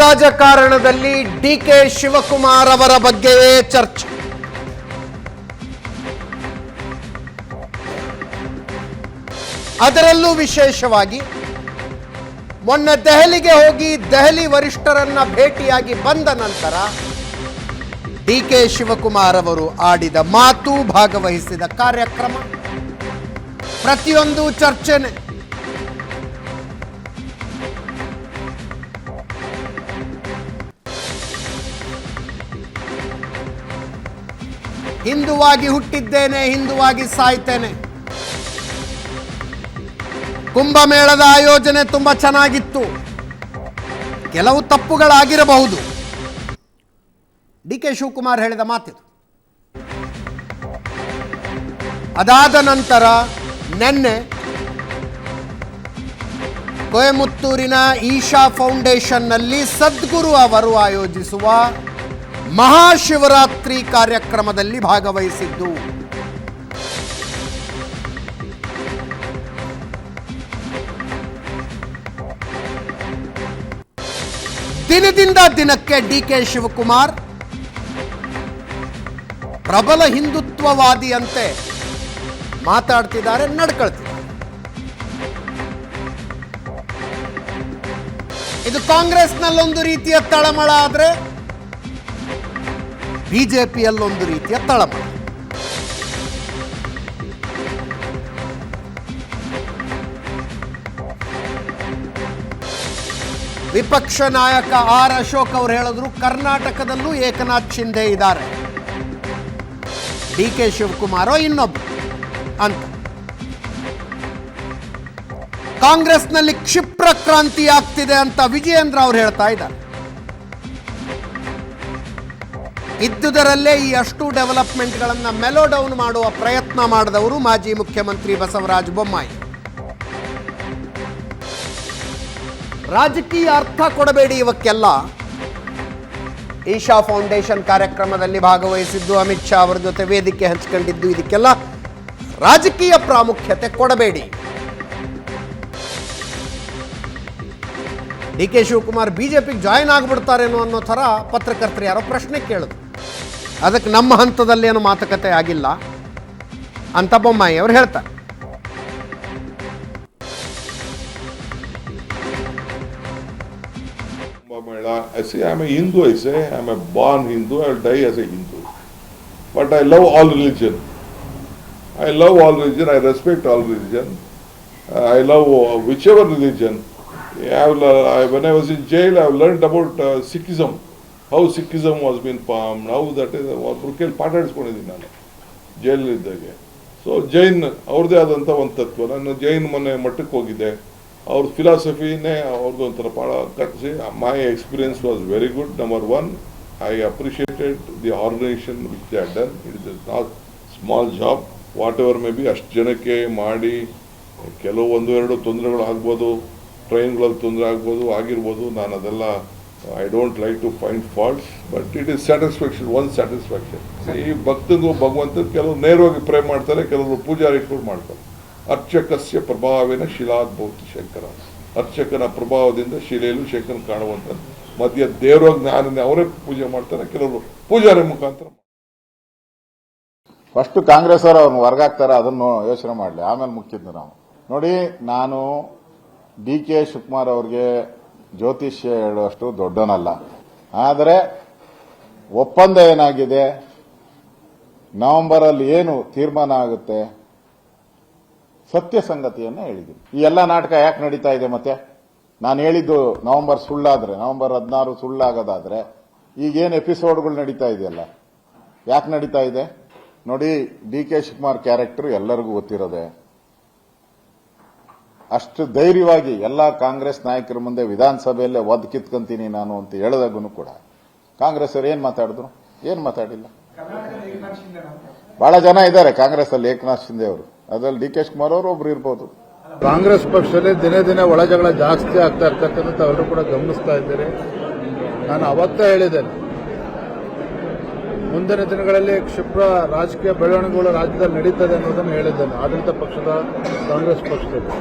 ರಾಜಕಾರಣದಲ್ಲಿ ಡಿಕೆ ಶಿವಕುಮಾರ್ ಅವರ ಬಗ್ಗೆಯೇ ಚರ್ಚೆ. ಅದರಲ್ಲೂ ವಿಶೇಷವಾಗಿ ಮೊನ್ನೆ ದೆಹಲಿಗೆ ಹೋಗಿ ದೆಹಲಿ ವರಿಷ್ಠರನ್ನ ಭೇಟಿಯಾಗಿ ಬಂದ ನಂತರ ಡಿಕೆ ಶಿವಕುಮಾರ್ ಅವರು ಆಡಿದ ಮಾತು, ಭಾಗವಹಿಸಿದ ಕಾರ್ಯಕ್ರಮ ಪ್ರತಿಯೊಂದು ಚರ್ಚೆನೆ. ಹಿಂದುವಾಗಿ ಹುಟ್ಟಿದ್ದೇನೆ, ಹಿಂದುವಾಗಿ ಸಾಯ್ತೇನೆ. ಕುಂಭಮೇಳದ ಆಯೋಜನೆ ತುಂಬಾ ಚೆನ್ನಾಗಿತ್ತು, ಕೆಲವು ತಪ್ಪುಗಳಾಗಿರಬಹುದು. ಡಿಕೆ ಶಿವಕುಮಾರ್ ಹೇಳಿದ ಮಾತಿದು. ಅದಾದ ನಂತರ ನಿನ್ನೆ ಕೊಯಮತ್ತೂರಿನ ಈಶಾ ಫೌಂಡೇಶನ್ನಲ್ಲಿ ಸದ್ಗುರು ಅವರು ಆಯೋಜಿಸುವ ಮಹಾಶಿವರಾತ್ರಿ ಕಾರ್ಯಕ್ರಮದಲ್ಲಿ ಭಾಗವಹಿಸಿದ್ದು. ದಿನದಿಂದ ದಿನಕ್ಕೆ ಡಿಕೆ ಶಿವಕುಮಾರ್ ಪ್ರಬಲ ಹಿಂದುತ್ವವಾದಿಯಂತೆ ಮಾತಾಡ್ತಿದ್ದಾರೆ, ನಡ್ಕೊಳ್ತಿದ್ದಾರೆ. ಇದು ಕಾಂಗ್ರೆಸ್ನಲ್ಲೊಂದು ರೀತಿಯ ತಳಮಳ ಆದ್ರೆ ಬಿಜೆಪಿಯಲ್ಲೊಂದು ರೀತಿಯ ತಳಮಳ. ವಿಪಕ್ಷ ನಾಯಕ ಆರ್ ಅಶೋಕ್ ಅವರು ಹೇಳಿದ್ರು, ಕರ್ನಾಟಕದಲ್ಲೂ ಏಕನಾಥ್ ಶಿಂದೆ ಇದ್ದಾರೆ, ಡಿಕೆ ಶಿವಕುಮಾರ್ ಇನ್ನೊಬ್ಬರು ಅಂತ. ಕಾಂಗ್ರೆಸ್ನಲ್ಲಿ ಕ್ಷಿಪ್ರ ಕ್ರಾಂತಿ ಆಗ್ತಿದೆ ಅಂತ ವಿಜಯೇಂದ್ರ ಅವರು ಹೇಳ್ತಾ ಇದ್ದಾರೆ. ಇದ್ದುದರಲ್ಲೇ ಈ ಅಷ್ಟು ಡೆವಲಪ್ಮೆಂಟ್ಗಳನ್ನು ಮೆಲೋ ಡೌನ್ ಮಾಡುವ ಪ್ರಯತ್ನ ಮಾಡಿದವರು ಮಾಜಿ ಮುಖ್ಯಮಂತ್ರಿ ಬಸವರಾಜ ಬೊಮ್ಮಾಯಿ. ರಾಜಕೀಯ ಅರ್ಥ ಕೊಡಬೇಡಿ ಇವಕ್ಕೆಲ್ಲ. ಈಶಾ ಫೌಂಡೇಶನ್ ಕಾರ್ಯಕ್ರಮದಲ್ಲಿ ಭಾಗವಹಿಸಿದ್ದು, ಅಮಿತ್ ಶಾ ಅವರ ಜೊತೆ ವೇದಿಕೆ ಹಂಚಿಕೊಂಡಿದ್ದು, ಇದಕ್ಕೆಲ್ಲ ರಾಜಕೀಯ ಪ್ರಾಮುಖ್ಯತೆ ಕೊಡಬೇಡಿ. ಡಿ ಕೆ ಶಿವಕುಮಾರ್ ಬಿಜೆಪಿಗೆ ಜಾಯಿನ್ ಆಗಿಬಿಡ್ತಾರೇನೋ ಅನ್ನೋ ಥರ ಪತ್ರಕರ್ತರು ಯಾರೋ ಪ್ರಶ್ನೆ ಕೇಳಿದ್ರು. ಅದಕ್ಕೆ ನಮ್ಮ ಹಂತದಲ್ಲೇನು ಮಾತುಕತೆ ಆಗಿಲ್ಲ ಅಂತ ಬೊಮ್ಮಾಯಿ ಅವರು ಹೇಳ್ತಾರೆ. I say I'm a Hindu, I say I'm a born Hindu, I will die as a Hindu. But I love all religion. I love all religion, I respect all religion. I love whichever religion. When I was in jail, I have learned about Sikhism, how Sikhism was being formed, how that is ಒಬ್ಬರು ಪಾಠಾಡಿಸ್ಕೊಂಡಿದ್ದೀನಿ ನಾನು ಜೈಲಲ್ಲಿದ್ದಾಗೆ. So Jain ಅವ್ರದ್ದೇ ಆದಂಥ ಒಂದು ತತ್ವ. ನಾನು ಜೈನ್ ಮೊನ್ನೆ ಮಠಕ್ಕೆ ಹೋಗಿದ್ದೆ, ಅವ್ರ ಫಿಲಾಸಫಿನೇ ಅವ್ರದ್ದು ಒಂಥರ ಭಾಳ ಕಟ್ಟಿಸಿ. My experience was very good. Number one, I appreciated the organisation which they had done. It is not small job. Whatever may be ಅಷ್ಟು ಜನಕ್ಕೆ ಮಾಡಿ, ಕೆಲವು ಒಂದು ಎರಡು ತೊಂದರೆಗಳು ಆಗ್ಬೋದು, ಟ್ರೈನ್ಗಳಲ್ಲಿ ತೊಂದರೆ ಆಗ್ಬೋದು, ಆಗಿರ್ಬೋದು. ನಾನು ಅದೆಲ್ಲ I don't like to find faults, but it is satisfaction, one satisfaction. ಈ ಭಕ್ತಂಗೂ ಭಗವಂತ ಕೆಲವರು ನೇರವಾಗಿ ಪ್ರೇ ಮಾಡ್ತಾರೆ, ಕೆಲವರು ಪೂಜಾರಿ ಇಟ್ಕೊಂಡು ಮಾಡ್ತಾರೆ. ಅರ್ಚಕಸ್ಯ ಪ್ರಭಾವೇನ ಶಿಲಾದ್ಭೌತಿ ಶಂಕರ. ಅರ್ಚಕನ ಪ್ರಭಾವದಿಂದ ಶಿಲೆಯಲ್ಲೂ ಶಂಕರನ ಕಾಣುವಂಥದ್ದು. ಮಧ್ಯ ದೇವರಾಗಿ ಜ್ಞಾನನೇ ಅವರೇ ಪೂಜೆ ಮಾಡ್ತಾರೆ, ಕೆಲವರು ಪೂಜಾರಿ ಮುಖಾಂತರ. ಫಸ್ಟ್ ಕಾಂಗ್ರೆಸ್ ಅವರು ಅವ್ರನ್ನ ಹೊರಗಾಕ್ತಾರೆ, ಅದನ್ನು ಯೋಚನೆ ಮಾಡಲಿ, ಆಮೇಲೆ ಮುಖ್ಯದ್ದು ನಾವು ನೋಡಿ. ನಾನು ಡಿ ಕೆ ಶಿವಕುಮಾರ್ ಅವ್ರಿಗೆ ಜ್ಯೋತಿಷ್ಯ ಹೇಳುವಷ್ಟು ದೊಡ್ಡನಲ್ಲ. ಆದರೆ ಒಪ್ಪಂದ ಏನಾಗಿದೆ, ನವೆಂಬರಲ್ಲಿ ಏನು ತೀರ್ಮಾನ ಆಗುತ್ತೆ, ಸತ್ಯ ಸಂಗತಿಯನ್ನು ಹೇಳಿದ್ದೀನಿ. ಈ ಎಲ್ಲ ನಾಟಕ ಯಾಕೆ ನಡೀತಾ ಇದೆ? ಮತ್ತೆ ನಾನು ಹೇಳಿದ್ದು ನವೆಂಬರ್ ಸುಳ್ಳಾದ್ರೆ, ನವೆಂಬರ್ 16 ಸುಳ್ಳಾಗೋದಾದ್ರೆ ಈಗೇನು ಎಪಿಸೋಡ್ಗಳು ನಡೀತಾ ಇದೆಯಲ್ಲ, ಯಾಕೆ ನಡೀತಾ ಇದೆ ನೋಡಿ. ಡಿ ಕೆ ಶಿವಕುಮಾರ್ ಕ್ಯಾರೆಕ್ಟರ್ ಎಲ್ಲರಿಗೂ ಗೊತ್ತಿರೋದೆ. ಅಷ್ಟು ಧೈರ್ಯವಾಗಿ ಎಲ್ಲ ಕಾಂಗ್ರೆಸ್ ನಾಯಕರ ಮುಂದೆ ವಿಧಾನಸಭೆಯಲ್ಲೇ ಒದ್ದು ಕಿತ್ಕೊಂತೀನಿ ನಾನು ಅಂತ ಹೇಳಿದಾಗೂ ಕೂಡ ಕಾಂಗ್ರೆಸ್ ಅವರು ಏನ್ ಮಾತಾಡಿದ್ರು? ಏನ್ ಮಾತಾಡಿಲ್ಲ. ಬಹಳ ಜನ ಇದ್ದಾರೆ ಕಾಂಗ್ರೆಸ್ ಅಲ್ಲಿ, ಏಕನಾಥ್ ಶಿಂದೆ ಅವರು, ಅದರಲ್ಲಿ ಡಿ ಕೆ ಶಿವಕುಮಾರ್ ಅವರು ಒಬ್ರು ಇರ್ಬೋದು. ಕಾಂಗ್ರೆಸ್ ಪಕ್ಷದಲ್ಲಿ ದಿನೇ ದಿನೇ ಒಳ ಜಗಳ ಜಾಸ್ತಿ ಆಗ್ತಾ ಇರ್ತಕ್ಕಂಥ ಎಲ್ಲರೂ ಕೂಡ ಗಮನಿಸ್ತಾ ಇದ್ದಾರೆ. ನಾನು ಅವತ್ತೇ ಹೇಳಿದ್ದೇನೆ, ಮುಂದಿನ ದಿನಗಳಲ್ಲಿ ಕ್ಷಿಪ್ರ ರಾಜಕೀಯ ಬೆಳವಣಿಗೆಗಳು ರಾಜ್ಯದಲ್ಲಿ ನಡೀತದೆ ಅನ್ನೋದನ್ನು ಹೇಳಿದ್ದೇನೆ. ಆಡಳಿತ ಪಕ್ಷದ ಕಾಂಗ್ರೆಸ್ ಪಕ್ಷದಲ್ಲಿ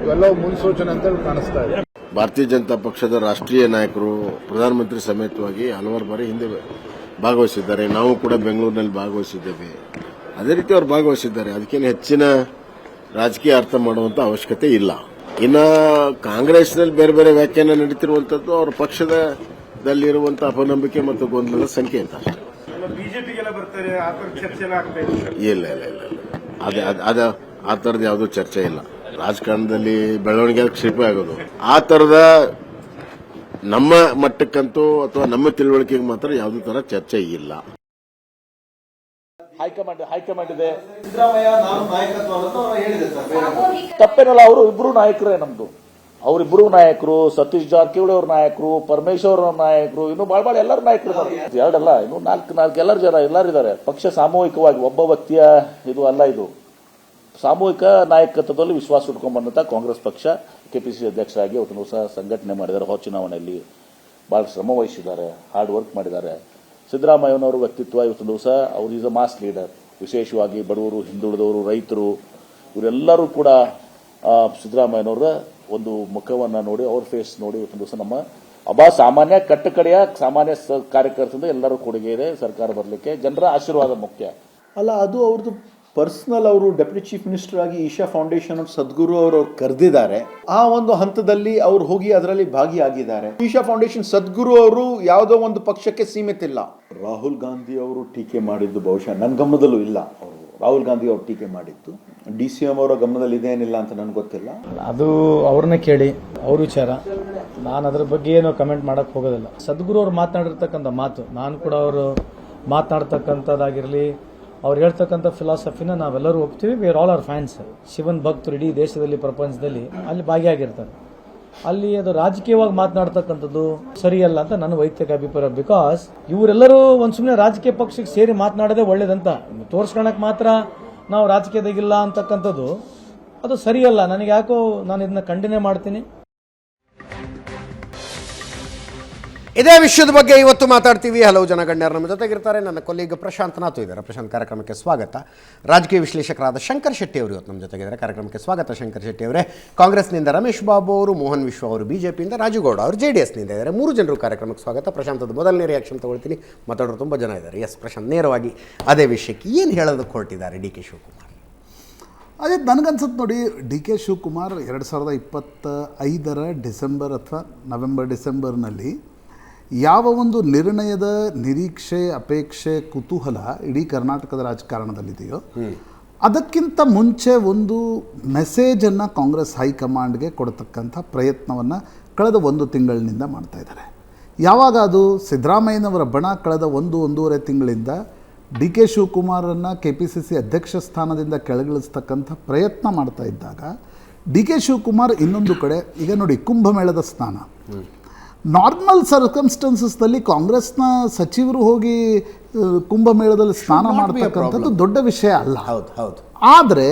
ಇವೆಲ್ಲವೂ ಮುನ್ಸೂಚನೆ ಅಂತೇಳಿ ಕಾಣಿಸ್ತಾ ಇದೆ. ಭಾರತೀಯ ಜನತಾ ಪಕ್ಷದ ರಾಷ್ಟ್ರೀಯ ನಾಯಕರು ಪ್ರಧಾನಮಂತ್ರಿ ಸಮೇತವಾಗಿ ಹಲವಾರು ಬಾರಿ ಹಿಂದೆ ಭಾಗವಹಿಸಿದ್ದಾರೆ. ನಾವು ಕೂಡ ಬೆಂಗಳೂರಿನಲ್ಲಿ ಭಾಗವಹಿಸಿದ್ದೇವೆ. ಅದೇ ರೀತಿ ಅವರು ಭಾಗವಹಿಸಿದ್ದಾರೆ. ಅದಕ್ಕೇನು ಹೆಚ್ಚಿನ ರಾಜಕೀಯ ಅರ್ಥ ಮಾಡುವಂತ ಅವಶ್ಯಕತೆ ಇಲ್ಲ. ಇನ್ನು ಕಾಂಗ್ರೆಸ್ನಲ್ಲಿ ಬೇರೆ ಬೇರೆ ವ್ಯಾಖ್ಯಾನ ನಡೀತಿರುವಂತದ್ದು ಅವರ ಪಕ್ಷದಲ್ಲಿರುವಂತಹ ಅಪನಂಬಿಕೆ ಮತ್ತು ಗೊಂದಲದ ಸಂಕೇತ. ಬಿಜೆಪಿಗೆಲ್ಲ ಬರ್ತಾರೆ, ಆ ಥರ ಚರ್ಚೆ ಎಲ್ಲ ಆಗ್ತಾ ಇದೆ. ಇಲ್ಲ ಅದ ಆ ತರದ ಯಾವುದೂ ಚರ್ಚೆ ಇಲ್ಲ. ರಾಜಕಾರಣದಲ್ಲಿ ಬೆಳವಣಿಗೆ ಕ್ಷಿಪ್ರ ಆಗೋದು ಆ ತರದ ನಮ್ಮ ಮಟ್ಟಕ್ಕಂತೂ ಅಥವಾ ನಮ್ಮ ತಿಳುವಳಿಕೆಗೆ ಮಾತ್ರ ಯಾವುದೇ ತರ ಚರ್ಚೆ ಇಲ್ಲ. ಹೈಕಮಾಂಡ್ ಇದೆ. ಸಿದ್ದರಾಮಯ್ಯ ನಾನು ನಾಯಕತ್ವ ಅನ್ನೋದು ಹೇಳಿದೆ ಸರ್. ತಪ್ಪೇನಲ್ಲ, ಅವರು ಇಬ್ರು ನಾಯಕರೇ ನಮ್ದು. ಅವರಿಬ್ರು ನಾಯಕರು, ಸತೀಶ್ ಜಾರಕಿಹೊಳಿ ಅವ್ರ ನಾಯಕರು, ಪರಮೇಶ್ವರ್ ಅವ್ರ ನಾಯಕರು, ಇನ್ನು ಬಾಳ ಎಲ್ಲರೂ ನಾಯಕರು. ಎರಡಲ್ಲ, ಇನ್ನು ನಾಲ್ಕು ಎಲ್ಲರೂ ಇದ್ದಾರೆ. ಪಕ್ಷ ಸಾಮೂಹಿಕವಾಗಿ ಒಬ್ಬ ವ್ಯಕ್ತಿಯ ಇದು ಅಲ್ಲ. ಇದು ಸಾಮೂಹಿಕ ನಾಯಕತ್ವದಲ್ಲಿ ವಿಶ್ವಾಸ ಇಟ್ಕೊಂಡ್ಬಂದಂತ ಕಾಂಗ್ರೆಸ್ ಪಕ್ಷ ಕೆಪಿಸಿಸಿ ಅಧ್ಯಕ್ಷರಾಗಿ ಅವತ್ತು ಸಹ ಸಂಘಟನೆ ಮಾಡಿದ್ದಾರೆ. ಹೊಸ ಚುನಾವಣೆಯಲ್ಲಿ ಬಹಳ ಶ್ರಮ ವಹಿಸಿದ್ದಾರೆ, ಹಾರ್ಡ್ ವರ್ಕ್ ಮಾಡಿದ್ದಾರೆ. ಸಿದ್ದರಾಮಯ್ಯನವರ ವ್ಯಕ್ತಿತ್ವ ಇವತ್ತು ದಿವಸ ಅವರು ಈಸ್ ಅ ಮಾಸ್ ಲೀಡರ್. ವಿಶೇಷವಾಗಿ ಬಡವರು, ಹಿಂದುಳಿದವರು, ರೈತರು ಇವರೆಲ್ಲರೂ ಕೂಡ ಸಿದ್ದರಾಮಯ್ಯನವರ ಒಂದು ಮುಖವನ್ನ ನೋಡಿ, ಅವ್ರ ಫೇಸ್ ನೋಡಿ ಇವತ್ತು ದಿವಸ ನಮ್ಮ ಸಾಮಾನ್ಯ ಕಟ್ಟಕಡೆಯ ಸಾಮಾನ್ಯ ಕಾರ್ಯಕರ್ತರಿಂದ ಎಲ್ಲರೂ ಕೊಡುಗೆ ಇದೆ. ಸರ್ಕಾರ ಬರಲಿಕ್ಕೆ ಜನರ ಆಶೀರ್ವಾದ ಮುಖ್ಯ ಅಲ್ಲ, ಅದು ಅವ್ರದ್ದು ಪರ್ಸನಲ್. ಅವರು ಡೆಪ್ಯೂಟಿ ಚೀಫ್ ಮಿನಿಸ್ಟರ್ ಆಗಿ ಈಶಾ ಫೌಂಡೇಶನ್ ಆಫ್ ಸದ್ಗುರು ಅವರು ಕರೆದಿದ್ದಾರೆ. ಆ ಒಂದು ಹಂತದಲ್ಲಿ ಅವ್ರು ಹೋಗಿ ಅದರಲ್ಲಿ ಭಾಗಿಯಾಗಿದ್ದಾರೆ. ಈಶಾ ಫೌಂಡೇಶನ್ ಸದ್ಗುರು ಅವರು ಯಾವುದೋ ಒಂದು ಪಕ್ಷಕ್ಕೆ ಸೀಮಿತ ಇಲ್ಲ. ರಾಹುಲ್ ಗಾಂಧಿ ಅವರು ಟೀಕೆ ಮಾಡಿದ್ದು ಬಹುಶಃ ನನ್ನ ಗಮನದಲ್ಲೂ ಇಲ್ಲ. ಅವರು ರಾಹುಲ್ ಗಾಂಧಿ ಅವರು ಟೀಕೆ ಮಾಡಿದ್ದು DCM ಅವರ ಗಮನದಲ್ಲಿ ಇದೇನಿಲ್ಲ ಅಂತ ನನಗೆ ಗೊತ್ತಿಲ್ಲ. ಅದು ಅವ್ರನ್ನ ಕೇಳಿ, ಅವ್ರ ವಿಚಾರ. ನಾನು ಅದ್ರ ಬಗ್ಗೆ ಏನು ಕಮೆಂಟ್ ಮಾಡಕ್ ಹೋಗೋದಿಲ್ಲ. ಸದ್ಗುರು ಅವ್ರು ಮಾತನಾಡಿರ್ತಕ್ಕಂಥ ಮಾತು, ನಾನು ಕೂಡ ಅವರು ಮಾತನಾಡ್ತಕ್ಕಂಥದ್ದಾಗಿರಲಿ, ಅವ್ರು ಹೇಳ್ತಕ್ಕಂಥ ಫಿಲಾಸಫಿನ ನಾವೆಲ್ಲರೂ ಒಪ್ತೀವಿ. We are all our fans. ಶಿವನ್ ಭಕ್ತರು ಇಡೀ ದೇಶದಲ್ಲಿ, ಪ್ರಪಂಚದಲ್ಲಿ ಅಲ್ಲಿ ಭಾಗಿಯಾಗಿರ್ತಾರೆ. ಅಲ್ಲಿ ಅದು ರಾಜಕೀಯವಾಗಿ ಮಾತನಾಡ್ತಕ್ಕಂಥದ್ದು ಸರಿಯಲ್ಲ ಅಂತ ನನ್ನ ವೈಯಕ್ತಿಕ ಅಭಿಪ್ರಾಯ. ಬಿಕಾಸ್ ಇವರೆಲ್ಲರೂ ಒಂದು ಸುಮ್ಮನೆ ರಾಜಕೀಯ ಪಕ್ಷಕ್ಕೆ ಸೇರಿ ಮಾತನಾಡೋದೇ ಒಳ್ಳೇದಂತ. ತೋರಿಸ್ಕೊಳಕ್ ಮಾತ್ರ ನಾವು ರಾಜಕೀಯದಾಗಿಲ್ಲ ಅಂತಕ್ಕಂಥದ್ದು ಅದು ಸರಿಯಲ್ಲ. ನನಗೆ ಯಾಕೋ ನಾನು ಇದನ್ನ ಖಂಡನೆ ಮಾಡ್ತೀನಿ. ಇದೇ ವಿಷಯದ ಬಗ್ಗೆ ಇವತ್ತು ಮಾತಾಡ್ತೀವಿ. ಹಲವು ಜನ ಗಣ್ಯರು ನಮ್ಮ ಜೊತೆಗಿರ್ತಾರೆ. ನನ್ನ ಕೊಲೀಗ್ ಪ್ರಶಾಂತ್ ನಾಥು ಇದ್ದಾರೆ. ಪ್ರಶಾಂತ್, ಕಾರ್ಯಕ್ರಮಕ್ಕೆ ಸ್ವಾಗತ. ರಾಜಕೀಯ ವಿಶ್ಲೇಷಕರಾದ ಶಂಕರ್ ಶೆಟ್ಟಿ ಅವರು ಇವತ್ತು ನಮ್ಮ ಜೊತೆಗಿದ್ದಾರೆ. ಕಾರ್ಯಕ್ರಮಕ್ಕೆ ಸ್ವಾಗತ ಶಂಕರ್ ಶೆಟ್ಟಿ ಅವರೇ. ಕಾಂಗ್ರೆಸ್ನಿಂದ ರಮೇಶ್ ಬಾಬು ಅವರು, ಮೋಹನ್ ವಿಶ್ವ ಅವರು ಬಿಜೆಪಿಯಿಂದ, ರಾಜುಗೌಡ ಅವರು JDSನಿಂದ ಇದ್ದಾರೆ. 3 ಜನರು ಕಾರ್ಯಕ್ರಮಕ್ಕೆ ಸ್ವಾಗತ. ಪ್ರಶಾಂತದ ಮೊದಲನೇ ರಿಯಾಕ್ಷನ್ ತಗೊಳ್ತೀನಿ. ಮಾತಾಡೋರು ತುಂಬ ಜನ ಇದ್ದಾರೆ. ಎಸ್ ಪ್ರಶಾಂತ್, ನೇರವಾಗಿ ಅದೇ ವಿಷಯಕ್ಕೆ ಏನು ಹೇಳೋದಕ್ಕೆ ಹೊರಟಿದ್ದಾರೆ DK ಶಿವಕುಮಾರ್? ಅದೇ ನನಗನ್ಸುತ್ತೆ ನೋಡಿ, DK ಶಿವಕುಮಾರ್ 2025 ಡಿಸೆಂಬರ್ ಅಥವಾ ನವೆಂಬರ್-ಡಿಸೆಂಬರ್ನಲ್ಲಿ ಯಾವ ಒಂದು ನಿರ್ಣಯದ ನಿರೀಕ್ಷೆ, ಅಪೇಕ್ಷೆ, ಕುತೂಹಲ ಇಡೀ ಕರ್ನಾಟಕದ ರಾಜಕಾರಣದಲ್ಲಿದೆಯೋ ಅದಕ್ಕಿಂತ ಮುಂಚೆ ಒಂದು ಮೆಸೇಜನ್ನು ಕಾಂಗ್ರೆಸ್ ಹೈಕಮಾಂಡ್ಗೆ ಕೊಡ್ತಕ್ಕಂಥ ಪ್ರಯತ್ನವನ್ನು ಕಳೆದ 1 ತಿಂಗಳಿನಿಂದ ಮಾಡ್ತಾ ಇದ್ದಾರೆ. ಯಾವಾಗ ಅದು ಸಿದ್ದರಾಮಯ್ಯನವರ ಬಣ ಕಳೆದ 1-1.5 ತಿಂಗಳಿಂದ DK ಶಿವಕುಮಾರನ್ನು KPCC ಅಧ್ಯಕ್ಷ ಸ್ಥಾನದಿಂದ ಕೆಳಗಿಳಿಸ್ತಕ್ಕಂಥ ಪ್ರಯತ್ನ ಮಾಡ್ತಾ ಇದ್ದಾಗ DK ಶಿವಕುಮಾರ್ ಇನ್ನೊಂದು ಕಡೆ, ಈಗ ನೋಡಿ ಕುಂಭಮೇಳದ ಸ್ನಾನ, ನಾರ್ಮಲ್ ಸರ್ಕಮ್ಸ್ಟೆನ್ಸಸ್ನಲ್ಲಿ ಕಾಂಗ್ರೆಸ್ನ ಸಚಿವರು ಹೋಗಿ ಕುಂಭಮೇಳದಲ್ಲಿ ಸ್ನಾನ ಮಾಡ್ತಕ್ಕಂಥದ್ದು ದೊಡ್ಡ ವಿಷಯ ಅಲ್ಲ. ಆದರೆ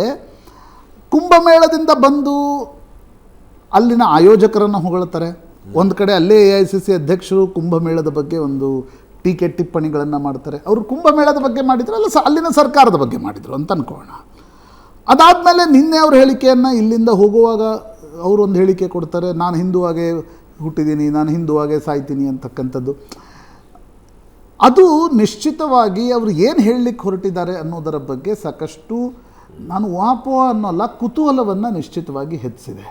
ಕುಂಭಮೇಳದಿಂದ ಬಂದು ಅಲ್ಲಿನ ಆಯೋಜಕರನ್ನು ಹೊಗಳ್ತಾರೆ. ಒಂದು ಕಡೆ ಅಲ್ಲೇ AICC ಅಧ್ಯಕ್ಷರು ಕುಂಭಮೇಳದ ಬಗ್ಗೆ ಒಂದು ಟೀಕೆ ಟಿಪ್ಪಣಿಗಳನ್ನು ಮಾಡ್ತಾರೆ. ಅವರು ಕುಂಭಮೇಳದ ಬಗ್ಗೆ ಮಾಡಿದ್ರು, ಅಲ್ಲಿನ ಸರ್ಕಾರದ ಬಗ್ಗೆ ಮಾಡಿದರು ಅಂತ ಅನ್ಕೋಣ. ಅದಾದಮೇಲೆ ನಿನ್ನೆ ಅವ್ರ ಹೇಳಿಕೆಯನ್ನು ಇಲ್ಲಿಂದ ಹೋಗುವಾಗ ಅವರೊಂದು ಹೇಳಿಕೆ ಕೊಡ್ತಾರೆ, ನಾನು ಹಿಂದುವಾಗೆ ಹುಟ್ಟಿದ್ದೀನಿ, ನಾನು ಹಿಂದುವಾಗೆ ಸಾಯ್ತೀನಿ ಅಂತಕ್ಕಂಥದ್ದು. ಅದು ನಿಶ್ಚಿತವಾಗಿ ಅವರು ಏನು ಹೇಳಲಿಕ್ಕೆ ಹೊರಟಿದ್ದಾರೆ ಅನ್ನೋದರ ಬಗ್ಗೆ ಸಾಕಷ್ಟು ನಾನು ವಾಪೋ ಅನ್ನೋಲ್ಲ, ಕುತೂಹಲವನ್ನು ನಿಶ್ಚಿತವಾಗಿ ಹೆಚ್ಚಿಸಿದೆ.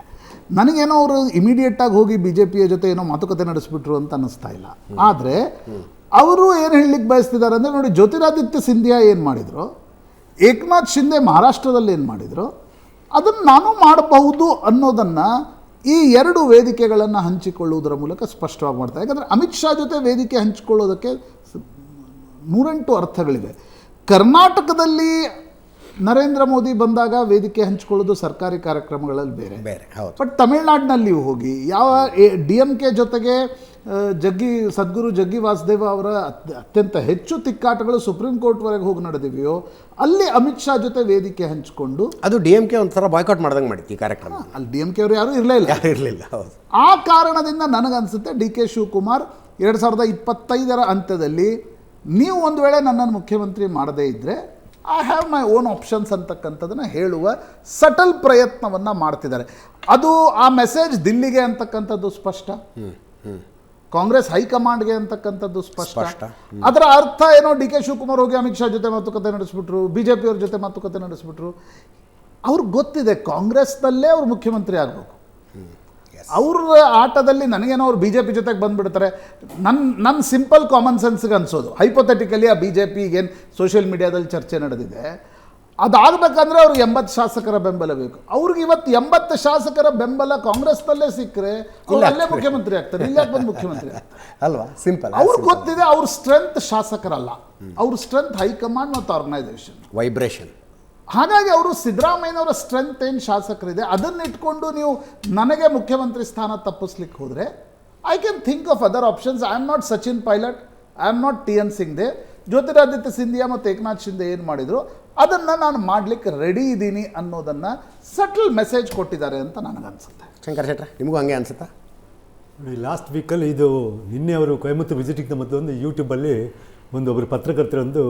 ನನಗೇನೋ ಅವರು ಇಮಿಡಿಯೇಟಾಗಿ ಹೋಗಿ BJPಯ ಜೊತೆ ಏನೋ ಮಾತುಕತೆ ನಡೆಸಿಬಿಟ್ರು ಅಂತ ಅನ್ನಿಸ್ತಾ ಇಲ್ಲ. ಆದರೆ ಅವರು ಏನು ಹೇಳಲಿಕ್ಕೆ ಬಯಸ್ತಿದ್ದಾರೆ ಅಂದರೆ, ನೋಡಿ, ಜ್ಯೋತಿರಾದಿತ್ಯ ಸಿಂಧಿಯಾ ಏನು ಮಾಡಿದ್ರು, ಏಕನಾಥ್ ಶಿಂದೆ ಮಹಾರಾಷ್ಟ್ರದಲ್ಲಿ ಏನು ಮಾಡಿದ್ರು, ಅದನ್ನು ನಾನು ಮಾಡಬಹುದು ಅನ್ನೋದನ್ನು ಈ 2 ವೇದಿಕೆಗಳನ್ನು ಹಂಚಿಕೊಳ್ಳುವುದರ ಮೂಲಕ ಸ್ಪಷ್ಟವಾಗಿ ಮಾಡ್ತಾರೆ. ಯಾಕಂದರೆ ಅಮಿತ್ ಶಾ ಜೊತೆ ವೇದಿಕೆ ಹಂಚಿಕೊಳ್ಳೋದಕ್ಕೆ 108 ಅರ್ಥಗಳಿವೆ. ಕರ್ನಾಟಕದಲ್ಲಿ ನರೇಂದ್ರ ಮೋದಿ ಬಂದಾಗ ವೇದಿಕೆ ಹಂಚಿಕೊಳ್ಳೋದು ಸರ್ಕಾರಿ ಕಾರ್ಯಕ್ರಮಗಳಲ್ಲಿ ಬೇರೆ. ಬಟ್ ತಮಿಳುನಾಡಿನಲ್ಲಿ ಹೋಗಿ ಯಾವ DMK ಜೊತೆಗೆ ಸದ್ಗುರು ಜಗ್ಗಿ ವಾಸುದೇವ ಅವರ ಅತ್ಯಂತ ಹೆಚ್ಚು ತಿಕ್ಕಾಟಗಳು ಸುಪ್ರೀಂ ಕೋರ್ಟ್ವರೆಗೆ ಹೋಗಿ ನಡೆದಿವೆಯೋ ಅಲ್ಲಿ ಅಮಿತ್ ಶಾ ಜೊತೆ ವೇದಿಕೆ ಹಂಚಿಕೊಂಡು ಅದು DMK ಒಂಥರ ಬಾಯ್ಕಾಟ್ ಮಾಡ್ದಂಗೆ ಮಾಡಿತ್ತು ಈ ಕಾರ್ಯಕ್ರಮ. ಅಲ್ಲಿ DMK ಅವರು ಯಾರೂ ಇರಲಿಲ್ಲ. ಆ ಕಾರಣದಿಂದ ನನಗನ್ಸುತ್ತೆ DK ಶಿವಕುಮಾರ್ 2025 ಅಂತ್ಯದಲ್ಲಿ ನೀವು ಒಂದು ವೇಳೆ ನನ್ನನ್ನು ಮುಖ್ಯಮಂತ್ರಿ ಮಾಡದೇ ಇದ್ದರೆ I have my own options ಅಂತಕ್ಕಂಥದ್ದನ್ನು ಹೇಳುವ ಸಟಲ್ ಪ್ರಯತ್ನವನ್ನು ಮಾಡ್ತಿದ್ದಾರೆ. ಅದು ಆ ಮೆಸೇಜ್ ದಿಲ್ಲಿಗೆ ಅಂತಕ್ಕಂಥದ್ದು ಸ್ಪಷ್ಟ, ಕಾಂಗ್ರೆಸ್ ಹೈಕಮಾಂಡ್ಗೆ ಅಂತಕ್ಕಂಥದ್ದು ಸ್ಪಷ್ಟ. ಅದರ ಅರ್ಥ ಏನೋ ಡಿ ಕೆ ಶಿವಕುಮಾರ್ ಹೋಗಿ ಅಮಿತ್ ಶಾ ಜೊತೆ ಮಾತುಕತೆ ನಡೆಸ್ಬಿಟ್ರು, BJP ಅವ್ರ ಜೊತೆ ಮಾತುಕತೆ ನಡೆಸ್ಬಿಟ್ರು. ಅವ್ರಿಗೆ ಗೊತ್ತಿದೆ ಕಾಂಗ್ರೆಸ್ನಲ್ಲೇ ಅವ್ರು ಮುಖ್ಯಮಂತ್ರಿ ಆಗಬೇಕು. ಅವ್ರ ಆಟದಲ್ಲಿ ನನಗೇನೋ ಅವ್ರು BJP ಜೊತೆಗೆ ಬಂದುಬಿಡ್ತಾರೆ. ನನ್ನ ಸಿಂಪಲ್ ಕಾಮನ್ ಸೆನ್ಸ್ಗೆ ಅನಿಸೋದು, ಹೈಪೋಥೆಟಿಕಲಿ ಆ BJP ಏನು ಸೋಷಿಯಲ್ ಮೀಡಿಯಾದಲ್ಲಿ ಚರ್ಚೆ ನಡೆದಿದೆ, ಅದಾಗಬೇಕಂದ್ರೆ ಅವ್ರಿಗೆ 80 ಶಾಸಕರ ಬೆಂಬಲ ಬೇಕು. ಅವ್ರಿಗೆ ಇವತ್ತು 80 ಶಾಸಕರ ಬೆಂಬಲ ಕಾಂಗ್ರೆಸ್ನಲ್ಲೇ ಸಿಕ್ಕರೆ ಅವ್ರು ಅಲ್ಲೇ ಮುಖ್ಯಮಂತ್ರಿ ಆಗ್ತಾರೆ. ಇಲ್ಲಿ ಯಾಕೆ ಬಂದು ಮುಖ್ಯಮಂತ್ರಿ ಅಲ್ವಾ? ಸಿಂಪಲ್. ಅವ್ರಿಗೆ ಗೊತ್ತಿದೆ ಅವ್ರ ಸ್ಟ್ರೆಂತ್ ಶಾಸಕರಲ್ಲ, ಅವ್ರ ಸ್ಟ್ರೆಂತ್ ಹೈಕಮಾಂಡ್ ಮತ್ತು ಆರ್ಗನೈಸೇಷನ್ ವೈಬ್ರೇಷನ್. ಹಾಗಾಗಿ ಅವರು ಸಿದ್ದರಾಮಯ್ಯನವರ ಸ್ಟ್ರೆಂತ್ ಏನು ಶಾಸಕರಿದೆ ಅದನ್ನ ಇಟ್ಕೊಂಡು ನೀವು ನನಗೆ ಮುಖ್ಯಮಂತ್ರಿ ಸ್ಥಾನ ತಪ್ಪಿಸ್ಲಿಕ್ಕೆ ಹೋದರೆ I can think of other options. I am not Sachin Pilot, I am not TN Shinde. Jyotiraditya Scindia ಮತ್ತು ಏಕನಾಥ್ ಶಿಂದೆ ಏನು ಮಾಡಿದ್ರು ಅದನ್ನು ನಾನು ಮಾಡಲಿಕ್ಕೆ ರೆಡಿ ಇದ್ದೀನಿ ಅನ್ನೋದನ್ನು ಸಟಲ್ ಮೆಸೇಜ್ ಕೊಟ್ಟಿದ್ದಾರೆ ಅಂತ ನನಗನ್ಸುತ್ತೆ. ಶಂಕರ್ ಶೆಟ್ಟರ್, ನಿಮಗೂ ಹಂಗೆ ಅನ್ಸುತ್ತಾ? ನೋಡಿ, ಲಾಸ್ಟ್ ವೀಕಲ್ಲಿ ಇದು ನಿನ್ನೆ ಅವರು ಕೊಯಮತ್ತೂರು ವಿಸಿಟಿಂಗ್ ಮತ್ತು ಒಂದು ಯೂಟ್ಯೂಬಲ್ಲಿ ಒಬ್ಬರು ಪತ್ರಕರ್ತರೊಂದು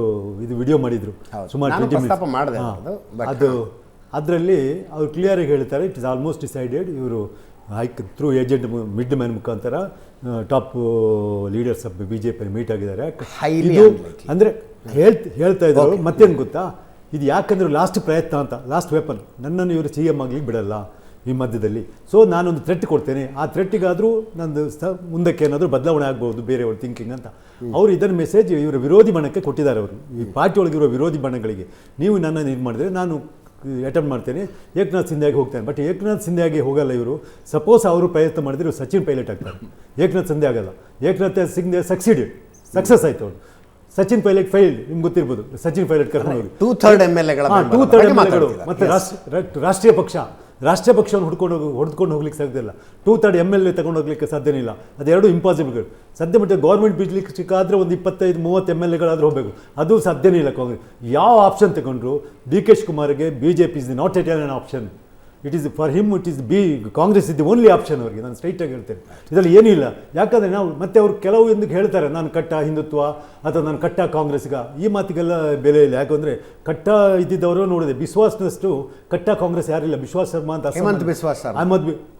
ಇದು ವಿಡಿಯೋ ಮಾಡಿದರು ಸುಮಾರು 20 ಮಿನಿಟ್ಸ್. ಅದು ಅದರಲ್ಲಿ ಅವ್ರು ಕ್ಲಿಯರಾಗಿ ಹೇಳ್ತಾರೆ, ಇಟ್ ಇಸ್ ಆಲ್ಮೋಸ್ಟ್ ಡಿಸೈಡೆಡ್. ಇವರು ಥ್ರೂ ಏಜೆಂಟ್ ಮಿಡ್ ಮ್ಯಾನ್ ಮುಖಾಂತರ top leaders of BJP meet ಆಗಿದ್ದಾರೆ. ಇದು ಅಂದರೆ ಹೇಳ್ತಾ ಇದ್ರು. ಮತ್ತೇನು ಗೊತ್ತಾ, ಇದು ಯಾಕಂದ್ರೆ ಲಾಸ್ಟ್ ಪ್ರಯತ್ನ ಅಂತ, ಲಾಸ್ಟ್ ವೆಪನ್. ನನ್ನನ್ನು ಇವರು CM ಆಗ್ಲಿಕ್ಕೆ ಬಿಡಲ್ಲ ಈ ಮಧ್ಯದಲ್ಲಿ. ಸೊ ನಾನೊಂದು ಥ್ರೆಟ್ ಕೊಡ್ತೇನೆ, ಆ ಥ್ರೆಟ್ಟಿಗಾದರೂ ನಂದು ಮುಂದಕ್ಕೆ ಏನಾದರೂ ಬದಲಾವಣೆ ಆಗ್ಬೋದು ಬೇರೆಯವ್ರ ಥಿಂಕಿಂಗ್ ಅಂತ ಅವರು ಇದನ್ನು ಮೆಸೇಜ್ ಇವರ ವಿರೋಧಿ ಬಣಕ್ಕೆ ಕೊಟ್ಟಿದ್ದಾರೆ. ಅವರು ಈ ಪಾರ್ಟಿ ಒಳಗಿರೋ ವಿರೋಧಿ ಬಣಗಳಿಗೆ, ನೀವು ನನ್ನನ್ನು ಇದು ಮಾಡಿದ್ರೆ ನಾನು ಅಟೆಂಪ್ಟ್ ಮಾಡ್ತೇನೆ, ಏಕನಾಥ್ ಸಿಂಧಿಯಾಗಿ ಹೋಗ್ತೇನೆ. ಬಟ್ ಏಕನಾಥ್ ಸಿಂಧಿಯಾಗಿ ಹೋಗಲ್ಲ ಇವರು. ಸಪೋಸ್ ಅವರು ಪ್ರಯತ್ನ ಮಾಡಿದ್ರೆ ಇವರು ಸಚಿನ್ ಪೈಲಟ್ ಆಗ್ತಾರೆ, ಏಕನಾಥ್ ಸಿಂಧೆ ಆಗಲ್ಲ. ಏಕನಾಥ್ ಸಿಂಧೆ ಸಕ್ಸಸ್ ಆಯ್ತು ಅವರು. ಸಚಿನ್ ಪೈಲಟ್ ಫೈಲ್ಡ್, ನಿಮ್ಗೆ ಗೊತ್ತಿರ್ಬೋದು. ಸಚಿನ್ ಪೈಲಟ್ ಕರ್ಕೊಂಡು 2/3 MLAಗಳು ಮತ್ತೆ ರಾಷ್ಟ್ರೀಯ ಪಕ್ಷವನ್ನು ಹೊಡ್ಕೊಂಡು ಹೋಗ್ಲಿಕ್ಕೆ ಸಾಧ್ಯ ಇಲ್ಲ. 2/3 MLA ತಗೊಂಡು ಹೋಗ್ಲಿಕ್ಕೆ ಸಾಧ್ಯನೇ ಇಲ್ಲ. ಅದೆರಡು ಇಂಪಾಸಿಬಲ್. ಸದ್ಯ ಮಟ್ಟಿಗೆ ಗೌರ್ಮೆಂಟ್ ಬಿಡ್ಲಿಕ್ಕೆ ಸಿಕ್ಕಾದ್ರೆ ಒಂದು 25-30 MLAಗಳಾದ್ರೂ ಹೋಗಬೇಕು, ಅದು ಸಾಧ್ಯನೇ ಇಲ್ಲ. ಕಾಂಗ್ರೆಸ್ ಯಾವ ಆಪ್ಷನ್ ತಗೊಂಡ್ರು DK ಶಿವಕುಮಾರ್ಗೆ BJP is not at one option. It is for him, it is Congress is the only option ಅವರಿಗೆ. ನಾನು ಸ್ಟ್ರೈಟಾಗಿ ಹೇಳ್ತೇನೆ, ಇದರಲ್ಲಿ ಏನೂ ಇಲ್ಲ. ಯಾಕಂದರೆ ನಾವು ಮತ್ತೆ ಅವರು ಕೆಲವು ఎందుకు ಹೇಳ್ತಾರೆ, ನಾನು ಕಟ್ಟ ಹಿಂದುತ್ವ ಅಥವಾ ನಾನು ಕಟ್ಟ ಕಾಂಗ್ರೆಸ್ಗ. ಈ ಮಾತಿಗೆಲ್ಲ ಬೆಲೆ ಇಲ್ಲ. ಯಾಕಂದರೆ ಕಟ್ಟ ಇದ್ದಿದ್ದವರು ನೋಡಿದೆ, ಬಿಶ್ವಾಸ್ನಷ್ಟು ಕಟ್ಟ ಕಾಂಗ್ರೆಸ್ ಯಾರಿಲ್ಲ. ವಿಶ್ವಾಸ್ ಶರ್ಮಾ ಅಂತ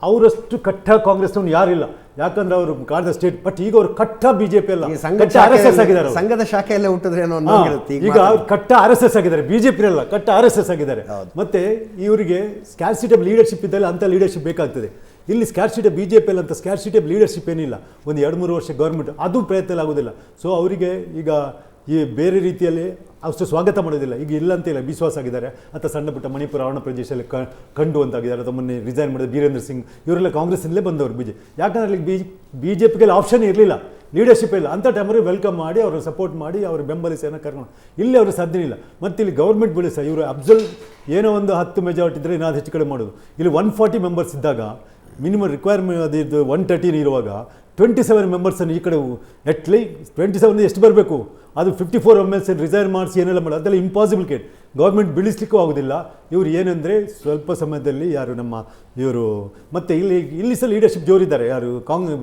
ಅವರಷ್ಟು ಕಟ್ಟ ಕಾಂಗ್ರೆಸ್ನವ್ನು ಯಾರಿಲ್ಲ. ಯಾಕಂದ್ರೆ ಅವರು ಕಾಡ್ದ ಸ್ಟೇಟ್. ಬಟ್ ಈಗ ಅವರು ಕಟ್ಟ BJP ಅಲ್ಲ, RSS ಆಗಿದ್ದಾರೆ. ಸಂಘದ ಶಾಖೆಯಲ್ಲೇ ಹುಟ್ಟಿದ್ರೇನೋ. ಈಗ ಕಟ್ಟ RSS ಆಗಿದ್ದಾರೆ, BJP ಅಲ್ಲ, ಕಟ್ಟ RSS ಆಗಿದ್ದಾರೆ. ಮತ್ತೆ ಇವರಿಗೆ ಸ್ಕ್ಯಾರ್ಸಿಟಿ ಆಫ್ ಲೀಡರ್ಶಿಪ್ ಇದ್ದಲ್ಲಿ ಅಂತ ಲೀಡರ್ಶಿಪ್ ಬೇಕಾಗ್ತದೆ. ಇಲ್ಲಿ ಸ್ಕ್ಯಾರ್ಸಿಟಿ ಆಫ್ BJP ಅಲ್ಲ ಅಂತ ಸ್ಕ್ಯಾರ್ಸಿಟಿ ಆಫ್ ಲೀಡರ್ಶಿಪ್ ಏನಿಲ್ಲ. ಒಂದು 2-3 ವರ್ಷ ಗೌರ್ಮೆಂಟ್ ಅದು ಪ್ರಯತ್ನ ಆಗೋದಿಲ್ಲ. ಸೊ ಅವರಿಗೆ ಈಗ ಈ ಬೇರೆ ರೀತಿಯಲ್ಲಿ ಅಷ್ಟು ಸ್ವಾಗತ ಮಾಡೋದಿಲ್ಲ. ಈಗ ಇಲ್ಲ ಅಂತಿಲ್ಲ, ವಿಶ್ವಾಸ ಆಗಿದ್ದಾರೆ. ಅಥವಾ ಸಣ್ಣ ಪುಟ್ಟ ಮಣಿಪುರ ಅರಣ್ಯ ಪ್ರದೇಶದಲ್ಲಿ ಕಂಡು ಅಂತಾಗಿದ್ದಾರೆ. ಅಥವಾ ಮೊನ್ನೆ ರಿಸೈನ್ ಮಾಡಿದ ಬೀರೇಂದ್ರ ಸಿಂಗ್, ಇವರೆಲ್ಲ ಕಾಂಗ್ರೆಸ್ಸಿಂದಲೇ ಬಂದವರು. BJP ಅಲ್ಲಿ BJPಗೆ ಆಪ್ಷನ್ ಇರಲಿಲ್ಲ, ಲೀಡರ್ಶಿಪ್ ಇಲ್ಲ. ಅಂಥ ಟೈಮಲ್ಲಿ ವೆಲ್ಕಮ್ ಮಾಡಿ ಅವ್ರನ್ನ ಸಪೋರ್ಟ್ ಮಾಡಿ ಅವ್ರ ಬೆಂಬಲಿಸಿ ಏನೋ ಕರ್ಕೊಂಡು ಇಲ್ಲಿ ಅವರು ಸಾಧ್ಯ ಇಲ್ಲ. ಮತ್ತು ಇಲ್ಲಿ ಗೌರ್ಮೆಂಟ್ ಬೆಳೆಸ ಇವರು ಅಬ್ಸಲ್ ಏನೋ ಒಂದು 10 ಮೆಜಾರಿಟಿ ಇದ್ದರೆ ಏನಾದ್ರು ಹೆಚ್ಚು ಕಡೆ ಮಾಡೋದು. ಇಲ್ಲಿ 140 ಮೆಂಬರ್ಸ್ ಇದ್ದಾಗ ಮಿನಿಮಮ್ ರಿಕ್ವೈರ್ಮೆಂಟ್ ಅದು 113 ಇರುವಾಗ 27 ಮೆಂಬರ್ಸನ್ನು ಈ ಕಡೆ ಎಟ್ಲಿ 27 ಎಷ್ಟು ಬರಬೇಕು? ಅದು 54 MLs ರಿಸೈನ್ ಮಾಡಿಸಿ ಏನೆಲ್ಲ ಮಾಡೋದು, ಅದೆಲ್ಲ ಇಂಪಾಸಿಬಲ್ ಕೇಟ್. ಗೌರ್ಮೆಂಟ್ ಬೀಳಿಸ್ಲಿಕ್ಕೂ ಆಗೋದಿಲ್ಲ. ಇವರು ಏನಂದರೆ ಸ್ವಲ್ಪ ಸಮಯದಲ್ಲಿ ಯಾರು ನಮ್ಮ ಇವರು ಮತ್ತು ಇಲ್ಲಿ ಸಹ ಲೀಡರ್ಶಿಪ್ ಜೋರಿದ್ದಾರೆ. ಯಾರು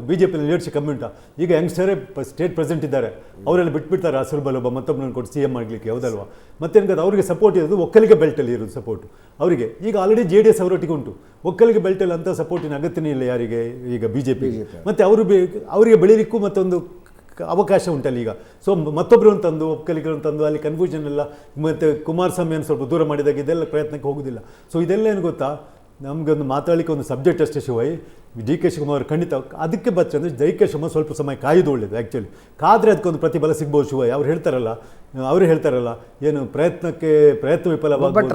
BJP ಲೀಡರ್ಶಿಪ್ ಕಮ್ಯುನಿಟ ಈಗ ಯಂಗ್ಸ್ಟರೇ ಸ್ಟೇಟ್ ಪ್ರೆಸಿಡೆಂಟ್ ಇದ್ದಾರೆ. ಅವರೆಲ್ಲ ಬಿಟ್ಬಿಡ್ತಾರೆ ಆ ಸುಲಭ ಮತ್ತೊಬ್ಬನನ್ನು ಕೊಟ್ಟು CM ಮಾಡಲಿಕ್ಕೆ, ಹೌದಲ್ವಾ? ಮತ್ತೇನು ಅವರಿಗೆ ಸಪೋರ್ಟ್ ಇರೋದು ಒಕ್ಕಲಿಗೆ ಬೆಲ್ಟಲ್ಲಿ ಇರೋದು ಸಪೋರ್ಟ್ ಅವರಿಗೆ. ಈಗ ಆಲ್ರೆಡಿ JDS ಅವರೊಟ್ಟಿಗೆ ಉಂಟು. ಒಕ್ಕಲಿಗೆ ಬೆಲ್ಟಲ್ಲಿ ಅಂತ ಸಪೋರ್ಟಿನ ಅಗತ್ಯನೇ ಇಲ್ಲ ಯಾರಿಗೆ ಈಗ BJP. ಮತ್ತು ಅವರಿಗೆ ಬೆಳೀಲಿಕ್ಕೂ ಮತ್ತೊಂದು ಅವಕಾಶ ಉಂಟಲ್ಲ ಈಗ. ಸೊ ಮತ್ತೊಬ್ಬರು ತಂದು ಒಕ್ಕಲಿಗರನ್ನು ತಂದು ಅಲ್ಲಿ ಕನ್ಫ್ಯೂಷನ್ ಎಲ್ಲ. ಮತ್ತು ಕುಮಾರಸ್ವಾಮಿಯನ್ನು ಸ್ವಲ್ಪ ದೂರ ಮಾಡಿದಾಗ ಇದೆಲ್ಲ ಪ್ರಯತ್ನಕ್ಕೆ ಹೋಗೋದಿಲ್ಲ. ಸೊ ಇದೆಲ್ಲ ಏನು ಗೊತ್ತಾ, ನಮಗೊಂದು ಮಾತಾಡಲಿಕ್ಕೆ ಒಂದು ಸಬ್ಜೆಕ್ಟ್ ಅಷ್ಟೇ ಶಿವೈ. DK ಶಿವಕುಮಾರ್ ಖಂಡಿತ ಅದಕ್ಕೆ ಬಚ್ಚಂದರೆ DK ಶಿವಕುಮಾರ್ ಸ್ವಲ್ಪ ಸಮಯ ಕಾಯ್ದು ಒಳ್ಳೇದು. ಆ್ಯಕ್ಚುಲಿ ಕಾದರೆ ಅದಕ್ಕೊಂದು ಪ್ರತಿಫಲ ಸಿಗ್ಬೋದು ಶಿವೈ. ಅವ್ರು ಹೇಳ್ತಾರಲ್ಲ ಏನು ಪ್ರಯತ್ನ ವಿಫಲವಾಗ್ಬೋದು. ಬಟ್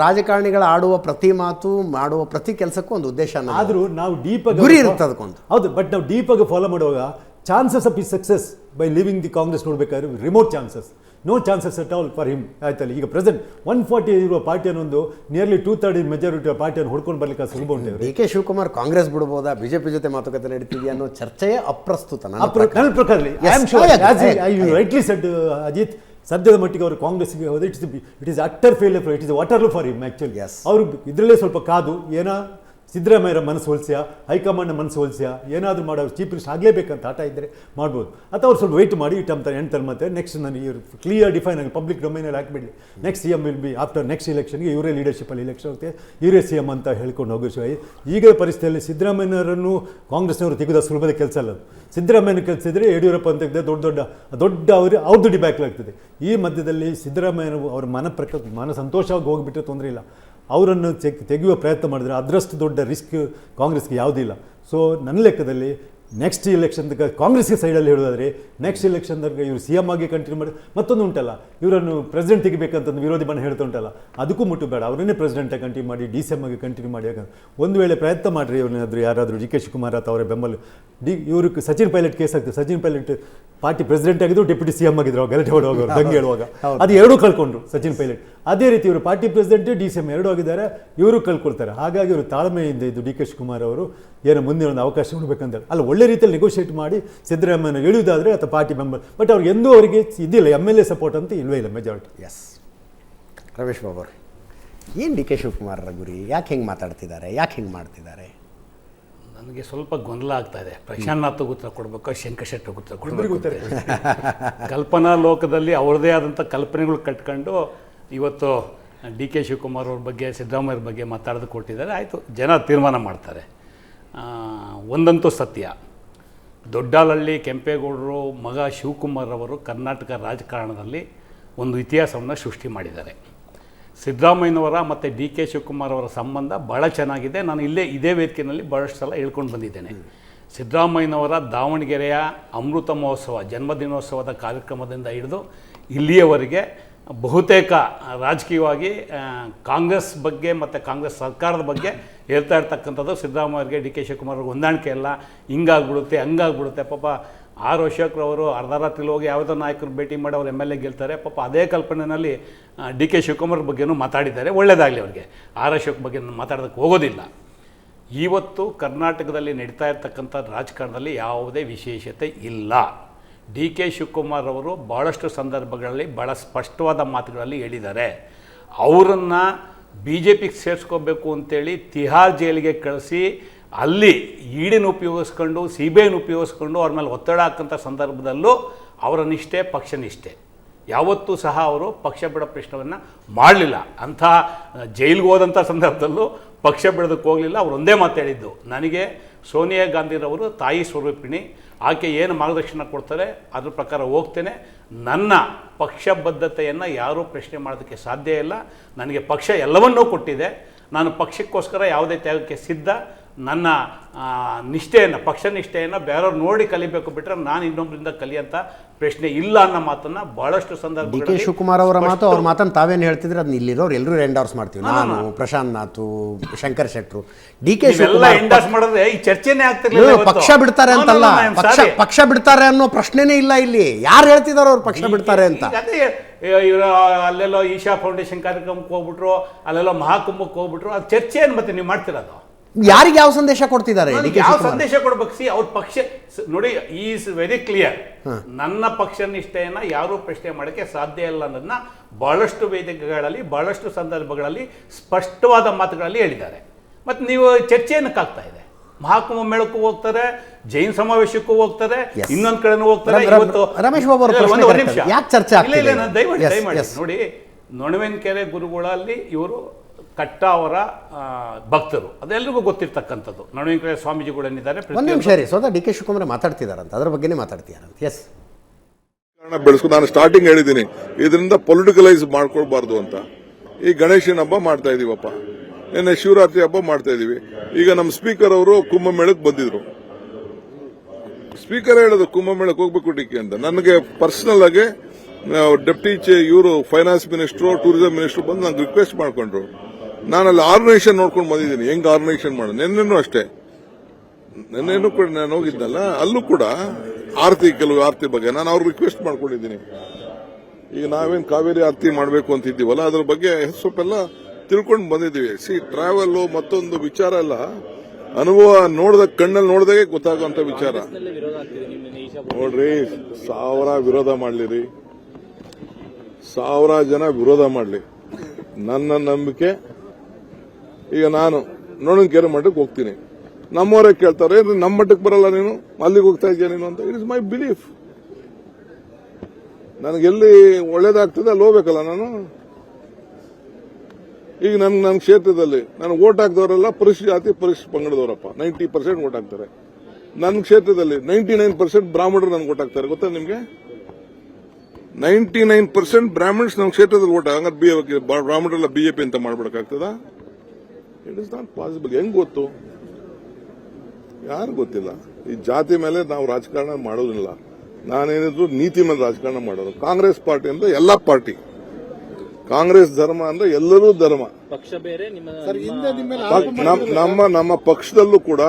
ರಾಜಕಾರಣಿಗಳು ಆಡುವ ಪ್ರತಿ ಮಾತು, ಮಾಡುವ ಪ್ರತಿ ಕೆಲಸಕ್ಕೂ ಒಂದು ಉದ್ದೇಶ. ಆದರೂ ನಾವು ಡೀಪಾಗಿ ಗುರಿ ಇರುತ್ತೆ ಅದಕ್ಕೊಂದು. ಹೌದು, ಬಟ್ ನಾವು ಡೀಪಾಗಿ ಫಾಲೋ ಮಾಡುವಾಗ ಚಾನ್ಸಸ್ ಆಫ್ ಈ success by leaving the Congress ನೋಡಬೇಕಾದ್ರೆ remote chances, no chances at all for him. ಆಯ್ತಲ್ಲ, ಈಗ ಪ್ರೆಸೆಂಟ್ 140 ಇರುವ ಪಾರ್ಟಿಯನ್ನು ನಿಯರ್ಲಿ 2/3 ಮೆಜಾರಿಟಿ ಪಾರ್ಟಿಯನ್ನು ಹೊಡ್ಕೊಂಡು ಬರ್ಲಿಕ್ಕೆ ಸುಲಭ ಉಂಟು. DK ಶಿವಕುಮಾರ್ ಕಾಂಗ್ರೆಸ್ ಬಿಡಬಹುದಾ, BJP ಜೊತೆ ಮಾತುಕತೆ ನಡೀತಿದೆಯಾ ಅನ್ನೋ ಚರ್ಚೆಯೇ ಅಪ್ರಸ್ತುತ. ನನ್ನ ಪ್ರಕಾರ ರೈಟ್ಲಿ ಸೆಡ್ ಅಜಿತ್, ಸದ್ಯದ ಮಟ್ಟಿಗೆ ಅವರು ಕಾಂಗ್ರೆಸ್ಗೆ ಹೋದ್ರೆ it is utter failure, it is Waterloo for him actually. ಅವರು ಇದರಲ್ಲೇ ಸ್ವಲ್ಪ ಕಾದು ಏನೋ ಸಿದ್ದರಾಮಯ್ಯರ ಮನಸ್ಸು ಹೋಲಿಸ್ಯಾ, ಹೈಕಮಾಂಡ್ನ ಮನಸ್ಸು ಹೋಲಿಸ್ಯಾ, ಏನಾದರೂ ಮಾಡೋ ಚೀಫ್ ಮಿನಿಸ್ಟರ್ ಆಗಲೇಬೇಕಂತ ಆಟ ಇದ್ದರೆ ಮಾಡ್ಬೋದು. ಅಥವಾ ಅವ್ರು ಸ್ವಲ್ಪ ವೆಯ್ಟ್ ಮಾಡಿ ಎಂಟಲ್ಲಿ ಮತ್ತೆ ನೆಕ್ಸ್ಟ್ ನನಗೆ ಇವರು ಕ್ಲಿಯರ್ ಡಿಫೈನ್ ಆಗಿ ಪಬ್ಲಿಕ್ ಡೊಮೈನಲ್ಲಿ ಹಾಕಿಬಿಡಲಿ. Next C M will be after next ಇಲೆಕ್ಷನ್ಗೆ ಇವರೇ ಲೀಡರ್ಶಿಪ್ಪಲ್ಲಿ ಇಲೆಕ್ಷನ್ ಆಗುತ್ತೆ, ಇವರೇ ಸಿ ಎಮ್ ಅಂತ ಹೇಳ್ಕೊಂಡು ಹೋಗೋ ಶಿವಾಯಿ. ಈಗ ಪರಿಸ್ಥಿತಿಯಲ್ಲಿ ಸಿದ್ದರಾಮಯ್ಯನವರನ್ನು ಕಾಂಗ್ರೆಸ್ನವರು ತೆಗೆದ ಸುಲಭದ ಕೆಲಸ ಅಲ್ಲ. ಸಿದ್ದರಾಮಯ್ಯನ ಕೆಲಸಿದ್ರೆ ಯಡಿಯೂರಪ್ಪ ಅಂತ ದೊಡ್ಡ ಅವ್ರದ್ದು ಡಿಬ್ಯಾಕ್ಲ್ ಆಗ್ತದೆ. ಈ ಮಧ್ಯದಲ್ಲಿ ಸಿದ್ದರಾಮಯ್ಯನ ಅವ್ರ ಮನ ಸಂತೋಷವಾಗಿ ಹೋಗಿಬಿಟ್ರೆ ತೊಂದರೆ ಇಲ್ಲ. ಅವರನ್ನು ತೆಗೆಯುವ ಪ್ರಯತ್ನ ಮಾಡಿದ್ರೆ ಅದರಷ್ಟು ದೊಡ್ಡ ರಿಸ್ಕ್ ಕಾಂಗ್ರೆಸ್ಗೆ ಯಾವುದಿಲ್ಲ. ಸೊ ನನ್ನ ಲೆಕ್ಕದಲ್ಲಿ ನೆಕ್ಸ್ಟ್ ಇಲೆಕ್ಷನ್ ಕಾಂಗ್ರೆಸ್ಗೆ ಸೈಡಲ್ಲಿ ಹೇಳೋದಾದರೆ ನೆಕ್ಸ್ಟ್ ಇಲೆಕ್ಷನ್ದಾಗ ಇವರು ಸಿ ಎಮ್ ಆಗಿ ಕಂಟಿನ್ಯೂ ಮಾಡಿ, ಮತ್ತೊಂದು ಉಂಟಲ್ಲ ಇವರನ್ನು ಪ್ರೆಸಿಡೆಂಟ್ ತೆಗಿಬೇಕಂತಂದು ವಿರೋಧಿ ಬಣ್ಣ ಹೇಳ್ತಾ ಉಂಟಲ್ಲ, ಅದಕ್ಕೂ ಮುಟ್ಟು ಬೇಡ, ಅವರನ್ನೇ ಪ್ರೆಸಿಡೆಂಟಾಗಿ ಕಂಟಿನ್ಯೂ ಮಾಡಿ ಡಿ ಸಿ ಎಮ್ ಆಗಿ ಕಂಟಿನ್ಯೂ ಮಾಡಿ. ಯಾಕಂದ್ರೆ ಒಂದು ವೇಳೆ ಪ್ರಯತ್ನ ಮಾಡಿರಿ ಇವ್ರನ್ನಾದರೂ ಯಾರಾದರೂ ಡಿ ಕೆ ಶಿವಕುಮಾರ್ ಅಥವಾ ಅವರ ಬೆಂಬಲ ಇವ್ರಿಗೆ ಸಚಿನ್ ಪೈಲಟ್ ಕೇಸ್ ಆಗ್ತದೆ. ಸಚಿನ್ ಪೈಲಟ್ ಪಾರ್ಟಿ ಪ್ರೆಸಿಡೆಂಟ್ ಆಗಿದ್ರು, ಡೆಪ್ಯೂಟಿ ಸಿ ಎಮ್ ಆಗಿದ್ರು ಗಲಾಟೆ ಹೊಡುವಾಗ ದಂಗೆ ಹೇಳುವಾಗ, ಅದು ಎರಡೂ ಕಳ್ಕೊಂಡ್ರು ಸಚಿನ್ ಪೈಲಟ್. ಅದೇ ರೀತಿ ಇವರು party president D C M ಎರಡೂ ಆಗಿದ್ದಾರೆ, ಇವರು ಕಳ್ಕೊಳ್ತಾರೆ. ಹಾಗಾಗಿ ಇವರು ತಾಳ್ಮೆಯಿಂದ ಇದ್ದು ಡಿ ಕೆ ಶಿವಕುಮಾರ್ ಅವರು ಏನೋ ಮುಂದೆ ಒಂದು ಅವಕಾಶ ಕೊಡಬೇಕಂತೇಳಿ ಅಲ್ಲ, ಒಳ್ಳೆ ರೀತಿಯಲ್ಲಿ ನೆಗೋಷಿಯೇಟ್ ಮಾಡಿ ಸಿದ್ದರಾಮಯ್ಯನ ಎಳೆಯುವುದಾದರೆ ಅಥವಾ ಪಾರ್ಟಿ ಮೆಂಬರ್, ಬಟ್ ಅವ್ರಿಗೆ ಎಂದೂ ಅವರಿಗೆ ಇದಿಲ್ಲ MLA ಸಪೋರ್ಟ್ ಅಂತ ಇಲ್ವೇ ಇಲ್ಲ ಮೆಜಾರಿಟಿ. ಎಸ್ ರಮೇಶ್ ಬಾಬು ಅವರು, ಏನು ಡಿ ಕೆ ಶಿವಕುಮಾರರ ಗುರಿ? ಯಾಕೆ ಹಿಂಗೆ ಮಾತಾಡ್ತಿದ್ದಾರೆ, ಯಾಕೆ ಹಿಂಗೆ ಮಾಡ್ತಿದ್ದಾರೆ? ನನಗೆ ಸ್ವಲ್ಪ ಗೊಂದಲ ಆಗ್ತಾ ಇದೆ. ಪ್ರಶಾಂತ್ ಉತ್ತರ ಕೊಡಬೇಕು, ಶಂಕರ್ ಶೆಟ್ಟಿ ಉತ್ತರ ಕೊಡಬೇಕು. ಕಲ್ಪನಾ ಲೋಕದಲ್ಲಿ ಅವ್ರದ್ದೇ ಆದಂಥ ಕಲ್ಪನೆಗಳು ಕಟ್ಕೊಂಡು ಇವತ್ತು ಡಿ ಕೆ ಶಿವಕುಮಾರ್ ಅವ್ರ ಬಗ್ಗೆ, ಸಿದ್ದರಾಮಯ್ಯರ ಬಗ್ಗೆ ಮಾತಾಡೋದು ಕೊಟ್ಟಿದ್ದಾರೆ. ಆಯಿತು, ಜನ ತೀರ್ಮಾನ ಮಾಡ್ತಾರೆ. ಒಂದಂತೂ ಸತ್ಯ, ದೊಡ್ಡಾಲಹಳ್ಳಿ ಕೆಂಪೇಗೌಡರು ಮಗ ಶಿವಕುಮಾರ್ ಅವರು ಕರ್ನಾಟಕ ರಾಜಕಾರಣದಲ್ಲಿ ಒಂದು ಇತಿಹಾಸವನ್ನು ಸೃಷ್ಟಿ ಮಾಡಿದ್ದಾರೆ. ಸಿದ್ದರಾಮಯ್ಯನವರ ಮತ್ತು ಡಿ ಕೆ ಶಿವಕುಮಾರ್ ಅವರ ಸಂಬಂಧ ಭಾಳ ಚೆನ್ನಾಗಿದೆ. ನಾನು ಇದೇ ವೇದಿಕೆಯಲ್ಲಿ ಭಾಳಷ್ಟು ಸಲ ಹೇಳ್ಕೊಂಡು ಬಂದಿದ್ದೇನೆ. ಸಿದ್ದರಾಮಯ್ಯನವರ ದಾವಣಗೆರೆಯ ಅಮೃತ ಮಹೋತ್ಸವ ಜನ್ಮದಿನೋತ್ಸವದ ಕಾರ್ಯಕ್ರಮದಿಂದ ಹಿಡಿದು ಇಲ್ಲಿಯವರೆಗೆ ಬಹುತೇಕ ರಾಜಕೀಯವಾಗಿ ಕಾಂಗ್ರೆಸ್ ಬಗ್ಗೆ ಮತ್ತು ಕಾಂಗ್ರೆಸ್ ಸರ್ಕಾರದ ಬಗ್ಗೆ ಹೇಳ್ತಾ ಇರ್ತಕ್ಕಂಥದ್ದು ಸಿದ್ದರಾಮಯ್ಯರಿಗೆ ಡಿ ಕೆ ಶಿವಕುಮಾರ್ ಹೊಂದಾಣಿಕೆ ಎಲ್ಲ ಹಿಂಗಾಗ್ಬಿಡುತ್ತೆ ಹಂಗಾಗ್ಬಿಡುತ್ತೆ. ಪಾಪ ಆರ್ ಅಶೋಕ್ರವರು ಅರ್ಧ ರಾತ್ರಿಲಿ ಹೋಗಿ ಯಾವುದೋ ನಾಯಕರು ಭೇಟಿ ಮಾಡಿ ಅವ್ರು MLA ಗೆಲ್ತಾರೆ. ಪಾಪ ಅದೇ ಕಲ್ಪನೆಯಲ್ಲಿ ಡಿ ಕೆ ಶಿವಕುಮಾರ್ ಬಗ್ಗೆನೂ ಮಾತಾಡಿದ್ದಾರೆ. ಒಳ್ಳೆಯದಾಗಲಿ ಅವ್ರಿಗೆ. ಆರ್ ಅಶೋಕ್ ಬಗ್ಗೆ ಮಾತಾಡೋದಕ್ಕೆ ಹೋಗೋದಿಲ್ಲ. ಇವತ್ತು ಕರ್ನಾಟಕದಲ್ಲಿ ನಡೀತಾ ಇರ್ತಕ್ಕಂಥ ರಾಜಕಾರಣದಲ್ಲಿ ಯಾವುದೇ ವಿಶೇಷತೆ ಇಲ್ಲ. ಡಿ ಕೆ ಶಿವಕುಮಾರ್ ಅವರು ಭಾಳಷ್ಟು ಸಂದರ್ಭಗಳಲ್ಲಿ ಭಾಳ ಸ್ಪಷ್ಟವಾದ ಮಾತುಗಳಲ್ಲಿ ಹೇಳಿದ್ದಾರೆ. ಅವರನ್ನು BJPಗೆ ಸೇರಿಸ್ಕೋಬೇಕು ಅಂತೇಳಿ ತಿಹಾರ್ ಜೈಲಿಗೆ ಕಳಿಸಿ ಅಲ್ಲಿ ಈಡಿನ ಉಪಯೋಗಿಸ್ಕೊಂಡು CBIನ ಉಪಯೋಗಿಸ್ಕೊಂಡು ಅವ್ರ ಮೇಲೆ ಒತ್ತಡ ಹಾಕೋಂಥ ಸಂದರ್ಭದಲ್ಲೂ ಅವರ ನಿಷ್ಠೆ ಪಕ್ಷ ನಿಷ್ಠೆ. ಯಾವತ್ತೂ ಸಹ ಅವರು ಪಕ್ಷ ಬಿಡೋ ಪ್ರಶ್ನೆಯನ್ನು ಮಾಡಲಿಲ್ಲ. ಅಂಥ ಜೈಲಿಗೆ ಹೋದಂಥ ಸಂದರ್ಭದಲ್ಲೂ ಪಕ್ಷ ಬಿಡೋದಕ್ಕೆ ಹೋಗಲಿಲ್ಲ. ಅವರು ಒಂದೇ ಮಾತು ಹೇಳಿದ್ದು, ನನಗೆ ಸೋನಿಯಾ ಗಾಂಧಿರವರು ತಾಯಿ ಸ್ವರೂಪಿಣಿ, ಆಕೆ ಏನು ಮಾರ್ಗದರ್ಶನ ಕೊಡ್ತಾರೆ ಅದ್ರ ಪ್ರಕಾರ ಹೋಗ್ತೇನೆ. ನನ್ನ ಪಕ್ಷಬದ್ಧತೆಯನ್ನು ಯಾರೂ ಪ್ರಶ್ನೆ ಮಾಡೋದಕ್ಕೆ ಸಾಧ್ಯ ಇಲ್ಲ. ನನಗೆ ಪಕ್ಷ ಎಲ್ಲವನ್ನೂ ಕೊಟ್ಟಿದೆ. ನಾನು ಪಕ್ಷಕ್ಕೋಸ್ಕರ ಯಾವುದೇ ತ್ಯಾಗಕ್ಕೆ ಸಿದ್ಧ. ನನ್ನ ನಿಷ್ಠೆಯನ್ನು ಪಕ್ಷ ನಿಷ್ಠೆಯನ್ನು ಬೇರೆಯವ್ರು ನೋಡಿ ಕಲಿಬೇಕು ಬಿಟ್ಟರೆ ನಾನು ಇನ್ನೊಬ್ಬರಿಂದ ಕಲಿಯಂಥ ಪ್ರಶ್ನೆ ಇಲ್ಲ ಅನ್ನೋ ಮಾತನ್ನು ಭಾಳಷ್ಟು ಸಂದರ್ಭ ಡಿ ಕೆ ಶಿವಕುಮಾರ್ ಅವರ ಮಾತು, ಅವ್ರ ಮಾತನ್ನು ತಾವೇನು ಹೇಳ್ತಿದ್ರೆ ಅದನ್ನ ಇಲ್ಲಿರೋರು ಎಲ್ಲರೂ ಎಂಡೋರ್ಸ್ ಮಾಡ್ತೀವಿ. ನಾನು, ಪ್ರಶಾಂತ್ ನಾಥು, ಶಂಕರ್ ಶೆಟ್ರು, ಡಿ ಕೆ ಶಿವಕುಮಾರ್ ಎಂಡೋರ್ಸ್ ಮಾಡಿದ್ರೆ ಈ ಚರ್ಚೆನೇ ಆಗ್ತಿರ್ಲಿಲ್ಲ. ಪಕ್ಷ ಬಿಡ್ತಾರೆ ಅಂತಲ್ಲ, ಪಕ್ಷ ಬಿಡ್ತಾರೆ ಅನ್ನೋ ಪ್ರಶ್ನೆನೇ ಇಲ್ಲ ಇಲ್ಲಿ. ಯಾರು ಹೇಳ್ತಿದಾರೋ ಅವ್ರು ಪಕ್ಷ ಬಿಡ್ತಾರೆ ಅಂತ? ಇವರು ಅಲ್ಲೆಲ್ಲೋ ಈಶಾ ಫೌಂಡೇಶನ್ ಕಾರ್ಯಕ್ರಮಕ್ಕೆ ಹೋಗ್ಬಿಟ್ರು, ಅಲ್ಲೆಲ್ಲೋ ಮಹಾಕುಂಭಕ್ಕೆ ಹೋಗ್ಬಿಟ್ರು. ಅದು ಚರ್ಚೆ ಏನು ಮತ್ತೆ ನೀವು ಮಾಡ್ತಿರೋದು? ಯಾರಿಗೆ ಯಾವ ಸಂದೇಶ ಕೊಡ್ತಿದ್ದಾರೆ? ಯಾವ ಸಂದೇಶ ಕೊಡ್ಬೇಕು? ಅವ್ರ ಪಕ್ಷ ನೋಡಿ, ಈಸ್ ವೆರಿ ಕ್ಲಿಯರ್. ನನ್ನ ಪಕ್ಷ ನಿಷ್ಠೆಯನ್ನ ಯಾರೂ ಪ್ರಶ್ನೆ ಮಾಡೋಕ್ಕೆ ಸಾಧ್ಯ ಇಲ್ಲ ಅನ್ನೋದನ್ನ ಬಹಳಷ್ಟು ವೇದಿಕೆಗಳಲ್ಲಿ ಬಹಳಷ್ಟು ಸಂದರ್ಭಗಳಲ್ಲಿ ಸ್ಪಷ್ಟವಾದ ಮಾತುಗಳಲ್ಲಿ ಹೇಳಿದ್ದಾರೆ. ಮತ್ತು ನೀವು ಚರ್ಚೆ ಏನಕ್ಕಾಗ್ತಾ ಇದೆ? ಮಹಾಕುಂಭ ಮೇಳಕ್ಕೂ ಹೋಗ್ತಾರೆ, ಜೈನ್ ಸಮಾವೇಶಕ್ಕೂ ಹೋಗ್ತಾರೆ, ಇನ್ನೊಂದ್ ಕಡೆನೂ ಹೋಗ್ತಾರೆ. ಇವತ್ತು ರಮೇಶ್ ಬಾಬು ಒಂದು ನಿಮಿಷ, ಯಾಕೆ ಚರ್ಚೆ ಆಗ್ತಿದೆ? ಇಲ್ಲ ದಯಮಾಡಿ ನೋಡಿ, ನೊಣವೆನ್ಕೆರೆ ಗುರುಗಳಲ್ಲಿ ಇವರು ಕಟ್ಟ ಅವರ ಭಕ್ತರು, ಅದೆಲ್ಲರಿಗೂ ಗೊತ್ತಿರ್ತಕ್ಕಂಥದ್ದು. ನೊಣವೆನ್ಕೆರೆ ಸ್ವಾಮೀಜಿಗಳು ಏನಿದ್ದಾರೆ. ಒಂದು ನಿಮಿಷ ರೀ, ಸ್ವತಃ ಡಿ ಕೆ ಶಿವಕುಮಾರ್ ಮಾತಾಡ್ತಿದಾರಂತ, ಅದ್ರ ಬಗ್ಗೆನೇ ಮಾತಾಡ್ತಿದಾರಂತ. ಎಸ್, ಬೆಳೆಸ್ಕೊ. ನಾನು ಸ್ಟಾರ್ಟಿಂಗ್ ಹೇಳಿದ್ದೀನಿ, ಇದರಿಂದ ಪೊಲಿಟಿಕಲೈಸ್ ಮಾಡ್ಕೊಳ್ಬಾರ್ದು ಅಂತ. ಈ ಗಣೇಶನ ಹಬ್ಬ ಮಾಡ್ತಾ ಇದೀವಪ್ಪ, ನಿನ್ನೆ ಶಿವರಾತ್ರಿ ಹಬ್ಬ ಮಾಡ್ತಾ ಇದೀವಿ. ಈಗ ನಮ್ಮ ಸ್ಪೀಕರ್ ಅವರು ಕುಂಭಮೇಳಕ್ಕೆ ಬಂದಿದ್ರು. ಸ್ಪೀಕರ್ ಹೇಳೋದು ಕುಂಭಮೇಳಕ್ಕೆ ಹೋಗ್ಬೇಕು ಡಿ ಕೆ ಅಂತ. ನನಗೆ ಪರ್ಸನಲ್ ಆಗಿ ಡೆಪ್ಟಿ ಇವರು ಫೈನಾನ್ಸ್ ಮಿನಿಸ್ಟ್ರು, ಟೂರಿಸಂ ಮಿನಿಸ್ಟ್ರು ಬಂದು ನಂಗೆ ರಿಕ್ವೆಸ್ಟ್ ಮಾಡ್ಕೊಂಡ್ರು. ನಾನು ಅಲ್ಲಿ ಆರ್ಗನೈಸೇಷನ್ ನೋಡ್ಕೊಂಡು ಬಂದಿದ್ದೀನಿ, ಹೆಂಗ್ ಆರ್ಗನೈಸೇಷನ್ ಮಾಡೋದು. ನಿನ್ನೆನೂ ಅಷ್ಟೇ, ನಿನ್ನೆನೂ ಕೂಡ ನಾನು ಹೋಗಿದ್ದಲ್ಲ, ಅಲ್ಲೂ ಕೂಡ ಕೆಲವು ಆರತಿ ಬಗ್ಗೆ ನಾನು ಅವ್ರಿಗೆ ರಿಕ್ವೆಸ್ಟ್ ಮಾಡ್ಕೊಂಡಿದ್ದೀನಿ. ಈಗ ನಾವೇನು ಕಾವೇರಿ ಆರತಿ ಮಾಡಬೇಕು ಅಂತಿದ್ದೀವಲ್ಲ, ಅದ್ರ ಬಗ್ಗೆ ಸ್ವಲ್ಪ ಎಲ್ಲ ತಿಳ್ಕೊಂಡು ಬಂದಿದ್ದೀವಿ. ಟ್ರಾವೆಲ್ ಮತ್ತೊಂದು ವಿಚಾರ ಎಲ್ಲ ಅನುಭವ ಕಣ್ಣಲ್ಲಿ ನೋಡಿದಾಗೆ ಗೊತ್ತಾಗುವಂತ ವಿಚಾರ. ನೋಡ್ರಿ, 1000 ವಿರೋಧ ಮಾಡ್ಲಿರಿ, 1000 ಜನ ವಿರೋಧ ಮಾಡ್ಲಿ, ನನ್ನ ನಂಬಿಕೆ. ಈಗ ನಾನು ನೋಣನ್ಕೆರೆ ಮಠಕ್ಕೆ ಹೋಗ್ತೀನಿ. ನಮ್ಮವರೇ ಕೇಳ್ತಾರೆ, ನಮ್ಮ ಮಠಕ್ಕೆ ಬರಲ್ಲ ನೀನು, ಅಲ್ಲಿಗೆ ಹೋಗ್ತಾ ಇದೆಯಾ ನೀನು ಅಂತ. It is my belief. ನನಗೆಲ್ಲಿ ಒಳ್ಳೇದಾಗ್ತದೆ ಅಲ್ಲಿ ಹೋಗ್ಬೇಕಲ್ಲ ನಾನು. ಈಗ ನನ್ನ ಕ್ಷೇತ್ರದಲ್ಲಿ ನನಗೆ ವೋಟ್ ಹಾಕಿದವರೆಲ್ಲ ಪರಿಶಿಷ್ಟ ಜಾತಿ ಪರಿಶಿಷ್ಟ ಪಂಗಡದವರಪ್ಪ. 90% ವೋಟ್ ಹಾಕ್ತಾರೆ. ನನ್ನ ಕ್ಷೇತ್ರದಲ್ಲಿ 99% ಬ್ರಾಹ್ಮಣರು ನನಗೆ ವೋಟ್ ಹಾಕ್ತಾರೆ. ಗೊತ್ತಾ ನಿಮಗೆ? 99% ಬ್ರಾಹ್ಮಣ್ಸ್ ನಮ್ಮ ಕ್ಷೇತ್ರದಲ್ಲಿ ವೋಟ್ ಹಂಗಾರೆ ಬ್ರಾಹ್ಮಣರೆಲ್ಲ ಬಿಜೆಪಿ ಅಂತ ಮಾಡ್ಬಿಡಕ್ಕಾಗ್ತದ? It is not possible. ಹೆಂಗ್ ಗೊತ್ತು? ಯಾರು ಗೊತ್ತಿಲ್ಲ. ಈ ಜಾತಿ ಮೇಲೆ ನಾವು ರಾಜಕಾರಣ ಮಾಡೋದಿಲ್ಲ. ನಾನೇನಿದ್ರು ನೀತಿ ಮೇಲೆ ರಾಜಕಾರಣ ಮಾಡೋದು. ಕಾಂಗ್ರೆಸ್ ಪಾರ್ಟಿ ಅಂದ್ರೆ ಎಲ್ಲಾ ಪಾರ್ಟಿ, ಕಾಂಗ್ರೆಸ್ ಧರ್ಮ ಅಂದ್ರೆ ಎಲ್ಲರೂ ಧರ್ಮ. ಪಕ್ಷ ಬೇರೆ ನಮ್ಮ ಪಕ್ಷದಲ್ಲೂ ಕೂಡ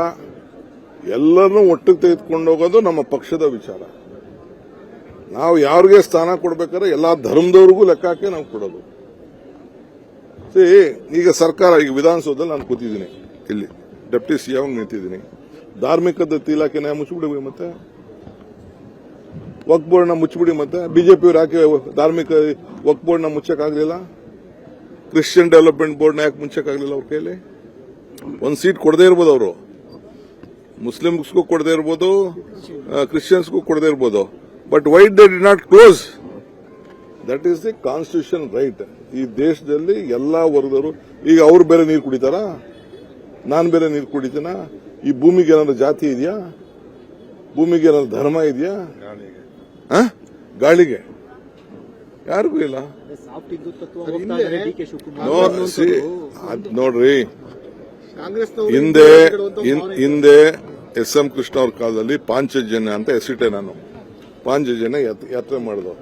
ಎಲ್ಲರನ್ನೂ ಒಟ್ಟಿಗೆ ತೆಗೆದುಕೊಂಡು ಹೋಗೋದು ನಮ್ಮ ಪಕ್ಷದ ವಿಚಾರ. ನಾವು ಯಾರಿಗೆ ಸ್ಥಾನ ಕೊಡ್ಬೇಕಾದ್ರೆ ಎಲ್ಲಾ ಧರ್ಮದವ್ರಿಗೂ ಲೆಕ್ಕ ಹಾಕಿ ನಾವು ಕೊಡೋದು. ಈಗ ಸರ್ಕಾರ, ಈಗ ವಿಧಾನಸೌಧದಲ್ಲಿ ನಾನು ಕೂತಿದ್ದೀನಿ, ಇಲ್ಲಿ ಡೆಪ್ಟಿ ಸಿಎಂ ನಿಂತಿದ್ದೀನಿ. ಧಾರ್ಮಿಕ ಇಲಾಖೆನ ಮುಚ್ಚಿಬಿಡಿ, ಮತ್ತೆ ವಕ್ಫ್ ಬೋರ್ಡ್ನ ಮುಚ್ಚಿಬಿಡಿ. ಮತ್ತೆ ಬಿಜೆಪಿಯವ್ರು ಯಾಕೆ ಧಾರ್ಮಿಕ ವಕ್ಫ್ ಬೋರ್ಡ್ನ ಮುಚ್ಚಕ್ಕಾಗಲಿಲ್ಲ? ಕ್ರಿಶ್ಚಿಯನ್ ಡೆವಲಪ್ಮೆಂಟ್ ಬೋರ್ಡ್ನ ಯಾಕೆ ಮುಚ್ಚಕ್ಕಾಗಲಿಲ್ಲ ಅವ್ರ ಕೈಲಿ? ಒಂದು ಸೀಟ್ ಕೊಡದೇ ಇರ್ಬೋದು ಅವರು, ಮುಸ್ಲಿಮ್ಸ್ಗೂ ಕೊಡದೇ ಇರ್ಬೋದು, ಕ್ರಿಶ್ಚಿಯನ್ಸ್ಗೂ ಕೊಡದೇ ಇರ್ಬೋದು. But why they did not close? That is the constitution right. ಈ ದೇಶದಲ್ಲಿ ಎಲ್ಲಾ ವರ್ಗದವರು, ಈಗ ಅವ್ರು ಬೇರೆ ನೀರು ಕುಡಿತಾರಾ? ನಾನು ಬೇರೆ ನೀರು ಕುಡಿತೀನ? ಈ ಭೂಮಿಗೆ ಏನಾದ್ರು ಜಾತಿ ಇದೆಯಾ? ಭೂಮಿಗೆ ಏನಾದ್ರು ಧರ್ಮ ಇದೆಯಾ? ಗಾಳಿಗೆ ಯಾರಿಗೂ ಇಲ್ಲ. ನೋಡ್ರಿ, ಹಿಂದೆ ಎಸ್.ಎಂ. ಕೃಷ್ಣ ಅವ್ರ ಕಾಲದಲ್ಲಿ ಪಾಂಚಜನ್ಯ ಅಂತ ಹೆಸರಿಟ್ಟೆ ನಾನು. ಪಾಂಚಜನ್ಯ ಯಾತ್ರೆ ಮಾಡಿದ್ರು.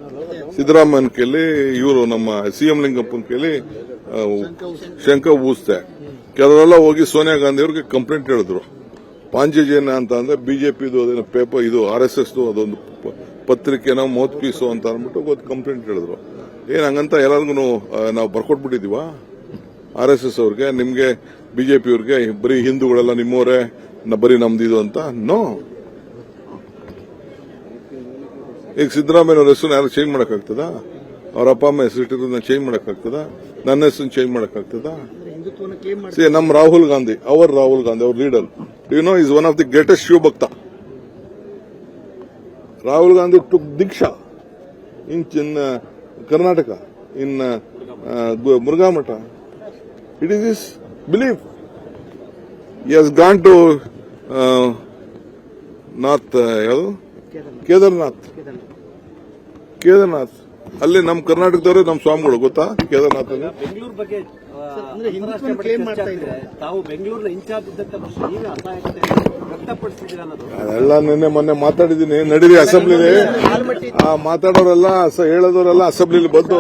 ಸಿದ್ದರಾಮಯ್ಯನ ಕೈಲಿ, ಇವರು ನಮ್ಮ ಸಿಎಂ ಲಿಂಗಪ್ಪನ ಕೈಲಿ ಶಂಕ ಊಸ್ತೆ. ಕೆಲವರೆಲ್ಲ ಹೋಗಿ ಸೋನಿಯಾ ಗಾಂಧಿ ಅವ್ರಿಗೆ ಕಂಪ್ಲೇಂಟ್ ಹೇಳಿದ್ರು. ಪಾಂಚಜನ್ಯ ಅಂತ ಅಂದ್ರೆ ಬಿಜೆಪಿದು ಅದೇನೋ ಪೇಪರ್, ಇದು RSS ಅದೊಂದು ಪತ್ರಿಕೆನ ಮೌತ್ ಪೀಸು ಅಂತ ಅಂದ್ಬಿಟ್ಟು ಕಂಪ್ಲೇಂಟ್ ಹೇಳಿದ್ರು. ಏನ್ ಹಂಗಂತ ಎಲ್ಲರಿಗೂ ನಾವು ಬರ್ಕೊಟ್ಬಿಟ್ಟಿದೀವ RSS ಅವ್ರಿಗೆ, ನಿಮ್ಗೆ ಬಿಜೆಪಿ ಅವ್ರಿಗೆ ಬರೀ ಹಿಂದೂಗಳೆಲ್ಲ ನಿಮ್ಮವರೇ, ಬರೀ ನಮ್ದಿದು ಅಂತ? ನೋ. ಈಗ ಸಿದ್ದರಾಮಯ್ಯವ್ರ ಹೆಸರು ಯಾರು ಚೇಂಜ್ ಮಾಡಕ್ಕಾಗ್ತದ? ಅವ್ರ ಅಪ್ಪ ಅಮ್ಮ ಹೆಸರಿಟ್ಟಿರೋದನ್ನ ಚೇಂಜ್ ಮಾಡಕ್ಕಾಗ್ತದ? ನನ್ನ ಹೆಸರು ಚೇಂಜ್ ಮಾಡಕ್ಕಾಗ್ತದ? ನಮ್ ರಾಹುಲ್ ಗಾಂಧಿ, ಅವ್ರ leader, you know, is one of the greatest Shiva ಭಕ್ತ. ರಾಹುಲ್ ಗಾಂಧಿ ಟುಕ್ ದೀಕ್ಷಾ in Karnataka, in Murugha Math. It is this believe. He has gone to north, ಯಾವುದು, ಕೇದಾರ್ನಾಥ್. ಅಲ್ಲಿ ನಮ್ಮ ಕರ್ನಾಟಕದವರೇ ನಮ್ಮ ಸ್ವಾಮಿಗಳು, ಗೊತ್ತಾ? ಕೇದಾರ್ನಾಥ್ ಅಲ್ಲಿ ಬೆಂಗಳೂರು ಬಗ್ಗೆ ಕ್ಲೇಮ್ ಮಾಡ್ತಾ ಇದ್ದಾರೆ. ತಾವು ಬೆಂಗಳೂರಿನ ಇನ್ಚಾರ್ಜ್ ಇದ್ದಂತ ಈಗ ಅಸಹಾಯಕತೆ ವ್ಯಕ್ತಪಡಿಸಿದ್ದೀರ ಅನ್ನೋದು ಅದೆಲ್ಲ ನಿನ್ನೆ ಮೊನ್ನೆ ಮಾತಾಡಿದ್ದೀನಿ. ನಡೀರಿ ಅಸೆಂಬ್ಲಿಲಿ. ಮಾತಾಡೋರೆಲ್ಲ, ಹೇಳೋದವರೆಲ್ಲ ಅಸೆಂಬ್ಲಿಲಿ ಬಂದು.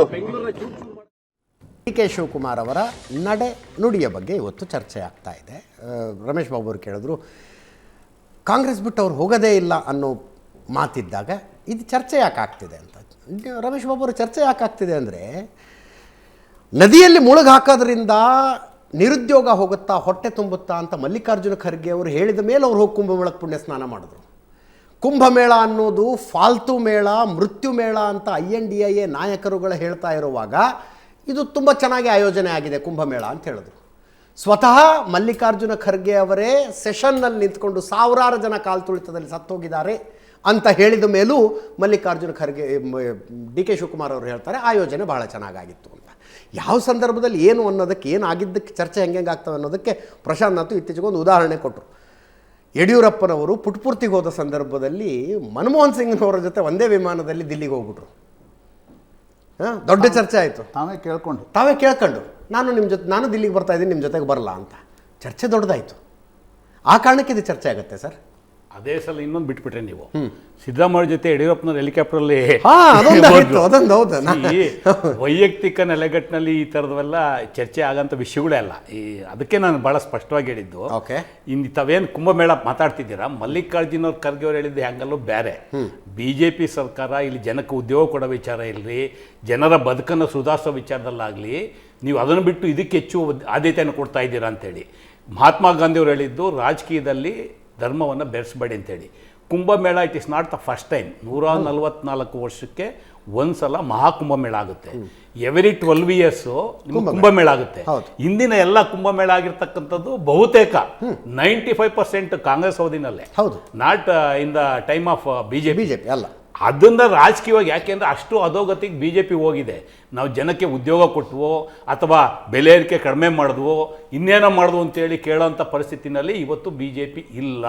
ಡಿ.ಕೆ. ಶಿವಕುಮಾರ್ ಅವರ ನಡೆ ನುಡಿಯ ಬಗ್ಗೆ ಇವತ್ತು ಚರ್ಚೆ ಆಗ್ತಾ ಇದೆ. ರಮೇಶ್ ಬಾಬು ಅವರು ಕೇಳಿದ್ರು, ಕಾಂಗ್ರೆಸ್ ಬಿಟ್ಟು ಅವ್ರು ಹೋಗೋದೇ ಇಲ್ಲ ಅನ್ನೋ ಮಾತಿದ್ದಾಗ ಇದು ಚರ್ಚೆ ಯಾಕೆ ಆಗ್ತಿದೆ ಅಂತ. ರಮೇಶ್ ಬಾಬು ಅವರು ಚರ್ಚೆ ಯಾಕೆ ಆಗ್ತಿದೆ ಅಂದರೆ, ನದಿಯಲ್ಲಿ ಮುಳುಗು ಹಾಕೋದ್ರಿಂದ ನಿರುದ್ಯೋಗ ಹೋಗುತ್ತಾ, ಹೊಟ್ಟೆ ತುಂಬುತ್ತಾ ಅಂತ ಮಲ್ಲಿಕಾರ್ಜುನ ಖರ್ಗೆ ಅವರು ಹೇಳಿದ ಮೇಲೆ ಅವ್ರು ಹೋಗಿ ಕುಂಭಮೇಳಕ್ಕೆ ಪುಣ್ಯ ಸ್ನಾನ ಮಾಡಿದ್ರು. ಕುಂಭಮೇಳ ಅನ್ನೋದು ಫಾಲ್ತು ಮೇಳ, ಮೃತ್ಯು ಮೇಳ ಅಂತ INDIA ನಾಯಕರುಗಳು ಹೇಳ್ತಾ ಇರುವಾಗ ಇದು ತುಂಬ ಚೆನ್ನಾಗಿ ಆಯೋಜನೆ ಆಗಿದೆ ಕುಂಭಮೇಳ ಅಂತ ಹೇಳಿದ್ರು. ಸ್ವತಃ ಮಲ್ಲಿಕಾರ್ಜುನ ಖರ್ಗೆ ಅವರೇ ಸೆಷನ್ನಲ್ಲಿ ನಿಂತ್ಕೊಂಡು ಸಾವಿರಾರು ಜನ ಕಾಲ್ತುಳಿತದಲ್ಲಿ ಸತ್ತೋಗಿದ್ದಾರೆ ಅಂತ ಹೇಳಿದ ಮೇಲೂ ಮಲ್ಲಿಕಾರ್ಜುನ ಖರ್ಗೆ, ಡಿ.ಕೆ. ಶಿವಕುಮಾರ್ ಅವರು ಹೇಳ್ತಾರೆ ಆಯೋಜನೆ ಭಾಳ ಚೆನ್ನಾಗಾಗಿತ್ತು ಅಂತ. ಯಾವ ಸಂದರ್ಭದಲ್ಲಿ ಏನು ಅನ್ನೋದಕ್ಕೆ, ಏನು ಆಗಿದ್ದಕ್ಕೆ ಚರ್ಚೆ ಹೆಂಗೆ ಆಗ್ತವೆ ಅನ್ನೋದಕ್ಕೆ ಪ್ರಶಾಂತ್ ನಾಥ್ ಇತ್ತೀಚೆಗೆ ಒಂದು ಉದಾಹರಣೆ ಕೊಟ್ಟರು. ಯಡಿಯೂರಪ್ಪನವರು ಪುಟ್ಪುರ್ತಿಗೆ ಹೋದ ಸಂದರ್ಭದಲ್ಲಿ ಮನಮೋಹನ್ ಸಿಂಗ್ನವರ ಜೊತೆ ಒಂದೇ ವಿಮಾನದಲ್ಲಿ ದಿಲ್ಲಿಗೆ ಹೋಗ್ಬಿಟ್ರು. ದೊಡ್ಡ ಚರ್ಚೆ ಆಯಿತು. ತಾವೇ ಕೇಳ್ಕೊಂಡು ನಾನು ದಿಲ್ಲಿಗೆ ಬರ್ತಾ ಇದ್ದೀನಿ, ನಿಮ್ಮ ಜೊತೆಗೆ ಬರಲ್ಲ ಅಂತ ಚರ್ಚೆ ದೊಡ್ಡದಾಯಿತು. ಆ ಕಾರಣಕ್ಕೆ ಇದು ಚರ್ಚೆ ಆಗುತ್ತೆ ಸರ್. ಅದೇ ಸಲ ಇನ್ನೊಂದು ಬಿಟ್ಬಿಟ್ರೆ ನೀವು, ಸಿದ್ದರಾಮಯ್ಯ ಜೊತೆ ಯಡಿಯೂರಪ್ಪನವ್ರು ಹೆಲಿಕಾಪ್ಟರಲ್ಲಿ ವೈಯಕ್ತಿಕ ನೆಲೆಗಟ್ಟಿನಲ್ಲಿ ಈ ಥರದವೆಲ್ಲ ಚರ್ಚೆ ಆಗಂಥ ವಿಷಯಗಳೇ ಅಲ್ಲ. ಅದಕ್ಕೆ ನಾನು ಭಾಳ ಸ್ಪಷ್ಟವಾಗಿ ಹೇಳಿದ್ದು, ಇನ್ನು ತಾವೇನು ಕುಂಭಮೇಳ ಮಾತಾಡ್ತಿದ್ದೀರಾ, ಮಲ್ಲಿಕಾರ್ಜುನ ಖರ್ಗೆ ಅವ್ರು ಹೇಳಿದ್ದು ಹೆಂಗಲ್ಲೂ ಬೇರೆ. BJP ಸರ್ಕಾರ ಇಲ್ಲಿ ಜನಕ್ಕೆ ಉದ್ಯೋಗ ಕೊಡೋ ವಿಚಾರ ಇರಲಿ, ಜನರ ಬದುಕನ್ನು ಸುಧಾರಿಸೋ ವಿಚಾರದಲ್ಲಾಗಲಿ, ನೀವು ಅದನ್ನು ಬಿಟ್ಟು ಇದಕ್ಕೆ ಹೆಚ್ಚು ಆದ್ಯತೆಯನ್ನು ಕೊಡ್ತಾ ಇದ್ದೀರಾ ಅಂತೇಳಿ. ಮಹಾತ್ಮ ಗಾಂಧಿ ಅವರು ಹೇಳಿದ್ದು, ರಾಜಕೀಯದಲ್ಲಿ ಧರ್ಮವನ್ನು ಬೆರೆಸಬೇಡಿ ಅಂತೇಳಿ. Kumbh Mela it is not the first time. 144 ವರ್ಷಕ್ಕೆ ಒಂದ್ಸಲ ಮಹಾಕುಂಭಮೇಳ ಆಗುತ್ತೆ. ಎವ್ರಿ 12 ಇಯರ್ಸು ಕುಂಭಮೇಳ ಆಗುತ್ತೆ. ಇಂದಿನ ಎಲ್ಲ ಕುಂಭಮೇಳ ಆಗಿರ್ತಕ್ಕಂಥದ್ದು ಬಹುತೇಕ 95% ಕಾಂಗ್ರೆಸ್ ಅವಧಿನಲ್ಲೇ, not in the time of BJP ಅಲ್ಲ. ಅದನ್ನ ರಾಜಕೀಯವಾಗಿ ಯಾಕೆಂದ್ರೆ ಅಷ್ಟು ಅಧೋಗತಿಗೆ ಬಿಜೆಪಿ ಹೋಗಿದೆ. ನಾವು ಜನಕ್ಕೆ ಉದ್ಯೋಗ ಕೊಟ್ಟವೋ ಅಥವಾ ಬೆಲೆ ಏರಿಕೆ ಕಡಿಮೆ ಮಾಡಿದ್ವೋ ಇನ್ನೇನೋ ಮಾಡಿದ್ವು ಅಂತೇಳಿ ಕೇಳೋಂಥ ಪರಿಸ್ಥಿತಿನಲ್ಲಿ ಇವತ್ತು ಬಿಜೆಪಿ ಇಲ್ಲ.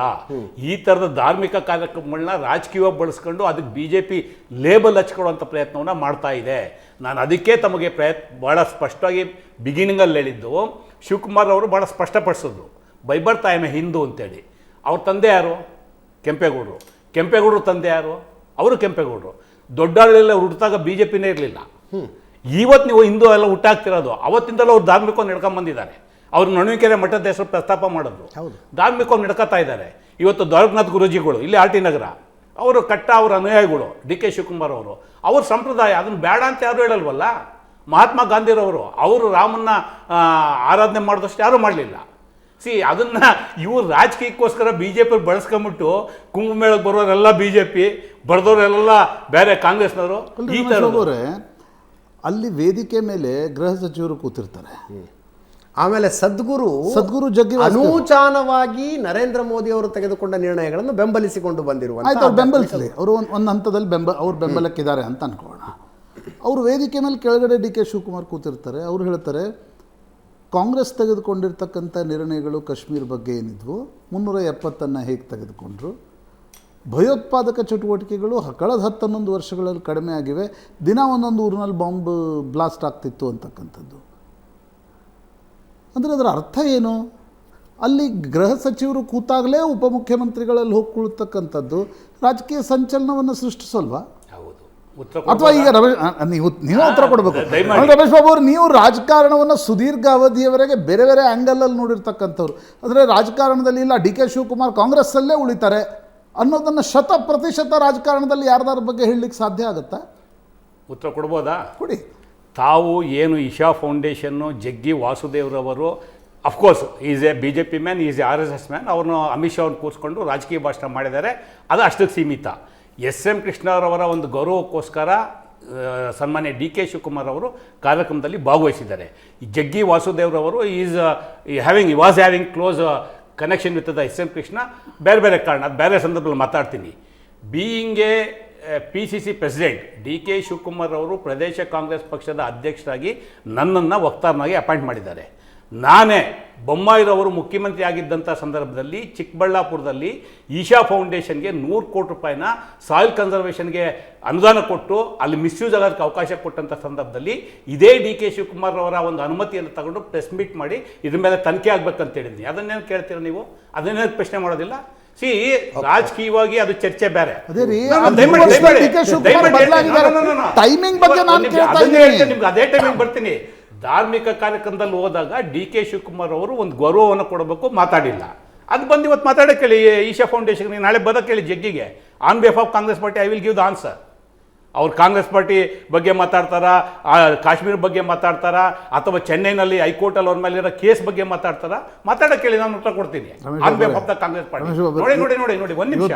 ಈ ಥರದ ಧಾರ್ಮಿಕ ಕಾರ್ಯಕ್ರಮಗಳನ್ನ ರಾಜಕೀಯವಾಗಿ ಬಳಸ್ಕೊಂಡು ಅದಕ್ಕೆ ಬಿಜೆಪಿ ಲೇಬಲ್ ಹಚ್ಕೊಳ್ಳುವಂಥ ಪ್ರಯತ್ನವನ್ನು ಮಾಡ್ತಾ ಇದೆ. ನಾನು ಅದಕ್ಕೆ ತಮಗೆ ಭಾಳ ಸ್ಪಷ್ಟವಾಗಿ ಬಿಗಿನಿಂಗಲ್ಲಿ ಹೇಳಿದ್ದು, ಶಿವಕುಮಾರ್ ಅವರು ಭಾಳ ಸ್ಪಷ್ಟಪಡಿಸಿದ್ರು, by birth I am a Hindu ಅಂತೇಳಿ. ಅವ್ರ ತಂದೆ ಯಾರು? ಕೆಂಪೇಗೌಡರು. ಕೆಂಪೇಗೌಡರು ತಂದೆ ಯಾರು? ಅವರು ಕೆಂಪೇಗೌಡರು. ದೊಡ್ಡಾಳೆಲ್ಲ ಹುಟ್ಟಿದಾಗ ಬಿ ಜೆ ಪಿನೇ ಇರಲಿಲ್ಲ. ಇವತ್ತು ನೀವು ಹಿಂದೂ ಎಲ್ಲ ಹುಟ್ಟಾಗ್ತಿರೋದು, ಅವತ್ತಿಂದಲೂ ಅವ್ರು ಧಾರ್ಮಿಕವಾಗಿ ನಡ್ಕೊಂಡು ಬಂದಿದ್ದಾರೆ. ಅವ್ರು ನೊಣವಿಕೆರೆ ಮಠದ ಹೆಸರು ಪ್ರಸ್ತಾಪ ಮಾಡಿದ್ರು, ಧಾರ್ಮಿಕವಾಗಿ ನಡ್ಕೊತಾ ಇದ್ದಾರೆ. ಇವತ್ತು ದ್ವಾರಕನಾಥ್ ಗುರೂಜಿಗಳು ಇಲ್ಲಿ ಆರ್ ಟಿ ನಗರ, ಅವರು ಅವ್ರ ಅನುಯಾಯಿಗಳು ಡಿ ಕೆ ಶಿವಕುಮಾರ್ ಅವರು, ಅವ್ರ ಸಂಪ್ರದಾಯ ಅದನ್ನು ಬೇಡ ಅಂತ ಯಾರು ಹೇಳಲ್ವಲ್ಲ. ಮಹಾತ್ಮ ಗಾಂಧಿರವರು ಅವರು ರಾಮನ್ನ ಆರಾಧನೆ ಮಾಡಿದಷ್ಟು ಯಾರೂ ಮಾಡಲಿಲ್ಲ. ಅದನ್ನ ಇವ್ರು ರಾಜಕೀಯಕ್ಕೋಸ್ಕರ ಬಿಜೆಪಿ ಬಳಸ್ಕೊಂಬಿಟ್ಟು ಕುಂಭಮೇಳಕ್ಕೆ ಬರೋರೆಲ್ಲ ಬಿಜೆಪಿ, ಬರ್ದವರೆಲ್ಲ ಬೇರೆ ಕಾಂಗ್ರೆಸ್ನವರು. ಈ ಥರ ಅಲ್ಲಿ ವೇದಿಕೆ ಮೇಲೆ ಗೃಹ ಸಚಿವರು ಕೂತಿರ್ತಾರೆ. ಆಮೇಲೆ ಸದ್ಗುರು ಜಗ್ಗಿ ಅನೂಚಾನವಾಗಿ ನರೇಂದ್ರ ಮೋದಿ ಅವರು ತೆಗೆದುಕೊಂಡ ನಿರ್ಣಯಗಳನ್ನು ಬೆಂಬಲಿಸಿಕೊಂಡು ಬಂದಿರುವಂತ ಬೆಂಬಲಿಸಲಿ. ಅವರು ಒಂದು ಹಂತದಲ್ಲಿ ಅವ್ರು ಬೆಂಬಲಕ್ಕಿದ್ದಾರೆ ಅಂತ ಅನ್ಕೋಣ. ಅವರು ವೇದಿಕೆ ಮೇಲೆ ಕೆಳಗಡೆ ಡಿ ಕೆ ಶಿವಕುಮಾರ್ ಕೂತಿರ್ತಾರೆ. ಅವರು ಹೇಳ್ತಾರೆ, ಕಾಂಗ್ರೆಸ್ ತೆಗೆದುಕೊಂಡಿರ್ತಕ್ಕಂಥ ನಿರ್ಣಯಗಳು ಕಾಶ್ಮೀರ ಬಗ್ಗೆ ಏನಿದ್ವು 370 ಹೇಗೆ ತೆಗೆದುಕೊಂಡ್ರು, ಭಯೋತ್ಪಾದಕ ಚಟುವಟಿಕೆಗಳು ಕಳೆದ 10-11 ವರ್ಷಗಳಲ್ಲಿ ಕಡಿಮೆ ಆಗಿವೆ, ದಿನ ಒಂದೊಂದು ಊರಿನಲ್ಲಿ ಬಾಂಬ್ ಬ್ಲಾಸ್ಟ್ ಆಗ್ತಿತ್ತು ಅಂತಕ್ಕಂಥದ್ದು. ಅಂದರೆ ಅದರ ಅರ್ಥ ಏನು? ಅಲ್ಲಿ ಗೃಹ ಸಚಿವರು ಕೂತಾಗಲೇ ಉಪಮುಖ್ಯಮಂತ್ರಿಗಳಲ್ಲಿ ಹೋಗಿ ಕುಳಿತಕ್ಕಂಥದ್ದು ರಾಜಕೀಯ ಸಂಚಲನವನ್ನು ಸೃಷ್ಟಿಸಲ್ವಾ? ಅಥವಾ ಈಗ ನೀವು ಉತ್ತರ ಕೊಡಬೇಕು. ರಮೇಶ್ ಬಾಬು ಅವರು, ನೀವು ರಾಜಕಾರಣವನ್ನು ಸುದೀರ್ಘ ಅವಧಿಯವರೆಗೆ ಬೇರೆ ಬೇರೆ ಆ್ಯಂಗಲಲ್ಲಿ ನೋಡಿರ್ತಕ್ಕಂಥವ್ರು. ಅಂದರೆ ರಾಜಕಾರಣದಲ್ಲಿ ಇಲ್ಲ ಡಿ ಕೆ ಶಿವಕುಮಾರ್ ಕಾಂಗ್ರೆಸ್ಸಲ್ಲೇ ಉಳಿತಾರೆ ಅನ್ನೋದನ್ನು 100% ರಾಜಕಾರಣದಲ್ಲಿ ಯಾರ್ದಾರ ಬಗ್ಗೆ ಹೇಳಲಿಕ್ಕೆ ಸಾಧ್ಯ ಆಗುತ್ತಾ? ಉತ್ತರ ಕೊಡ್ಬೋದಾ? ಕೊಡಿ. ತಾವು ಏನು ಇಶಾ ಫೌಂಡೇಶನ್ನು ಜಗ್ಗಿ ವಾಸುದೇವ್ರವರು, of course is a B J P man, is a RSS man, ಅವ್ರನ್ನ ಅಮಿತ್ ಶಾ ಅವ್ರನ್ನ ಕೂರಿಸ್ಕೊಂಡು ರಾಜಕೀಯ ಭಾಷಣ ಮಾಡಿದ್ದಾರೆ. ಅದು ಅಷ್ಟಕ್ಕೆ ಸೀಮಿತ. SM ಕೃಷ್ಣರವರ ಒಂದು ಗೌರವಕ್ಕೋಸ್ಕರ ಸನ್ಮಾನ್ಯ ಡಿ ಕೆ ಶಿವಕುಮಾರ್ ಅವರು ಕಾರ್ಯಕ್ರಮದಲ್ಲಿ ಭಾಗವಹಿಸಿದ್ದಾರೆ. ಜಗ್ಗಿ ವಾಸುದೇವ್ರವರು was having close connection with the SM Krishna. ಬೇರೆ ಬೇರೆ ಕಾರಣ, ಅದು ಬೇರೆ ಸಂದರ್ಭದಲ್ಲಿ ಮಾತಾಡ್ತೀನಿ. Being a PCC president, D K Shivakumar ಅವರು ಪ್ರದೇಶ ಕಾಂಗ್ರೆಸ್ ಪಕ್ಷದ ಅಧ್ಯಕ್ಷರಾಗಿ ನನ್ನನ್ನು ವಕ್ತಾರನಾಗಿ ಅಪಾಯಿಂಟ್ ಮಾಡಿದ್ದಾರೆ. ನಾನೇ ಬೊಮ್ಮಾಯಿರವರು ಮುಖ್ಯಮಂತ್ರಿ ಆಗಿದ್ದಂಥ ಸಂದರ್ಭದಲ್ಲಿ ಚಿಕ್ಕಬಳ್ಳಾಪುರದಲ್ಲಿ ಈಶಾ ಫೌಂಡೇಶನ್ಗೆ 100 ಕೋಟಿ ರೂಪಾಯಿನ ಸಾಯಿಲ್ ಕನ್ಸರ್ವೇಷನ್ಗೆ ಅನುದಾನ ಕೊಟ್ಟು ಅಲ್ಲಿ ಮಿಸ್ಯೂಸ್ ಆಗೋದಕ್ಕೆ ಅವಕಾಶ ಕೊಟ್ಟಂಥ ಸಂದರ್ಭದಲ್ಲಿ ಇದೇ ಡಿ ಕೆ ಶಿವಕುಮಾರ್ ಅವರ ಒಂದು ಅನುಮತಿಯನ್ನು ತಗೊಂಡು ಪ್ರೆಸ್ ಮೀಟ್ ಮಾಡಿ ಇದ್ರ ಮೇಲೆ ತನಿಖೆ ಆಗ್ಬೇಕಂತ ಹೇಳಿದ್ನಿ. ಅದನ್ನೇನು ಕೇಳ್ತೀರ ನೀವು? ಅದನ್ನೇನು ಪ್ರಶ್ನೆ ಮಾಡೋದಿಲ್ಲ. ರಾಜಕೀಯವಾಗಿ ಅದು ಚರ್ಚೆ ಬೇರೆ. ನಿಮ್ಗೆ ಅದೇ ಟೈಮಿಂಗ್ ಬರ್ತೀನಿ. ಧಾರ್ಮಿಕ ಕಾರ್ಯಕ್ರಮದಲ್ಲಿ ಹೋದಾಗ ಡಿ ಕೆ ಶಿವಕುಮಾರ್ ಅವರು ಒಂದು ಗೌರವವನ್ನು ಕೊಡಬೇಕು, ಮಾತಾಡಿಲ್ಲ. ಅದು ಬಂದು ಇವತ್ತು ಮಾತಾಡೋಕೆ ಹೇಳಿ ಈಶಾ ಫೌಂಡೇಶನ್ಗೆ, ನಾಳೆ ಬರೋಕ್ಕೆ ಹೇಳಿ ಜಗ್ಗಿಗೆ. On behalf of Congress party I will give the answer. ಅವ್ರು ಕಾಂಗ್ರೆಸ್ ಪಾರ್ಟಿ ಬಗ್ಗೆ ಮಾತಾಡ್ತಾರಾ, ಕಾಶ್ಮೀರ ಬಗ್ಗೆ ಮಾತಾಡ್ತಾರಾ, ಅಥವಾ ಚೆನ್ನೈನಲ್ಲಿ ಹೈಕೋರ್ಟಲ್ಲಿ ಅವ್ರ ಮೇಲೆ ಇರೋ ಕೇಸ್ ಬಗ್ಗೆ ಮಾತಾಡ್ತಾರಾ? ಮಾತಾಡೋಕೆ ಹೇಳಿ, ನಾನು ಉತ್ತರ ಕೊಡ್ತೀನಿ. On behalf of the Congress party. ನೋಡಿ ಒಂದು ನಿಮಿಷ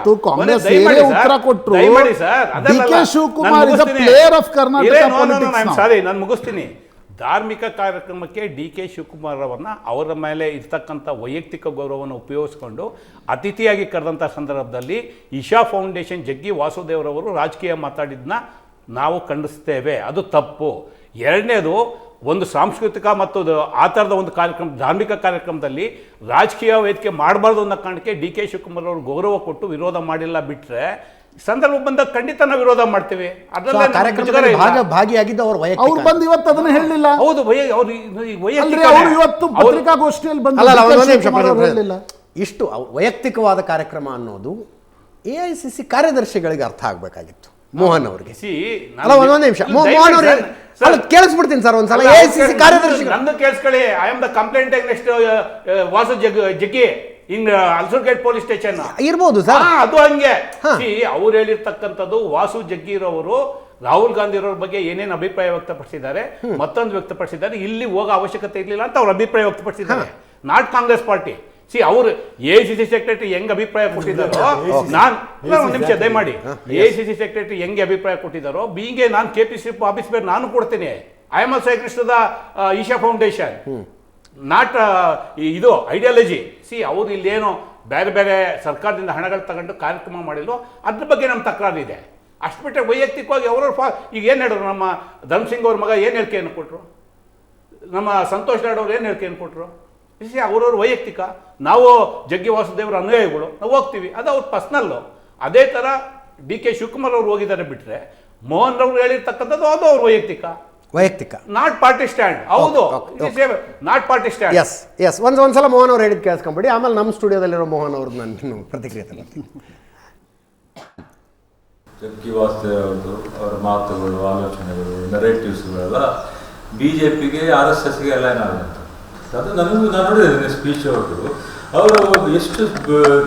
ದಯಮಾಡಿ ಸರ್, ಸಾರಿ ನಾನು ಮುಗಿಸ್ತೀನಿ. ಧಾರ್ಮಿಕ ಕಾರ್ಯಕ್ರಮಕ್ಕೆ ಡಿ ಕೆ ಶಿವಕುಮಾರ್ ಅವರನ್ನ ಅವರ ಮೇಲೆ ಇರ್ತಕ್ಕಂಥ ವೈಯಕ್ತಿಕ ಗೌರವವನ್ನು ಉಪಯೋಗಿಸ್ಕೊಂಡು ಅತಿಥಿಯಾಗಿ ಕರೆದಂಥ ಸಂದರ್ಭದಲ್ಲಿ ಇಶಾ ಫೌಂಡೇಶನ್ ಜಗ್ಗಿ ವಾಸುದೇವ್ರವರು ರಾಜಕೀಯ ಮಾತಾಡಿದ್ದನ್ನ ನಾವು ಖಂಡಿಸ್ತೇವೆ. ಅದು ತಪ್ಪು. ಎರಡನೇದು, ಒಂದು ಸಾಂಸ್ಕೃತಿಕ ಮತ್ತು ಆ ಥರದ ಒಂದು ಕಾರ್ಯಕ್ರಮ, ಧಾರ್ಮಿಕ ಕಾರ್ಯಕ್ರಮದಲ್ಲಿ ರಾಜಕೀಯ ವೇದಿಕೆ ಮಾಡಬಾರ್ದು ಅನ್ನೋ ಕಾರಣಕ್ಕೆ ಡಿ ಕೆ ಶಿವಕುಮಾರ್ ಅವರು ಗೌರವ ಕೊಟ್ಟು ವಿರೋಧ ಮಾಡಿಲ್ಲ. ಬಿಟ್ಟರೆ ಸಂದರ್ಭ ಬಂದಾಗ ಖಂಡಿತ ನಾವು ವಿರೋಧ ಮಾಡ್ತೇವೆ. ಭಾಗಿಯಾಗಿದ್ದು ಅವರು ಬಂದು ಇವತ್ತು ಅದನ್ನ ಹೇಳಲಿಲ್ಲ. ಹೌದು, ಇವತ್ತು ಪತ್ರಿಕಾಗೋಷ್ಠಿಯಲ್ಲಿ ಬಂದು ಇಷ್ಟು ವೈಯಕ್ತಿಕವಾದ ಕಾರ್ಯಕ್ರಮ ಅನ್ನೋದು AICC ಕಾರ್ಯದರ್ಶಿಗಳಿಗೆ ಅರ್ಥ ಆಗಬೇಕಾಗಿತ್ತು. ಮೋಹನ್ ಅವರಿಗೆ ಒಂದೊಂದು ನಿಮಿಷ ಮೋಹನ್ ಅವ್ರಿಗೆ ಕೇಳಿಸ್ಬಿಡ್ತೀನಿ ಸರ್ ಒಂದ್ಸಲ. AICC ಕಾರ್ಯದರ್ಶಿ ನಂದು ಕೇಳಿಸ್ಕೊಳ್ಳಿ. I am the complaint next Vasu ಜಗ್ಗಿ ಇನ್ ಅಲ್ಸೂರ್ಗೇಟ್ ಪೊಲೀಸ್ ಸ್ಟೇಷನ್ ಇರ್ಬೋದು ಸರ್. ಅದು ಹಂಗೆ ಅವ್ರು ಹೇಳಿರ್ತಕ್ಕಂಥದ್ದು, ವಾಸು ಜಗ್ಗಿರವರು ರಾಹುಲ್ ಗಾಂಧಿ ಅವರ ಬಗ್ಗೆ ಏನೇನು ಅಭಿಪ್ರಾಯ ವ್ಯಕ್ತಪಡಿಸಿದ್ದಾರೆ, ಮತ್ತೊಂದು ವ್ಯಕ್ತಪಡಿಸಿದ್ದಾರೆ, ಇಲ್ಲಿ ಹೋಗೋ ಅವಶ್ಯಕತೆ ಇರಲಿಲ್ಲ ಅಂತ ಅವ್ರ ಅಭಿಪ್ರಾಯ ವ್ಯಕ್ತಪಡಿಸಿದ್ದಾರೆ. Not Congress party. ಅವರು AICC ಸೆಕ್ರೆಟರಿ ಹೆಂಗ್ ಅಭಿಪ್ರಾಯ ಕೊಟ್ಟಿದ್ದಾರೋ ನಾನು ಒಂದು ನಿಮಿಷ ದಯಮಾಡಿ AICC ಸೆಕ್ರೆಟರಿ ಹೆಂಗೆ ಅಭಿಪ್ರಾಯ ಕೊಟ್ಟಿದ್ದಾರೋ ಬೀಂಗೆ ನಾನು KPCC ಆಫೀಸ್ ಬೇರೆ ನಾನು ಕೊಡ್ತೀನಿ. I am also agrees to the Isha foundation, not ಇದು ಐಡಿಯಾಲಜಿ. ಅವರು ಇಲ್ಲೇನೋ ಬೇರೆ ಬೇರೆ ಸರ್ಕಾರದಿಂದ ಹಣಗಳು ತಗೊಂಡು ಕಾರ್ಯಕ್ರಮ ಮಾಡಿಲ್ವೋ ಅದ್ರ ಬಗ್ಗೆ ನಮ್ಮ ತಕರಾರಿದೆ. ಅಷ್ಟು ಬಿಟ್ಟರೆ ವೈಯಕ್ತಿಕವಾಗಿ ಅವರವ್ರ ಈಗ ಏನು ಹೇಳಿದ್ರು, ನಮ್ಮ ಧರ್ಮಸಿಂಗ್ ಅವ್ರ ಮಗ ಏನು ಹೇಳಿಕೆಯನ್ನು ಕೊಟ್ಟರು, ನಮ್ಮ ಸಂತೋಷ್ ಲಾಡ್ ಅವ್ರು ಏನು ಹೇಳಿಕೆಯನ್ನು ಕೊಟ್ಟರು. ಅವ್ರವ್ರ ವೈಯಕ್ತಿಕ, ನಾವು ಜಗ್ಗಿ ವಾಸುದೇವರ ಅನುಯಾಯಿಗಳು, ನಾವು ಹೋಗ್ತೀವಿ, ಅದು ಅವ್ರ ಪರ್ಸ್ನಲ್ಲು. ಅದೇ ಥರ DK ಶಿವಕುಮಾರ್ ಅವ್ರು ಹೋಗಿದ್ದಾರೆ ಬಿಟ್ಟರೆ ಮೋಹನ್ ಅವ್ರು ಹೇಳಿರ್ತಕ್ಕಂಥದ್ದು ಅದು ಅವ್ರ ವೈಯಕ್ತಿಕ, ನಾಟ್ ಪಾರ್ಟಿ ಸ್ಟ್ಯಾಂಡ್. ಹೌದು, ನಾಟ್ ಪಾರ್ಟಿ ಸ್ಟ್ಯಾಂಡ್. ಎಸ್ ಒಂದ್ಸಲ ಮೋಹನ್ ಅವ್ರು ಹೇಳಿದ್ ಕೇಳಿಸ್ಕೊಂಬಿಡಿ, ಆಮೇಲೆ ನಮ್ಮ ಸ್ಟುಡಿಯೋದಲ್ಲಿರೋ ಮೋಹನ್ ಅವ್ರದ್ದು ನಾನು ಪ್ರತಿಕ್ರಿಯೆ ತಗೊಳ್ತೀನಿ. ಜಗ್ಗಿ ವಾಸುದೇವ್ ಅವ್ರದ್ದು ಅವರ ಮಾತುಗಳು, ಆಲೋಚನೆಗಳು, ನೆರೇಟಿವ್ಸ್ಗಳೆಲ್ಲ BJPಗೆ RSSಗೆ ಅಲೈನ್ ಆಗುತ್ತೆ. ಅದು ನಾನು ನೋಡಿದ್ದೇನೆ ಸ್ಪೀಚ್ ಅವ್ರದ್ದು. ಅವರು ಎಷ್ಟು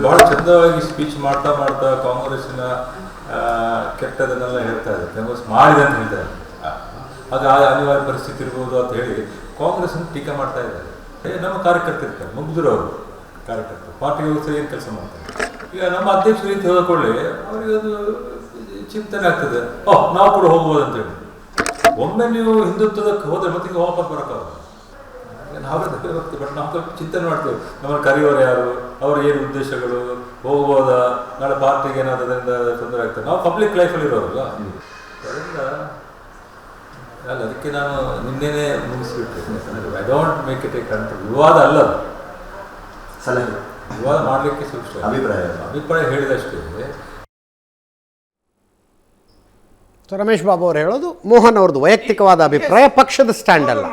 ಬಹಳ ಚಂದವಾಗಿ ಸ್ಪೀಚ್ ಮಾಡ್ತಾ ಕಾಂಗ್ರೆಸ್ಸಿನ ಕೆಟ್ಟದನ್ನೆಲ್ಲ ಹೇಳ್ತಾ ಇದ್ದಾರೆ, ಕಾಂಗ್ರೆಸ್ ಮಾಡಿದೆ ಅಂತ ಹೇಳ್ತಾ ಇದ್ದಾರೆ. ಆಗ ಅನಿವಾರ್ಯ ಪರಿಸ್ಥಿತಿ ಇರ್ಬೋದು ಅಂತ ಹೇಳಿ ಕಾಂಗ್ರೆಸ್ನ ಟೀಕೆ ಮಾಡ್ತಾ ಇದ್ದಾರೆ. ನಮ್ಮ ಕಾರ್ಯಕರ್ತರು ಇರ್ತಾರೆ, ಮುಗ್ಧರು ಅವರು ಕಾರ್ಯಕರ್ತರು, ಪಾರ್ಟಿಗೋಸ್ಕರ ಏನು ಕೆಲಸ ಮಾಡ್ತಾರೆ. ಈಗ ನಮ್ಮ ಅಧ್ಯಕ್ಷರು ರೀತಿ ಹೋದಕೊಳ್ಳಿ ಅವರಿಗೆ ಅದು ಚಿಂತನೆ ಆಗ್ತದೆ, ನಾವು ಕೂಡ ಹೋಗ್ಬೋದು ಅಂತೇಳಿ. ಒಮ್ಮೆ ನೀವು ಹಿಂದುತ್ವದಕ್ಕೆ ಹೋದ್ರೆ ಮತ್ತೆ ಈಗ ವಾಪಸ್ ಬರೋಕ್ಕಾಗಲ್ಲ. ನಾವೇ ಹೋಗ್ತೀವಿ, ಬಟ್ ನಾವು ಸ್ವಲ್ಪ ಚಿಂತನೆ ಮಾಡ್ತೇವೆ, ನಮ್ಮನ್ನು ಕರೆಯೋರು ಯಾರು, ಅವ್ರ ಏನು ಉದ್ದೇಶಗಳು, ಹೋಗ್ಬೋದಾ, ನಾಳೆ ಪಾರ್ಟಿಗೆ ಏನಾದ್ರು ಅದರಿಂದ ತೊಂದರೆ ಆಗ್ತದೆ. ನಾವು ಪಬ್ಲಿಕ್ ಲೈಫಲ್ಲಿ ಇರೋರಲ್ಲ, ಅದರಿಂದ ಅದಕ್ಕೆ ನಾನು ನಿನ್ನೆನೇ ಮುಗಿಸ್ಬಿಟ್ಟೆ. I don't make it a control. ವಿವಾದ ಅಲ್ಲ, ಸಲಹೆ ವಿವಾದ ಮಾಡಲಿಕ್ಕೆ ಸೂಕ್ಷ್ಮ ಅಭಿಪ್ರಾಯ ಹೇಳಿದಷ್ಟೇ. ರಮೇಶ್ ಬಾಬು ಅವರು ಹೇಳೋದು ಮೋಹನ್ ಅವ್ರದ್ದು ವೈಯಕ್ತಿಕವಾದ ಅಭಿಪ್ರಾಯ, ಪಕ್ಷದ ಸ್ಟ್ಯಾಂಡ್ ಅಲ್ಲ.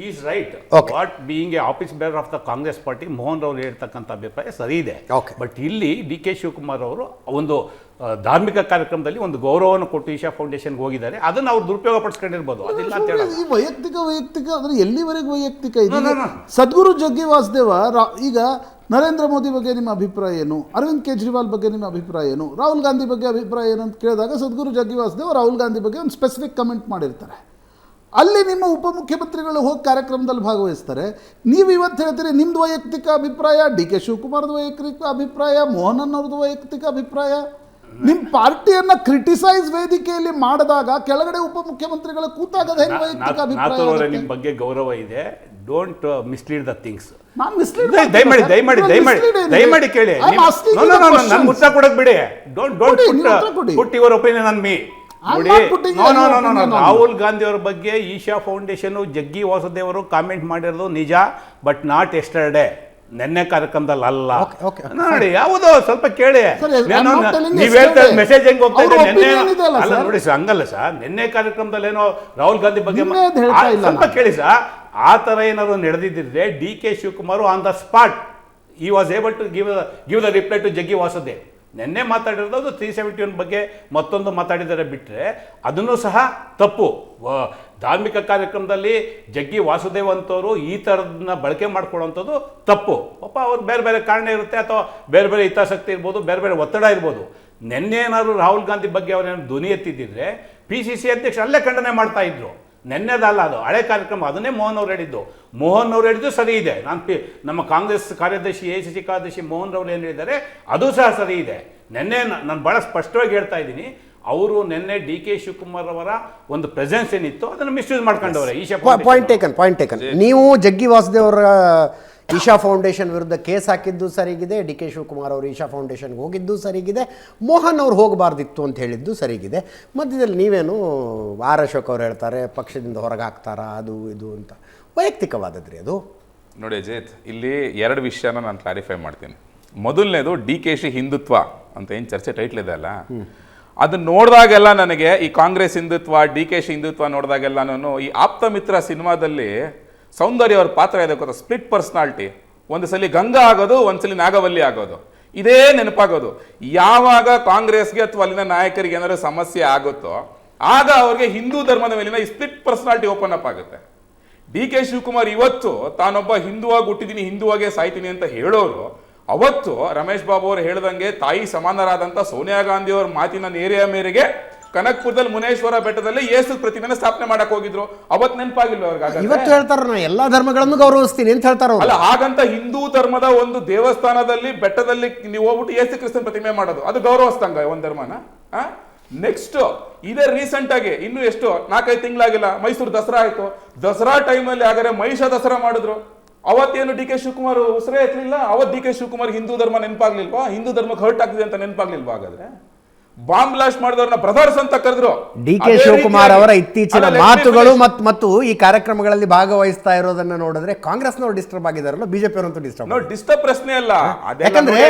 Is right. What being A office bearer of the Congress party, Mohan ಅವರು ಹೇಳ್ತಕ್ಕಂಥ ಅಭಿಪ್ರಾಯ ಸರಿ ಇದೆ. ಬಟ್ ಇಲ್ಲಿ DK ಶಿವಕುಮಾರ್ ಅವರು ಒಂದು ಧಾರ್ಮಿಕ ಕಾರ್ಯಕ್ರಮದಲ್ಲಿ ಒಂದು ಗೌರವವನ್ನು ಕೊಟ್ಟು ಈಶಾ ಫೌಂಡೇಶನ್ಗೆ ಹೋಗಿದ್ದಾರೆ. ಅದನ್ನು ಅವ್ರು ದುರುಪಯೋಗ ಪಡಿಸ್ಕೊಂಡಿರ್ಬೋದು, ಅದಿಲ್ಲ ಅಂತ ಹೇಳಿ. ಈ ವೈಯಕ್ತಿಕ ಅಂದ್ರೆ ಎಲ್ಲಿವರೆಗೆ ವೈಯಕ್ತಿಕ ಇದೆ? ಸದ್ಗುರು ಜಗ್ಗಿ ವಾಸುದೇವ ಈಗ ನರೇಂದ್ರ ಮೋದಿ ಬಗ್ಗೆ ನಿಮ್ಮ ಅಭಿಪ್ರಾಯ ಏನು, ಅರವಿಂದ್ ಕೇಜ್ರಿವಾಲ್ ಬಗ್ಗೆ ನಿಮ್ಮ ಅಭಿಪ್ರಾಯ ಏನು, ರಾಹುಲ್ ಗಾಂಧಿ ಬಗ್ಗೆ ಅಭಿಪ್ರಾಯ ಏನು ಅಂತ ಕೇಳಿದಾಗ ಸದ್ಗುರು ಜಗ್ಗಿ ವಾಸುದೇವ್ ರಾಹುಲ್ ಗಾಂಧಿ ಬಗ್ಗೆ ಒಂದು ಸ್ಪೆಸಿಫಿಕ್ ಕಮೆಂಟ್ ಮಾಡಿರ್ತಾರೆ. ಅಲ್ಲಿ ನಿಮ್ಮ ಉಪಮುಖ್ಯಮಂತ್ರಿಗಳು ಹೋಗಿ ಕಾರ್ಯಕ್ರಮದಲ್ಲಿ ಭಾಗವಹಿಸ್ತಾರೆ. ನೀವು ಇವತ್ತು ಹೇಳ್ತೀರಿ ನಿಮ್ಮದು ವೈಯಕ್ತಿಕ ಅಭಿಪ್ರಾಯ, DK ಶಿವಕುಮಾರ್ದು ವೈಯಕ್ತಿಕ ಅಭಿಪ್ರಾಯ, ಮೋಹನ್ ಅವ್ರದ್ದು ವೈಯಕ್ತಿಕ ಅಭಿಪ್ರಾಯ. ನಿಮ್ಮ ಪಾರ್ಟಿಯನ್ನ ಕ್ರಿಟಿಸೈಸ್ ವೇದಿಕೆಯಲ್ಲಿ ಮಾಡಿದಾಗ ಕೆಳಗಡೆ ಉಪಮುಖ್ಯಮಂತ್ರಿಗಳ ಕೂತಾಗದ ಹೆಂಗೆ ವೈಯಕ್ತಿಕ ಅಭಿಪ್ರಾಯ? ನಿಮ್ಮ ಬಗ್ಗೆ ಗೌರವ ಇದೆ, ಡೋಂಟ್ ಮಿಸ್ಲೀಡ್ ದ ಥಿಂಗ್ಸ್. ದಯಮಾಡಿ ಕೇಳಿ, ನಾನು ಉತ್ತರ ಕೊಡಕ್ ಬಿಡಿ. Don't put your opinion on me. Rahul Gandhi ಅವರ ಬಗ್ಗೆ ಈಶಾ ಫೌಂಡೇಶನ್ ಜಗ್ಗಿ ವಾಸುದೇವರು ಕಾಮೆಂಟ್ ಮಾಡಿರೋದು ನಿಜ, ಬಟ್ ನಾಟ್ ಎಸ್ಟರ್ಡೇ, ನೆನ್ನೆ ಕಾರ್ಯಕ್ರಮದಲ್ಲಿ ಅಲ್ಲ. ನೋಡಿ, ಯಾವುದೋ ಸ್ವಲ್ಪ ಕೇಳಿ, ನೀವ್ ಹೇಳ್ತಾ ಮೆಸೇಜ್ ಹೆಂಗ್ ಹೋಗ್ತಾ ಇದೆ. ನೆನ್ನೆ ಅಲ್ಲ ನೋಡಿ ಸರ್, ಹಂಗಲ್ಲ ಸರ್, ನೆನ್ನೆ ಕಾರ್ಯಕ್ರಮದಲ್ಲಿ ಏನೋ ರಾಹುಲ್ ಗಾಂಧಿ ಬಗ್ಗೆ ಸ್ವಲ್ಪ ಕೇಳಿ ಸರ್. ಆ ಥರ ಏನಾದ್ರು ನಡೆದಿದ್ದರೆ DK Shivakumar on the spot he was able to give the reply to Jaggi Vasudev. ನೆನ್ನೆ ಮಾತಾಡಿರೋದು 371 ಬಗ್ಗೆ ಮತ್ತೊಂದು ಮಾತಾಡಿದರೆ ಬಿಟ್ಟರೆ ಅದನ್ನು ಸಹ ತಪ್ಪು. ಧಾರ್ಮಿಕ ಕಾರ್ಯಕ್ರಮದಲ್ಲಿ ಜಗ್ಗಿ ವಾಸುದೇವ್ ಅಂತವರು ಈ ಥರದನ್ನ ಬಳಕೆ ಮಾಡ್ಕೊಳ್ಳೋವಂಥದ್ದು ತಪ್ಪು. ಪಾಪ ಅವ್ರು ಬೇರೆ ಬೇರೆ ಕಾರಣ ಇರುತ್ತೆ, ಅಥವಾ ಬೇರೆ ಬೇರೆ ಹಿತಾಸಕ್ತಿ ಇರ್ಬೋದು, ಬೇರೆ ಬೇರೆ ಒತ್ತಡ ಇರ್ಬೋದು. ನೆನ್ನೆ ಏನಾದ್ರು ರಾಹುಲ್ ಗಾಂಧಿ ಬಗ್ಗೆ ಅವರೇನು ಧ್ವನಿ ಎತ್ತಿದ್ದಿದ್ರೆ PCC ಅಧ್ಯಕ್ಷರು ಅಲ್ಲೇ ಖಂಡನೆ ಮಾಡ್ತಾ ಇದ್ರು. ನೆನ್ನೆದಲ್ಲ, ಅದು ಹಳೆ ಕಾರ್ಯಕ್ರಮ, ಅದನ್ನೇ ಮೋಹನ್ ಅವ್ರು ಹೇಳಿದ್ದು. ಮೋಹನ್ ಅವ್ರು ಹೇಳಿದ್ದು ಸರಿ ಇದೆ. ನಮ್ಮ ಕಾಂಗ್ರೆಸ್ ಕಾರ್ಯದರ್ಶಿ AICC ಕಾರ್ಯದರ್ಶಿ ಮೋಹನ್ ಅವ್ರು ಏನು ಹೇಳಿದ್ದಾರೆ ಅದು ಸಹ ಸರಿ ಇದೆ. ನೆನ್ನೆ ನಾನು ಭಾಳ ಸ್ಪಷ್ಟವಾಗಿ ಹೇಳ್ತಾ ಇದ್ದೀನಿ, ಅವರು ನಿನ್ನೆ DK ಶಿವಕುಮಾರ್ ಅವರ ಒಂದು ಪ್ರೆಸೆನ್ಸ್ ಏನಿತ್ತು ಅದನ್ನು ಮಿಸ್ಯೂಸ್ ಮಾಡ್ಕೊಂಡವ್ರೆ. Isha point taken. ನೀವು ಜಗ್ಗಿ ವಾಸುದೇವ್ ಅವರ ಈಶಾ ಫೌಂಡೇಶನ್ ವಿರುದ್ಧ ಕೇಸ್ ಹಾಕಿದ್ದು ಸರಿಗಿದೆ, DK ಶಿವಕುಮಾರ್ ಅವರು ಈಶಾ ಫೌಂಡೇಶನ್ಗೆ ಹೋಗಿದ್ದು ಸರಿಗಿದೆ, ಮೋಹನ್ ಅವ್ರು ಹೋಗಬಾರ್ದಿತ್ತು ಅಂತ ಹೇಳಿದ್ದು ಸರಿಗಿದೆ. ಮಧ್ಯದಲ್ಲಿ ನೀವೇನು ಆರ್ ಅಶೋಕ್ ಅವ್ರು ಹೇಳ್ತಾರೆ ಪಕ್ಷದಿಂದ ಹೊರಗೆ ಹಾಕ್ತಾರಾ ಅದು ಇದು ಅಂತ, ವೈಯಕ್ತಿಕವಾದದ್ರಿ ಅದು. ನೋಡಿ ಅಜೇತ್, ಇಲ್ಲಿ ಎರಡು ವಿಷಯನ ನಾನು ಕ್ಲಾರಿಫೈ ಮಾಡ್ತೀನಿ. ಮೊದಲನೇದು DKC ಹಿಂದುತ್ವ ಅಂತ ಏನು ಚರ್ಚೆ ಟೈಟ್ಲ್ ಇದೆ ಅಲ್ಲ, ಅದನ್ನ ನೋಡಿದಾಗೆಲ್ಲ ನನಗೆ ಈ ಕಾಂಗ್ರೆಸ್ ಹಿಂದುತ್ವ, DKC ಹಿಂದುತ್ವ ನೋಡಿದಾಗೆಲ್ಲ ನಾನು ಈ ಆಪ್ತ ಮಿತ್ರ ಸಿನಿಮಾದಲ್ಲಿ ಸೌಂದರ್ಯ ಅವ್ರ ಪಾತ್ರ ಇದೆ ಗೊತ್ತಾ, ಸ್ಪ್ಲಿಟ್ ಪರ್ಸನಾಲಿಟಿ, ಒಂದು ಸಲ ಗಂಗಾ ಆಗೋದು, ಒಂದ್ಸಲಿ ನಾಗವಲ್ಲಿ ಆಗೋದು, ಇದೇ ನೆನಪಾಗೋದು. ಯಾವಾಗ ಕಾಂಗ್ರೆಸ್ಗೆ ಅಥವಾ ಅಲ್ಲಿನ ನಾಯಕರಿಗೆ ಏನಾದ್ರು ಸಮಸ್ಯೆ ಆಗುತ್ತೋ ಆಗ ಅವ್ರಿಗೆ ಹಿಂದೂ ಧರ್ಮದ ಮೇಲಿನ ಈ ಸ್ಪ್ಲಿಟ್ ಪರ್ಸನಾಲಿಟಿ ಓಪನ್ ಅಪ್ ಆಗುತ್ತೆ. DK ಶಿವಕುಮಾರ್ ಇವತ್ತು ತಾನೊಬ್ಬ ಹಿಂದುವಾಗಿ ಹುಟ್ಟಿದೀನಿ, ಹಿಂದುವಾಗೇ ಸಾಯ್ತೀನಿ ಅಂತ ಹೇಳೋರು, ಅವತ್ತು ರಮೇಶ್ ಬಾಬು ಅವರು ಹೇಳ್ದಂಗೆ ತಾಯಿ ಸಮಾನರಾದಂಥ ಸೋನಿಯಾ ಗಾಂಧಿ ಅವ್ರ ಮಾತಿನ ನೇರೆಯ ಮೇರೆಗೆ ಕನಕ್ಪುರದಲ್ಲಿ ಮುನೇಶ್ವರ ಬೆಟ್ಟದಲ್ಲಿ ಯೇಸು ಪ್ರತಿಮೆನ ಸ್ಥಾಪನೆ ಮಾಡಕ್ ಹೋಗಿದ್ರು, ಅವತ್ ನೆನಪಾಗಿಲ್ವ ಅವ್ರಿಗೆ? ಇವತ್ತು ಹೇಳ್ತಾರ ನಾ ಎಲ್ಲಾ ಧರ್ಮಗಳನ್ನು ಗೌರವಿಸ್ತೀನಿ ಅಂತ ಹೇಳ್ತಾರ. ಅಲ್ಲ, ಹಾಗಂತ ಹಿಂದೂ ಧರ್ಮದ ಒಂದು ದೇವಸ್ಥಾನದಲ್ಲಿ ಬೆಟ್ಟದಲ್ಲಿ ನೀವು ಹೋಗ್ಬಿಟ್ಟು ಯೇಸು ಕ್ರಿಸ್ತನ ಪ್ರತಿಮೆ ಮಾಡೋದು ಅದು ಗೌರವಿಸ್ತಂಗ ಒಂದ್ ಧರ್ಮನ? ನೆಕ್ಸ್ಟ್ ಇದೇ ರೀಸೆಂಟ್ ಆಗಿ ಇನ್ನು ಎಷ್ಟು 4-5 ತಿಂಗಳಾಗಿಲ್ಲ ಮೈಸೂರು ದಸರಾ ಆಯ್ತು. ದಸರಾ ಟೈಮಲ್ಲಿ ಹಾಗಾದ್ರೆ ಮಹಿಷ ದಸರಾ ಮಾಡಿದ್ರು. ಅವತ್ತೇನು ಡಿ ಕೆ ಶಿವಕುಮಾರ್ ಉಸಿರೇ ಎತ್ತಲಿಲ್ಲ. ಅವತ್ತು ಡಿ ಕೆ ಶಿವಕುಮಾರ್ ಹಿಂದೂ ಧರ್ಮ ನೆನಪಾಗ್ಲಿಲ್ವಾ? ಹಿಂದೂ ಧರ್ಮಕ್ಕೆ ಹರ್ಟ್ ಆಗ್ತಿದೆ ಅಂತ ನೆನಪಾಗ್ಲಿಲ್ವಾ? ಹಾಗಾದ್ರೆ ಬಾಂಬ್ ಬ್ಲಾಸ್ಟ್ ಮಾಡಿದವ್ರನ್ನ ಬ್ರದರ್ಸ್ ಅಂತ ಕರೆದ್ರು. ಡಿ ಕೆ ಶಿವಕುಮಾರ್ ಅವರ ಇತ್ತೀಚಿನ ಮಾತುಗಳು ಮತ್ತು ಈ ಕಾರ್ಯಕ್ರಮಗಳಲ್ಲಿ ಭಾಗವಹಿಸ್ತಾ ಇರೋದನ್ನ ನೋಡಿದ್ರೆ ಕಾಂಗ್ರೆಸ್ನವರು ಡಿಸ್ಟರ್ಬ್ ಆಗಿದಾರಲ್ಲ, ಬಿಜೆಪಿ ಅವರಂತೂ ಡಿಸ್ಟರ್ಬ್ ಪ್ರಶ್ನೆ ಅಲ್ಲ. ಯಾಕಂದ್ರೆ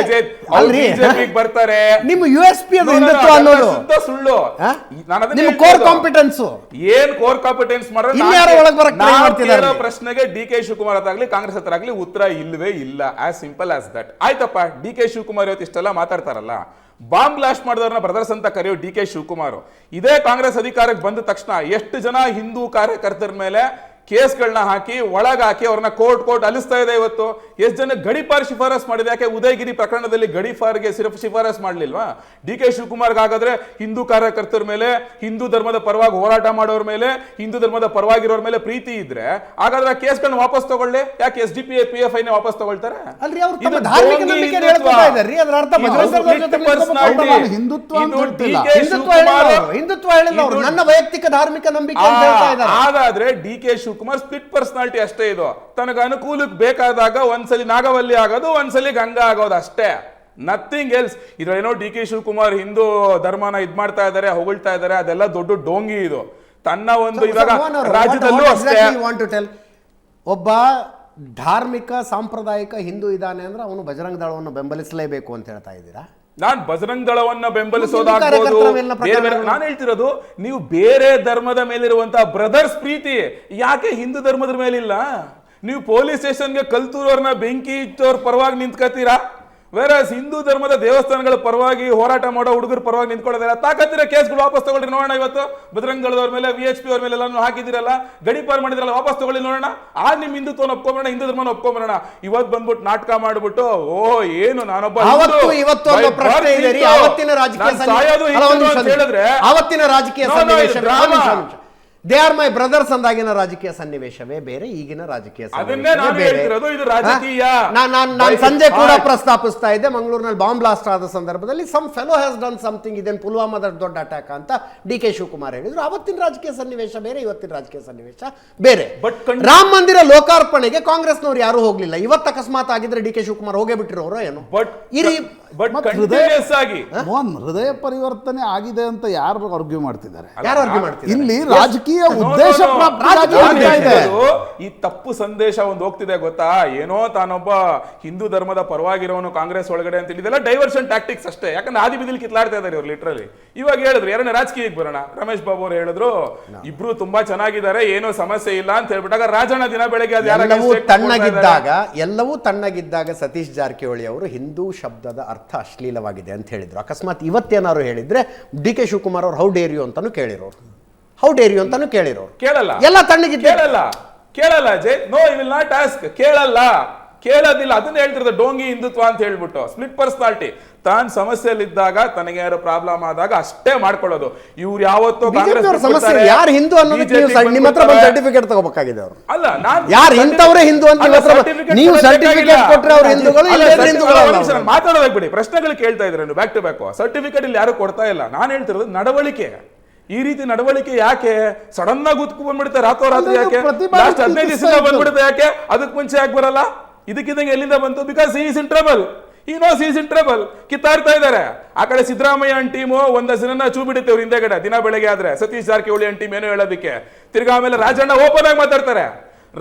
ಬರ್ತಾರೆ ನಿಮ್ಮ USP ಅದು ಹಿಂದುತ್ವ ಅನ್ನೋದು ಸುಳ್ಳು. ನಿಮ್ಮ ಕೋರ್ ಕಾಂಪಿಟೆನ್ಸ್ ಏನ್ ಕೋರ್ ಕಾಂಪಿಟೆನ್ಸ್ ಮಾಡಿದ್ರೆ ಪ್ರಶ್ನೆಗೆ ಡಿ ಕೆ ಶಿವಕುಮಾರ್ ಹತ್ತಾಗ್ಲಿ ಕಾಂಗ್ರೆಸ್ ಹತ್ತಾಗ್ಲಿ ಉತ್ತರ ಇಲ್ವೇ ಇಲ್ಲ. As simple as that. ಆಯ್ತಪ್ಪ, ಡಿ ಕೆ ಶಿವಕುಮಾರ್ ಇವತ್ತು ಇಷ್ಟೆಲ್ಲ ಮಾತಾಡ್ತಾರಲ್ಲ, ಬಾಂಬ್ ಬ್ಲಾಸ್ಟ್ ಮಾಡಿದವ್ರನ್ನ ಬ್ರದರ್ಸ್ ಅಂತ ಕರೆಯೋ ಡಿ ಕೆ ಶಿವಕುಮಾರ್ ಇದೇ ಕಾಂಗ್ರೆಸ್ ಅಧಿಕಾರಕ್ಕೆ ಬಂದ ತಕ್ಷಣ ಎಷ್ಟು ಜನ ಹಿಂದೂ ಕಾರ್ಯಕರ್ತರ ಮೇಲೆ ಕೇಸ್ಗಳನ್ನ ಹಾಕಿ ಒಳಗಾಕಿ ಅವ್ರನ್ನ ಕೋರ್ಟ್ ಅಲಿಸ್ತಾ ಇದೆ. ಇವತ್ತು ಎಷ್ಟು ಜನ ಗಡಿಪಾರ್ ಶಿಫಾರಸ್ ಮಾಡಿದೆ? ಯಾಕೆ ಉದಯಗಿರಿ ಪ್ರಕರಣದಲ್ಲಿ ಗಡಿಪಾರ್ಗೆ ಶಿಫಾರಸ್ ಮಾಡ್ಲಿಲ್ವಾ? ಡಿ ಕೆ ಶಿವಕುಮಾರ್ಗೆ ಹಾಗಾದ್ರೆ ಹಿಂದೂ ಕಾರ್ಯಕರ್ತರ ಮೇಲೆ, ಹಿಂದೂ ಧರ್ಮದ ಪರವಾಗಿ ಹೋರಾಟ ಮಾಡೋರ ಮೇಲೆ, ಹಿಂದೂ ಧರ್ಮದ ಪರವಾಗಿರೋರ ಮೇಲೆ ಪ್ರೀತಿ ಇದ್ರೆ ಹಾಗಾದ್ರೆ ಕೇಸ್ಗಳನ್ನ ವಾಪಸ್ ತಗೊಳ್ಳಿ. ಯಾಕೆ SDPI PFI ನ ವಾಪಸ್ ತಗೊಳ್ತಾರೆ? ನನ್ನ ವೈಯಕ್ತಿಕ ಧಾರ್ಮಿಕ ನಂಬಿಕೆ. ಹಾಗಾದ್ರೆ D K Shivakumar split personality ಅಷ್ಟೇ. ಇದು ತನಗ ಅನುಕೂಲಕ್ಕೆ ಬೇಕಾದಾಗ ಒಂದ್ಸಲಿ ನಾಗವಲ್ಲಿ ಆಗೋದು, ಒಂದ್ಸಲಿ ಗಂಗಾ ಆಗೋದು ಅಷ್ಟೇ, ನಥಿಂಗ್ ಎಲ್ಸ್. ಇದ್ರೇನೋ ಡಿ ಕೆ ಶಿವಕುಮಾರ್ ಹಿಂದೂ ಧರ್ಮನ ಇದ್ ಮಾಡ್ತಾ ಇದಾರೆ, ಹೊಗಳ್ತಾ ಇದಾರೆ, ಅದೆಲ್ಲ ದೊಡ್ಡ ಡೋಂಗಿ. ಇದು ತನ್ನ ಒಂದು ಇವಾಗ ರಾಜ್ಯದಲ್ಲೂ ಅಷ್ಟೇ. ಒಬ್ಬ ಧಾರ್ಮಿಕ ಸಾಂಪ್ರದಾಯಿಕ ಹಿಂದೂ ಇದ್ದಾನೆ ಅಂದ್ರೆ ಅವನು ಬಜರಂಗ ದಳವನ್ನು ಬೆಂಬಲಿಸಲೇಬೇಕು ಅಂತ ಹೇಳ್ತಾ ಇದ್ದೀರಾ? ನಾನ್ ಬಜರಂಗ ದಳವನ್ನ ಬೆಂಬಲಿಸೋದಾಗ್ಬೋದು. ನಾನು ಹೇಳ್ತಿರೋದು, ನೀವು ಬೇರೆ ಧರ್ಮದ ಮೇಲಿರುವಂತಹ ಬ್ರದರ್ಸ್ ಪ್ರೀತಿ ಯಾಕೆ ಹಿಂದೂ ಧರ್ಮದ ಮೇಲಿಲ್ಲ? ನೀವು ಪೊಲೀಸ್ ಸ್ಟೇಷನ್ಗೆ ಕಲ್ತೂರವ್ರನ್ನ ಬೆಂಕಿ ಇಟ್ಟವ್ರ ಪರವಾಗಿ ನಿಂತ್ಕತ್ತೀರಾ, ಬೇರೆ ಹಿಂದೂ ಧರ್ಮದ ದೇವಸ್ಥಾನಗಳ ಪರವಾಗಿ ಹೋರಾಟ ಮಾಡೋ ಹುಡುಗರ ಪರವಾಗಿ ನಿಂತ್ಕೊಳ್ಳೋದಿಲ್ಲ. ತಾಕತ್ತಿರ ಕೇಸ್ಗಳು ವಾಪಸ್ ತಗೊಳ್ಳಿ ನೋಡೋಣ. ಇವತ್ತು ಬಜರಂಗ ದಳದವ್ರ ಮೇಲೆ, VHP ಅವ್ರ ಮೇಲೆ ಎಲ್ಲ ಹಾಕಿದಿರಲ್ಲ, ಗಡಿಪಾರ್ ಮಾಡಿದ್ರಲ್ಲ, ವಾಪಸ್ ತಗೊಳ್ಳಿ ನೋಡೋಣ. ನಿಮ್ ಹಿಂದುತ್ವನ ಒಪ್ಕೊಂಬರೋಣ, ಹಿಂದೂ ಧರ್ಮನ ಒಪ್ಕೊಂಬರೋಣ. ಇವತ್ತು ಬಂದ್ಬಿಟ್ಟು ನಾಟಕ ಮಾಡ್ಬಿಟ್ಟು ಏನು ನಾನೊಬ್ಬ ಆವತ್ತಿನ ರಾಜಕೀಯ ದೇ ಆರ್ ಮೈ ಬ್ರದರ್ಸ್ ಅಂದಾಗಿನ ರಾಜಕೀಯ ಸನ್ನಿವೇಶವೇ ಬೇರೆ, ಈಗಿನ ರಾಜಕೀಯ ನಾನು ಸಂಜೆ ಕೂಡ ಪ್ರಸ್ತಾಪಿಸ್ತಾ ಇದ್ದೆ. ಮಂಗಳೂರಿನಲ್ಲಿ ಬಾಂಬ್ ಬ್ಲಾಸ್ಟ್ ಆದ ಸಂದರ್ಭದಲ್ಲಿ some fellow has done something, ಇದೇನು ಪುಲ್ವಾಮಾದ ದೊಡ್ಡ ಅಟ್ಯಾಕ್ ಅಂತ ಡಿ ಕೆ ಶಿವಕುಮಾರ್ ಹೇಳಿದ್ರು. ಅವತ್ತಿನ ರಾಜಕೀಯ ಸನ್ನಿವೇಶ ಬೇರೆ, ಇವತ್ತಿನ ರಾಜಕೀಯ ಸನ್ನಿವೇಶ ಬೇರೆ. ರಾಮ ಮಂದಿರ ಲೋಕಾರ್ಪಣೆಗೆ ಕಾಂಗ್ರೆಸ್ನವ್ರು ಯಾರು ಹೋಗ್ಲಿಲ್ಲ. ಇವತ್ತು ಅಕಸ್ಮಾತ್ ಆಗಿದ್ರೆ ಡಿ ಕೆ ಶಿವಕುಮಾರ್ ಹೋಗೇ ಬಿಟ್ಟಿರೋರು ಏನು? ಮೋಹನ್, ಹೃದಯ ಪರಿವರ್ತನೆ ಆಗಿದೆ ಅಂತ ಯಾರು ಆರ್ಗ್ಯೂ ಮಾಡ್ತಿದ್ದಾರೆ? ಯಾರು ಆರ್ಗ್ಯೂ ಮಾಡ್ತಿದ್ದಾರೆ? ಇಲ್ಲಿ ರಾಜಕೀಯ ಉದ್ದೇಶ ಈ ತಪ್ಪು ಸಂದೇಶ ಒಂದು ಹೋಗ್ತಿದೆ ಗೊತ್ತಾ? ಏನೋ ತಾನೊಬ್ಬ ಹಿಂದೂ ಧರ್ಮದ ಪರವಾಗಿರೋನು ಕಾಂಗ್ರೆಸ್ ಒಳಗಡೆ ಅಂತ ಹೇಳಿದೆಲ್ಲ ಡೈವರ್ಷನ್ ಟ್ಯಾಕ್ಟಿಕ್ಸ್ ಅಷ್ಟೇ. ಯಾಕಂದ್ರೆ ಆದಿ ಬಿದಿಲಿ ಕಿತ್ಲಾಡ್ತಾ ಇದಾರೆ ಇವ್ರು ಲಿಟ್ರಲಿ. ಇವಾಗ ಹೇಳಿದ್ರು ಎರಡನೇ ರಾಜಕೀಯಕ್ಕೆ ಬರೋಣ. ರಮೇಶ್ ಬಾಬು ಅವರು ಹೇಳಿದ್ರು ಇಬ್ರು ತುಂಬಾ ಚೆನ್ನಾಗಿದ್ದಾರೆ, ಏನೋ ಸಮಸ್ಯೆ ಇಲ್ಲ ಅಂತ ಹೇಳ್ಬಿಟ್ಟಾಗ ರಾಜಣ್ಣ ದಿನ ಬೆಳಗ್ಗೆ ಎಲ್ಲವೂ ತಣ್ಣಗಿದ್ದಾಗ ಸತೀಶ್ ಜಾರಕಿಹೊಳಿ ಅವರು ಹಿಂದೂ ಶಬ್ದದ ಅರ್ಥ ಅಶ್ಲೀಲವಾಗಿದೆ ಅಂತ ಹೇಳಿದ್ರು. ಅಕಸ್ಮಾತ್ ಇವತ್ತೇನಾದ್ರು ಹೇಳಿದ್ರೆ ಡಿ ಕೆ ಶಿವಕುಮಾರ್ ಅವರು ಹೌ ಡೇರ್ ಯು ಅಂತಾನು ಕೇಳಿರೋರು, ಹೌ ಡೇರ್ ಯು ಅಂತಾನು ಕೇಳಿರೋರು. ಕೇಳಲ್ಲ, ಎಲ್ಲ ತಣ್ಣಗಿದ್ದ ಕೇಳಲ್ಲ ಜೈ, no you will not ask. ಕೇಳೋದಿಲ್ಲ. ಅದನ್ನ ಹೇಳ್ತಿರೋದು ಡೋಂಗಿ ಹಿಂದುತ್ವ ಅಂತ ಹೇಳ್ಬಿಟ್ಟು. Split personality. ತಾನ್ ಸಮಸ್ಯೆಯಲ್ಲಿದ್ದಾಗ, ತನಗೆ ಯಾರೋ ಪ್ರಾಬ್ಲಮ್ ಆದಾಗ ಅಷ್ಟೇ ಮಾಡ್ಕೊಳ್ಳೋದು. ಇವ್ರು ಯಾವತ್ತೂ ಸಮಸ್ಯೆ ಯಾರು ಹಿಂದೂ ಅನ್ನೋದಕ್ಕೆ ನಿಮ್ಮ ಹತ್ರ ಬಂದು ಸರ್ಟಿಫಿಕೇಟ್ ತಗೋಬೇಕಾಗಿದೆ ಅವರು. ಅಲ್ಲ, ಯಾರು ಇಂಥವ್ರೆ ಹಿಂದೂ ಅಂತ ನೀವು ಸರ್ಟಿಫಿಕೇಟ್ ಕೊಟ್ರೆ ಅವ್ರು ಹಿಂದೂಗಳು ಇಲ್ಲ. ಮಾತಾಡೋದಕ್ಕೆ ಬಿಡಿ, ಪ್ರಶ್ನೆಗಳು ಕೇಳ್ತಾ ಇದ್ರೆ ಬ್ಯಾಕ್ ಟು ಬ್ಯಾಕ್. ಸರ್ಟಿಫಿಕೇಟ್ ಇಲ್ಲಿ ಯಾರು ಕೊಡ್ತಾ ಇಲ್ಲ. ನಾನು ಹೇಳ್ತಿರೋದು ನಡವಳಿಕೆ. ಈ ರೀತಿ ನಡವಳಿಕೆ ಯಾಕೆ ಸಡನ್ ಆಗಿ ಉತ್ಕು ಬಂದ್ಬಿಡುತ್ತೆ ರಾತ್ರೋರಾತ್ರಿ? ಯಾಕೆ ಲಾಸ್ಟ್ 15 ದಿವಸ ಬಂದ್ಬಿಡುತ್ತೆ? ಯಾಕೆ ಅದಕ್ಕೆ ಮುಂಚೆ ಯಾಕೆ ಬರಲ್ಲ? ಇದಕ್ಕಿದ್ದಂಗೆ ಎಲ್ಲಿಂದ ಬಂತು? Because he is in trouble. ಈ ನೋಸ್ ಈಸ್ ಇನ್ ಟ್ರಬಲ್. ಕಿತ್ತಾಡ್ತಾ ಇದ್ದಾರೆ. ಆ ಕಡೆ ಸಿದ್ದರಾಮಯ್ಯ ಟೀಮು ಒಂದಷ್ಟು ಜನ ಚೂ ಬಿಡುತ್ತೆ ಅವ್ರ ಹಿಂದೆಗಡೆ ದಿನ ಬೆಳಗ್ಗೆ ಆದ್ರೆ. ಸತೀಶ್ ಜಾರಕಿಹೊಳಿ ಟೀಮ್ ಏನೋ ಹೇಳೋದಕ್ಕೆ. ತಿರ್ಗಾ ಆಮೇಲೆ ರಾಜಣ್ಣ ಓಪನ್ ಆಗಿ ಮಾತಾಡ್ತಾರೆ.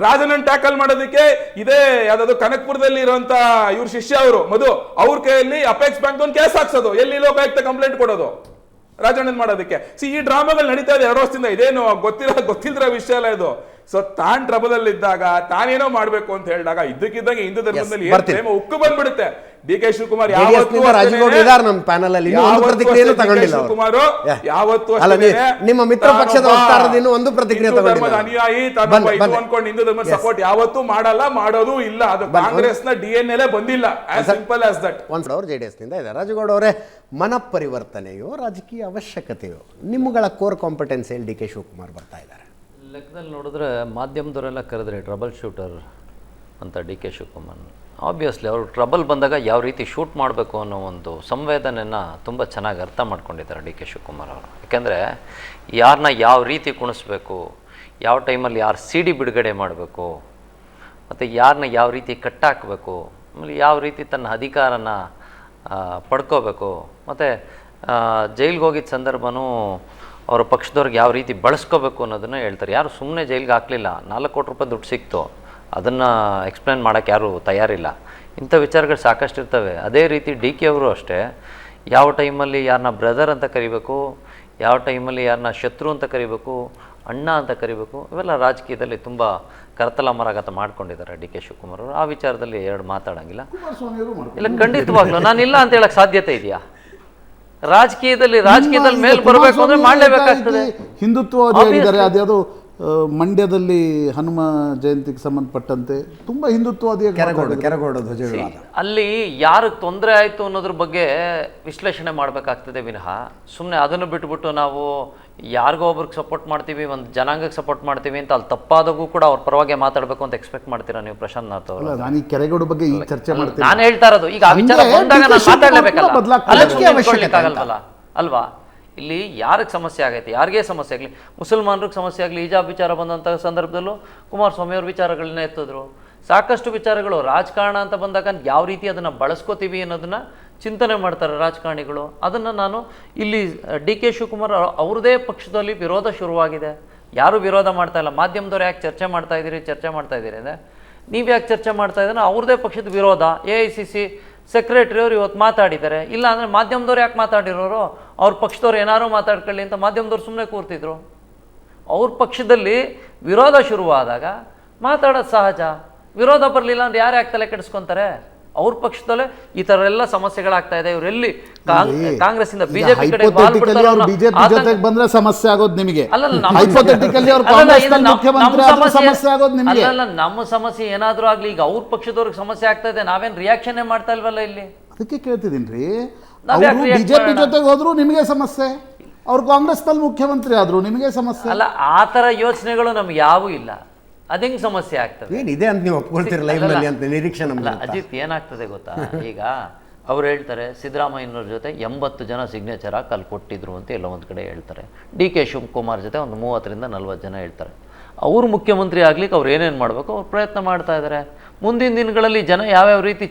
ರಾಜನನ್ನ ಟ್ಯಾಕಲ್ ಮಾಡೋದಕ್ಕೆ ಇದೇ ಯಾವ್ದಾದ್ರು ಕನಕ್ಪುರದಲ್ಲಿ ಇರುವಂತ ಇವ್ರ ಶಿಷ್ಯ ಅವರು ಮಧು ಅವ್ರ ಕೈಯಲ್ಲಿ ಅಪೆಕ್ಸ್ ಬ್ಯಾಂಕ್ ಒಂದು ಕೇಸ್ ಹಾಕ್ಸೋದು, ಎಲ್ಲಿ ಲೋಕಾಯುಕ್ತ ಕಂಪ್ಲೇಂಟ್ ಕೊಡೋದು ರಾಜಣ್ಣನ್ ಮಾಡೋದಕ್ಕೆ. ಈ ಡ್ರಾಮಾಗಳು ನಡೀತಾ ಇದೆ 2 ವರ್ಷದಿಂದ. ಇದೇನು ಗೊತ್ತಿಲ್ದಿರೋ ವಿಷಯ ಅಲ್ಲ ಇದು. ಸೊ ತಾನ್ ಟ್ರಬಲ್ ಅಲ್ಲಿ ಇದ್ದಾಗ ತಾನೇನೋ ಮಾಡ್ಬೇಕು ಅಂತ ಹೇಳಿದಾಗ ಇದ್ದಕ್ಕಿದ್ದಂಗೆ ಹಿಂದೂ ಧರ್ಮದಲ್ಲಿ ಬರ್ತೀನಿ. ಉಕ್ಕು ಬಂದ್ಬಿಡುತ್ತೆ. ಡಿ ಕೆ ಶಿವಕುಮಾರ್ ರಾಜಗೌಡ ಇದ್ದಾರೆ ನಮ್ಮ ಪ್ಯಾನಲ್ ಅಲ್ಲಿ, ಒಂದು ಪ್ರತಿಕ್ರಿಯೆನೂ ತಗೊಂಡಿಲ್ಲ ಶಿವಕುಮಾರ್ ಯಾವತ್ತು ಅಲ್ಲ, ನಿಮ್ಮ ಮಿತ್ರ ಪಕ್ಷದ ವಕ್ತಾರದಿಂದ ಒಂದು ಪ್ರತಿಕ್ರಿಯೆ ತಗೊಂಡಿಲ್ಲ. ಅನುಯಾಯಿ ಅನ್ಕೊಂಡು ಹಿಂದೂ ಧರ್ಮ ಸಪೋರ್ಟ್ ಯಾವತ್ತೂ ಮಾಡಲ್ಲ, ಮಾಡೋದು ಇಲ್ಲ. ಅದು ಕಾಂಗ್ರೆಸ್ ನ DNA ಬಂದಿಲ್ಲ. As simple as that. ಅವರು JDS ನಿಂದ ಇದ್ದಾರೆ. ರಾಜಗೌಡ ಅವರೇ, ಮನಪರಿವರ್ತನೆಯೋ ರಾಜಕೀಯ ಅವಶ್ಯಕತೆಯೋ ನಿಮ್ಮಗಳ ಕೋರ್ ಕಾಂಪಿಟೆನ್ಸಿಯಲ್ಲಿ ಡಿ ಕೆ ಶಿವಕುಮಾರ್ ಬರ್ತಾ ಇದ್ದಾರೆ. ಲೆಕ್ಕದಲ್ಲಿ ನೋಡಿದ್ರೆ ಮಾಧ್ಯಮದವರೆಲ್ಲ ಕರೆದ್ರೆ ಟ್ರಬಲ್ ಶೂಟರ್ ಅಂತ ಡಿ ಕೆ ಶಿವಕುಮಾರ್. ಆಬ್ವಿಯಸ್ಲಿ ಅವರು ಟ್ರಬಲ್ ಬಂದಾಗ ಯಾವ ರೀತಿ ಶೂಟ್ ಮಾಡಬೇಕು ಅನ್ನೋ ಒಂದು ಸಂವೇದನೆಯನ್ನು ತುಂಬ ಚೆನ್ನಾಗಿ ಅರ್ಥ ಮಾಡ್ಕೊಂಡಿದ್ದಾರೆ ಡಿ ಕೆ ಶಿವಕುಮಾರ್ ಅವರು. ಯಾಕೆಂದರೆ ಯಾರನ್ನ ಯಾವ ರೀತಿ ಕುಣಿಸ್ಬೇಕು, ಯಾವ ಟೈಮಲ್ಲಿ ಯಾರು CD ಬಿಡುಗಡೆ ಮಾಡಬೇಕು, ಮತ್ತು ಯಾರನ್ನ ಯಾವ ರೀತಿ ಕಟ್ಟಾಕಬೇಕು, ಆಮೇಲೆ ಯಾವ ರೀತಿ ತನ್ನ ಅಧಿಕಾರನ ಪಡ್ಕೋಬೇಕು, ಮತ್ತು ಜೈಲಿಗೆ ಹೋಗಿದ್ದ ಸಂದರ್ಭನೂ ಅವರ ಪಕ್ಷದವ್ರಿಗೆ ಯಾವ ರೀತಿ ಬಳಸ್ಕೋಬೇಕು ಅನ್ನೋದನ್ನು ಹೇಳ್ತಾರೆ. ಯಾರು ಸುಮ್ಮನೆ ಜೈಲಿಗೆ ಹಾಕಲಿಲ್ಲ, 4 ಕೋಟಿ ರೂಪಾಯಿ ದುಡ್ಡು ಸಿಕ್ತು, ಅದನ್ನು ಎಕ್ಸ್ಪ್ಲೇನ್ ಮಾಡೋಕ್ಕೆ ಯಾರೂ ತಯಾರಿಲ್ಲ. ಇಂಥ ವಿಚಾರಗಳು ಸಾಕಷ್ಟು ಇರ್ತವೆ. ಅದೇ ರೀತಿ ಡಿ ಕೆ ಅವರು ಅಷ್ಟೇ, ಯಾವ ಟೈಮಲ್ಲಿ ಯಾರನ್ನ ಬ್ರದರ್ ಅಂತ ಕರಿಬೇಕು, ಯಾವ ಟೈಮಲ್ಲಿ ಯಾರನ್ನ ಶತ್ರು ಅಂತ ಕರಿಬೇಕು, ಅಣ್ಣ ಅಂತ ಕರಿಬೇಕು, ಇವೆಲ್ಲ ರಾಜಕೀಯದಲ್ಲಿ ತುಂಬ ಕರ್ತಲ ಮರಗತ ಮಾಡ್ಕೊಂಡಿದ್ದಾರೆ ಡಿ ಕೆ ಶಿವಕುಮಾರ್ ಅವರು. ಆ ವಿಚಾರದಲ್ಲಿ ಎರಡು ಮಾತಾಡೋಂಗಿಲ್ಲ. ಇಲ್ಲ, ಖಂಡಿತವಾಗ್ಲೂ ನಾನಿಲ್ಲ ಅಂತ ಹೇಳಕ್ಕೆ ಸಾಧ್ಯತೆ ಇದೆಯಾ? ರಾಜಕೀಯದಲ್ಲಿ ಮೇಲೆ ಬರಬೇಕು ಅಂದ್ರೆ ಮಾಡಲೇಬೇಕಾಗ್ತದೆ. ಹಿಂದುತ್ವವಾದಿಯಾಗಿದ್ದಾರೆ. ಅದ್ಯಾವುದು ಮಂಡ್ಯದಲ್ಲಿ ಹನುಮ ಜಯಂತಿಗೆ ಸಂಬಂಧಪಟ್ಟಂತೆ ತುಂಬಾ ಹಿಂದುತ್ವವಾದಿಯಾಗಿ ಅಲ್ಲಿ ಯಾರು ತೊಂದರೆ ಆಯ್ತು ಅನ್ನೋದ್ರ ಬಗ್ಗೆ ವಿಶ್ಲೇಷಣೆ ಮಾಡಬೇಕಾಗ್ತದೆ ವಿನಃ ಸುಮ್ಮನೆ ಅದನ್ನು ಬಿಟ್ಬಿಟ್ಟು ನಾವು ಯಾರಿಗೋ ಒಬ್ರಿಗೆ ಸಪೋರ್ಟ್ ಮಾಡ್ತೀವಿ, ಒಂದು ಜನಾಂಗಕ್ಕೆ ಸಪೋರ್ಟ್ ಮಾಡ್ತೀವಿ ಅಂತ ಅಲ್ಲಿ ತಪ್ಪಾದಾಗೂ ಕೂಡ ಅವ್ರ ಪರವಾಗಿ ಮಾತಾಡಬೇಕು ಅಂತ ಎಕ್ಸ್ಪೆಕ್ಟ್ ಮಾಡ್ತೀರಾ ನೀವು ಪ್ರಶಾಂತ್ ನಾಥ್ ಅವರು? ನಾನು ಈ ಕೆರೆಗೋಡು ಬಗ್ಗೆ ಈ ಚರ್ಚೆ ಮಾಡ್ತೀನಿ. ನಾನು ಹೇಳ್ತಾ ಇರೋದು ಈಗ ಆ ವಿಚಾರ ಬಂದಾಗ ನಾನು ಮಾತಾಡಲೇಬೇಕಲ್ಲ ಅಲ್ವಾ? ಇಲ್ಲಿ ಯಾರಿಗೆ ಸಮಸ್ಯೆ ಆಗೈತೆ, ಯಾರಿಗೇ ಸಮಸ್ಯೆ ಆಗಲಿ, ಮುಸಲ್ಮಾನರಿಗೆ ಸಮಸ್ಯೆ ಆಗಲಿ, ಹಿಜಾಬ್ ವಿಚಾರ ಬಂದಂಥ ಸಂದರ್ಭದಲ್ಲೂ ಕುಮಾರಸ್ವಾಮಿ ಅವ್ರ ವಿಚಾರಗಳನ್ನ ಎತ್ತಿದ್ರು. ಸಾಕಷ್ಟು ವಿಚಾರಗಳು ರಾಜಕಾರಣ ಅಂತ ಬಂದಾಗ ಯಾವ ರೀತಿ ಅದನ್ನು ಬಳಸ್ಕೋತೀವಿ ಅನ್ನೋದನ್ನ ಚಿಂತನೆ ಮಾಡ್ತಾರೆ ರಾಜಕಾರಣಿಗಳು. ಅದನ್ನು ನಾನು ಇಲ್ಲಿ ಡಿ ಕೆ ಶಿವಕುಮಾರ್ ಅವ್ರದೇ ಪಕ್ಷದಲ್ಲಿ ವಿರೋಧ ಶುರುವಾಗಿದೆ. ಯಾರು ವಿರೋಧ ಮಾಡ್ತಾ ಇಲ್ಲ. ಮಾಧ್ಯಮದವ್ರು ಯಾಕೆ ಚರ್ಚೆ ಮಾಡ್ತಾ ಇದ್ದೀರಿ ಅಂದರೆ ನೀವು ಯಾಕೆ ಚರ್ಚೆ ಮಾಡ್ತಾ ಇದ್ದೀರ? ಅವ್ರದೇ ಪಕ್ಷದ ವಿರೋಧ. AICC ಸೆಕ್ರೆಟರಿ ಅವರು ಇವತ್ತು ಮಾತಾಡಿದ್ದಾರೆ. ಇಲ್ಲ ಅಂದರೆ ಮಾಧ್ಯಮದವ್ರು ಯಾಕೆ ಮಾತಾಡಿರೋರು? ಅವ್ರ ಪಕ್ಷದವ್ರು ಏನಾರು ಮಾತಾಡ್ಕೊಳ್ಳಿ ಅಂತ ಮಾಧ್ಯಮದವ್ರು ಸುಮ್ಮನೆ ಕೂರ್ತಿದ್ರು. ಅವ್ರ ಪಕ್ಷದಲ್ಲಿ ವಿರೋಧ ಶುರುವಾದಾಗ ಮಾತಾಡೋದು ಸಹಜ. ವಿರೋಧ ಬರಲಿಲ್ಲ ಅಂದ್ರೆ ಯಾರು ಯಾಕೆ ತಲೆ ಕೆಡಿಸ್ಕೊಂತಾರೆ? ಅವ್ರ ಪಕ್ಷದಲ್ಲೇ ಈ ಥರ ಎಲ್ಲ ಸಮಸ್ಯೆಗಳಾಗ್ತಾ ಇದೆ. ಇವರೆಲ್ಲಿ ಕಾಂಗ್ರೆಸ್ಸಿಂದ ಬಿಜೆಪಿ ಕಡೆ ಜೊತೆಗೆ ಬಂದ್ರೆ ಸಮಸ್ಯೆ ಆಗೋದು ನಿಮಗೆ. ನಮ್ಮ ಸಮಸ್ಯೆ ಏನಾದ್ರೂ ಆಗ್ಲಿ, ಈಗ ಅವ್ರ ಪಕ್ಷದವ್ರಿಗೆ ಸಮಸ್ಯೆ ಆಗ್ತಾ ಇದೆ, ನಾವೇನ್ ರಿಯಾಕ್ಷನ್ ಮಾಡ್ತಾ ಇಲ್ವಲ್ಲ ಇಲ್ಲಿ. ಅದಕ್ಕೆ ಕೇಳ್ತಿದ್ದೀನಿ. ಬಿಜೆಪಿ ಜೊತೆಗೆ ಹೋದ್ರು ನಿಮಗೆ ಸಮಸ್ಯೆ, ಅವ್ರು ಕಾಂಗ್ರೆಸ್ ನಲ್ಲಿ ಮುಖ್ಯಮಂತ್ರಿ ಆದ್ರು ನಿಮಗೆ ಸಮಸ್ಯೆ. ಅಲ್ಲ, ಆ ತರ ಯೋಚನೆಗಳು ನಮ್ಗೆ ಯಾವೂ ಇಲ್ಲ. ಅದಂಗೆ ಸಮಸ್ಯೆ ಆಗ್ತದೆ. ಏನಿದೆ ಅಂತ ನೀವು ಒಪ್ಕೊಳ್ತೀರಲ್ಲ ಅಂತ ನಿರೀಕ್ಷೆ ನಮ್ಗೆ. ಅಜಿತ್, ಏನಾಗ್ತದೆ ಗೊತ್ತಾ, ಈಗ ಅವ್ರು ಹೇಳ್ತಾರೆ ಸಿದ್ದರಾಮಯ್ಯನವ್ರ ಜೊತೆ 80 ಜನ ಸಿಗ್ನೇಚರ್ ಹಾಕಿ ಅಲ್ಲಿ ಕೊಟ್ಟಿದ್ರು ಅಂತ ಎಲ್ಲ ಒಂದು ಕಡೆ ಹೇಳ್ತಾರೆ. ಡಿ ಕೆ ಶಿವಕುಮಾರ್ ಜೊತೆ ಒಂದು 30 ರಿಂದ 40 ಜನ ಹೇಳ್ತಾರೆ. ಅವರು ಮುಖ್ಯಮಂತ್ರಿ ಆಗ್ಲಿಕ್ಕೆ ಅವ್ರು ಏನೇನು ಮಾಡಬೇಕು ಅವ್ರು ಪ್ರಯತ್ನ ಮಾಡ್ತಾ ಇದ್ದಾರೆ. ಮುಂದಿನ ದಿನಗಳಲ್ಲಿ ಜನ ಯಾವ್ಯಾವ ರೀತಿ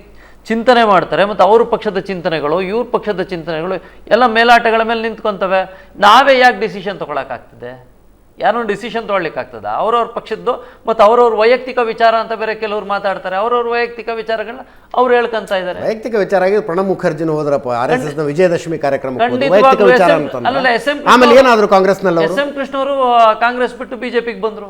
ಚಿಂತನೆ ಮಾಡ್ತಾರೆ ಮತ್ತು ಅವ್ರ ಪಕ್ಷದ ಚಿಂತನೆಗಳು ಇವ್ರ ಪಕ್ಷದ ಚಿಂತನೆಗಳು ಎಲ್ಲ ಮೇಲಾಟಗಳ ಮೇಲೆ ನಿಂತ್ಕೊಂತವೆ. ನಾವೇ ಯಾಕೆ ಡಿಸಿಷನ್ ತೊಗೊಳಕ್ಕಾಗ್ತದೆ? ಯಾರೋ ಡಿಸಿಷನ್ ತೊಗೊಳ್ಲಿಕ್ಕಾಗ್ತದ? ಅವ್ರವ್ರ ಪಕ್ಷದ್ದು ಮತ್ತು ಅವ್ರವ್ರ ವೈಯಕ್ತಿಕ ವಿಚಾರ ಅಂತ ಬೇರೆ ಕೆಲವ್ರು ಮಾತಾಡ್ತಾರೆ. ಅವ್ರವ್ರ ವೈಯಕ್ತಿಕ ವಿಚಾರಗಳನ್ನ ಅವ್ರು ಹೇಳ್ಕೊಂತ ಇದ್ದಾರೆ. ವೈಯಕ್ತಿಕ ವಿಚಾರ ಆಗಿ ಪ್ರಣಬ್ ಮುಖರ್ಜಿನ ಹೋದ್ರಪ್ಪ RSS ನ ವಿಜಯದಶಮಿ ಕಾರ್ಯಕ್ರಮಕ್ಕೆ ವೈಯಕ್ತಿಕ ವಿಚಾರ ಅಂತ. ಆಮೇಲೆ ಏನಾದ್ರು ಕಾಂಗ್ರೆಸ್ ನಲ್ಲಿ SM ಕೃಷ್ಣ ಅವರು ಕಾಂಗ್ರೆಸ್ ಬಿಟ್ಟು ಬಿಜೆಪಿಗೆ ಬಂದ್ರು.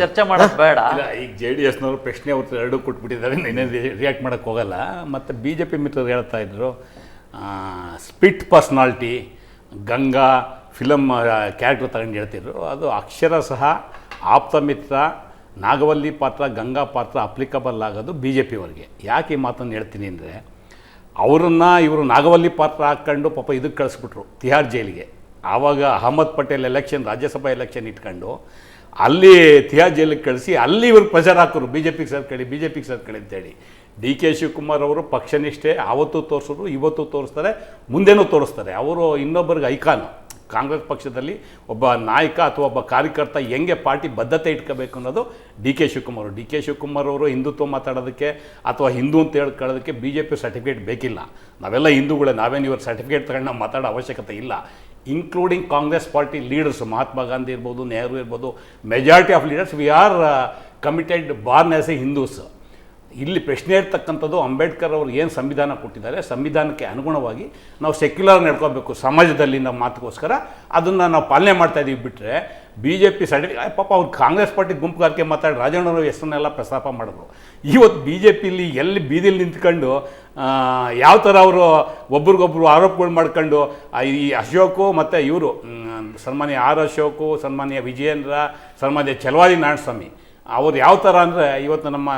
ಚರ್ಚೆ ಮಾಡೋದು ಬೇಡ. ಈಗ JDS ನವರು ಪ್ರಶ್ನೆ ಅವ್ರು ಎರಡು ಕೊಟ್ಬಿಟ್ಟಿದ್ದಾರೆ, ಇನ್ನೇ ರಿಯಾಕ್ಟ್ ಮಾಡಕ್ ಹೋಗಲ್ಲ. ಮತ್ತೆ BJP ಮಿತ್ರರು ಹೇಳ್ತಾ ಇದ್ರು spit personality, Ganga film character ತಗೊಂಡು ಹೇಳ್ತಿದ್ರು. ಅದು ಅಕ್ಷರ ಸಹ ಆಪ್ತ ಮಿತ್ರ ನಾಗವಲ್ಲಿ ಪಾತ್ರ, ಗಂಗಾ ಪಾತ್ರ ಅಪ್ಲಿಕಬಲ್ ಆಗೋದು BJPಯವರಿಗೆ. ಯಾಕೆ ಈ ಮಾತನ್ನು ಹೇಳ್ತೀನಿ ಅಂದರೆ, ಅವರನ್ನು ಇವರು ನಾಗವಲ್ಲಿ ಪಾತ್ರ ಹಾಕ್ಕೊಂಡು ಪಾಪ ಇದಕ್ಕೆ ಕಳಿಸ್ಬಿಟ್ರು ತಿಹಾರ್ ಜೈಲಿಗೆ. ಆವಾಗ ಅಹಮದ್ ಪಟೇಲ್ ಎಲೆಕ್ಷನ್, ರಾಜ್ಯಸಭಾ ಎಲೆಕ್ಷನ್ ಇಟ್ಕೊಂಡು ಅಲ್ಲಿ ತಿಹಾರ್ ಜೈಲಿಗೆ ಕಳಿಸಿ ಅಲ್ಲಿ ಇವ್ರು ಪ್ರೆಷರ್ ಹಾಕೋರು BJPಗೆ ಸೇರ್ಕೊಳ್ಳಿ ಅಂತೇಳಿ. ಡಿ ಕೆ ಶಿವಕುಮಾರ್ ಅವರು ಪಕ್ಷನಿಷ್ಠೆ ಆವತ್ತೂ ತೋರಿಸಿದ್ರು, ಇವತ್ತು ತೋರಿಸ್ತಾರೆ, ಮುಂದೆನೂ ತೋರಿಸ್ತಾರೆ. ಅವರು ಇನ್ನೊಬ್ಬರಿಗೆ ಐಕಾನ್. ಕಾಂಗ್ರೆಸ್ ಪಕ್ಷದಲ್ಲಿ ಒಬ್ಬ ನಾಯಕ ಅಥವಾ ಒಬ್ಬ ಕಾರ್ಯಕರ್ತ ಹೆಂಗೆ ಪಾರ್ಟಿ ಬದ್ಧತೆ ಇಟ್ಕೋಬೇಕು ಅನ್ನೋದು ಡಿ ಕೆ ಶಿವಕುಮಾರ್ ಅವರು ಹಿಂದುತ್ವ ಮಾತಾಡೋದಕ್ಕೆ ಅಥವಾ ಹಿಂದೂ ಅಂತ ಹೇಳ್ಕೊಳ್ಳೋದಕ್ಕೆ BJP ಸರ್ಟಿಫಿಕೇಟ್ ಬೇಕಿಲ್ಲ. ನಾವೆಲ್ಲ ಹಿಂದೂಗಳೇ, ನಾವೇನು ಇವ್ರ ಸರ್ಟಿಫಿಕೇಟ್ ತಗೊಂಡು ನಾವು ಮಾತಾಡೋ ಅವಶ್ಯಕತೆ ಇಲ್ಲ. Including Congress party leaders, Mahatma Gandhi ಇರ್ಬೋದು, ನೆಹರು ಇರ್ಬೋದು, majority of leaders we are committed Born as A Hindus. ಇಲ್ಲಿ ಪ್ರಶ್ನೆ ಇರ್ತಕ್ಕಂಥದ್ದು ಅಂಬೇಡ್ಕರ್ ಅವರು ಏನು ಸಂವಿಧಾನ ಕೊಟ್ಟಿದ್ದಾರೆ, ಸಂವಿಧಾನಕ್ಕೆ ಅನುಗುಣವಾಗಿ ನಾವು ಸೆಕ್ಯುಲರ್ ನಡ್ಕೋಬೇಕು ಸಮಾಜದಲ್ಲಿ ನಮ್ಮ ಮಾತುಗೋಸ್ಕರ, ಅದನ್ನು ನಾವು ಪಾಲನೆ ಮಾಡ್ತಾ ಇದ್ದೀವಿ. ಬಿಟ್ಟರೆ ಬಿ ಜೆ ಪಿ ಪಾಪ ಅವ್ರು ಕಾಂಗ್ರೆಸ್ ಪಾರ್ಟಿ ಗುಂಪುಗಾರಿಕೆ ಮಾತಾಡಿ ರಾಜಣ್ಣವರು ಹೆಸರನ್ನೆಲ್ಲ ಪ್ರಸ್ತಾಪ ಮಾಡಿದ್ರು. ಇವತ್ತು ಬಿ ಜೆ ಪಿಲಿ ಎಲ್ಲಿ ಬೀದಿಲಿ ನಿಂತ್ಕೊಂಡು ಯಾವ ಥರ ಅವರು ಒಬ್ರಿಗೊಬ್ರು ಆರೋಪಗಳು ಮಾಡ್ಕೊಂಡು ಈ ಅಶೋಕು ಮತ್ತು ಇವರು ಸನ್ಮಾನ್ಯ ಆರ್ ಅಶೋಕು, ಸನ್ಮಾನ್ಯ ವಿಜಯೇಂದ್ರ, ಸನ್ಮಾನ್ಯ ಛಲವಾದಿ ನಾರಾಯಣಸ್ವಾಮಿ ಅವ್ರು ಯಾವ ಥರ ಅಂದರೆ ಇವತ್ತು ನಮ್ಮ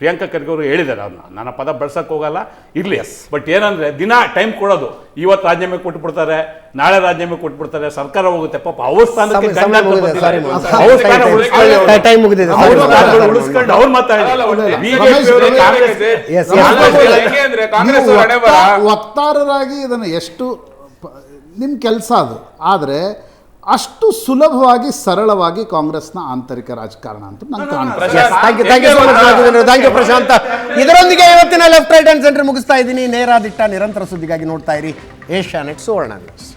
ಪ್ರಿಯಾಂಕಾ ಖರ್ಗೆ ಅವರು ಹೇಳಿದ್ದಾರೆ, ಅವ್ರನ್ನ ನಾನು ಪದ ಬಳಸಕ್ಕೆ ಹೋಗಲ್ಲ, ಇರಲಿ. ಬಟ್ ಏನಂದರೆ ದಿನ ಟೈಮ್ ಕೊಡೋದು, ಇವತ್ತು ರಾಜೀನಾಮೆ ಕೊಟ್ಬಿಡ್ತಾರೆ, ನಾಳೆ ರಾಜೀನಾಮೆ ಕೊಟ್ಬಿಡ್ತಾರೆ, ಸರ್ಕಾರ ಹೋಗುತ್ತೆ. ಪಾಪ ಅವ್ರ ಸ್ಥಾನಕ್ಕೆ ಅವ್ರು ವಕ್ತಾರರಾಗಿ ಇದನ್ನು ಎಷ್ಟು ನಿಮ್ಮ ಕೆಲಸ ಅದು, ಆದರೆ ಅಷ್ಟು ಸುಲಭವಾಗಿ ಸರಳವಾಗಿ ಕಾಂಗ್ರೆಸ್ನ ಆಂತರಿಕ ರಾಜಕಾರಣ ಅಂತ ನಂಗೆ ಥ್ಯಾಂಕ್ ಯು ಪ್ರಶಾಂತ್. ಇದರೊಂದಿಗೆ ಇವತ್ತಿನ ಲೆಫ್ಟ್ ರೈಟ್ ಅಂಡ್ ಸೆಂಟರ್ ಮುಗಿಸ್ತಾ ಇದ್ದೀನಿ. ನೇರ ದಿಟ್ಟ ನಿರಂತರ ಸುದ್ದಿಗಾಗಿ ನೋಡ್ತಾ ಇರಿ ಏಷ್ಯಾನೆಟ್ ಸುವರ್ಣ ನ್ಯೂಸ್.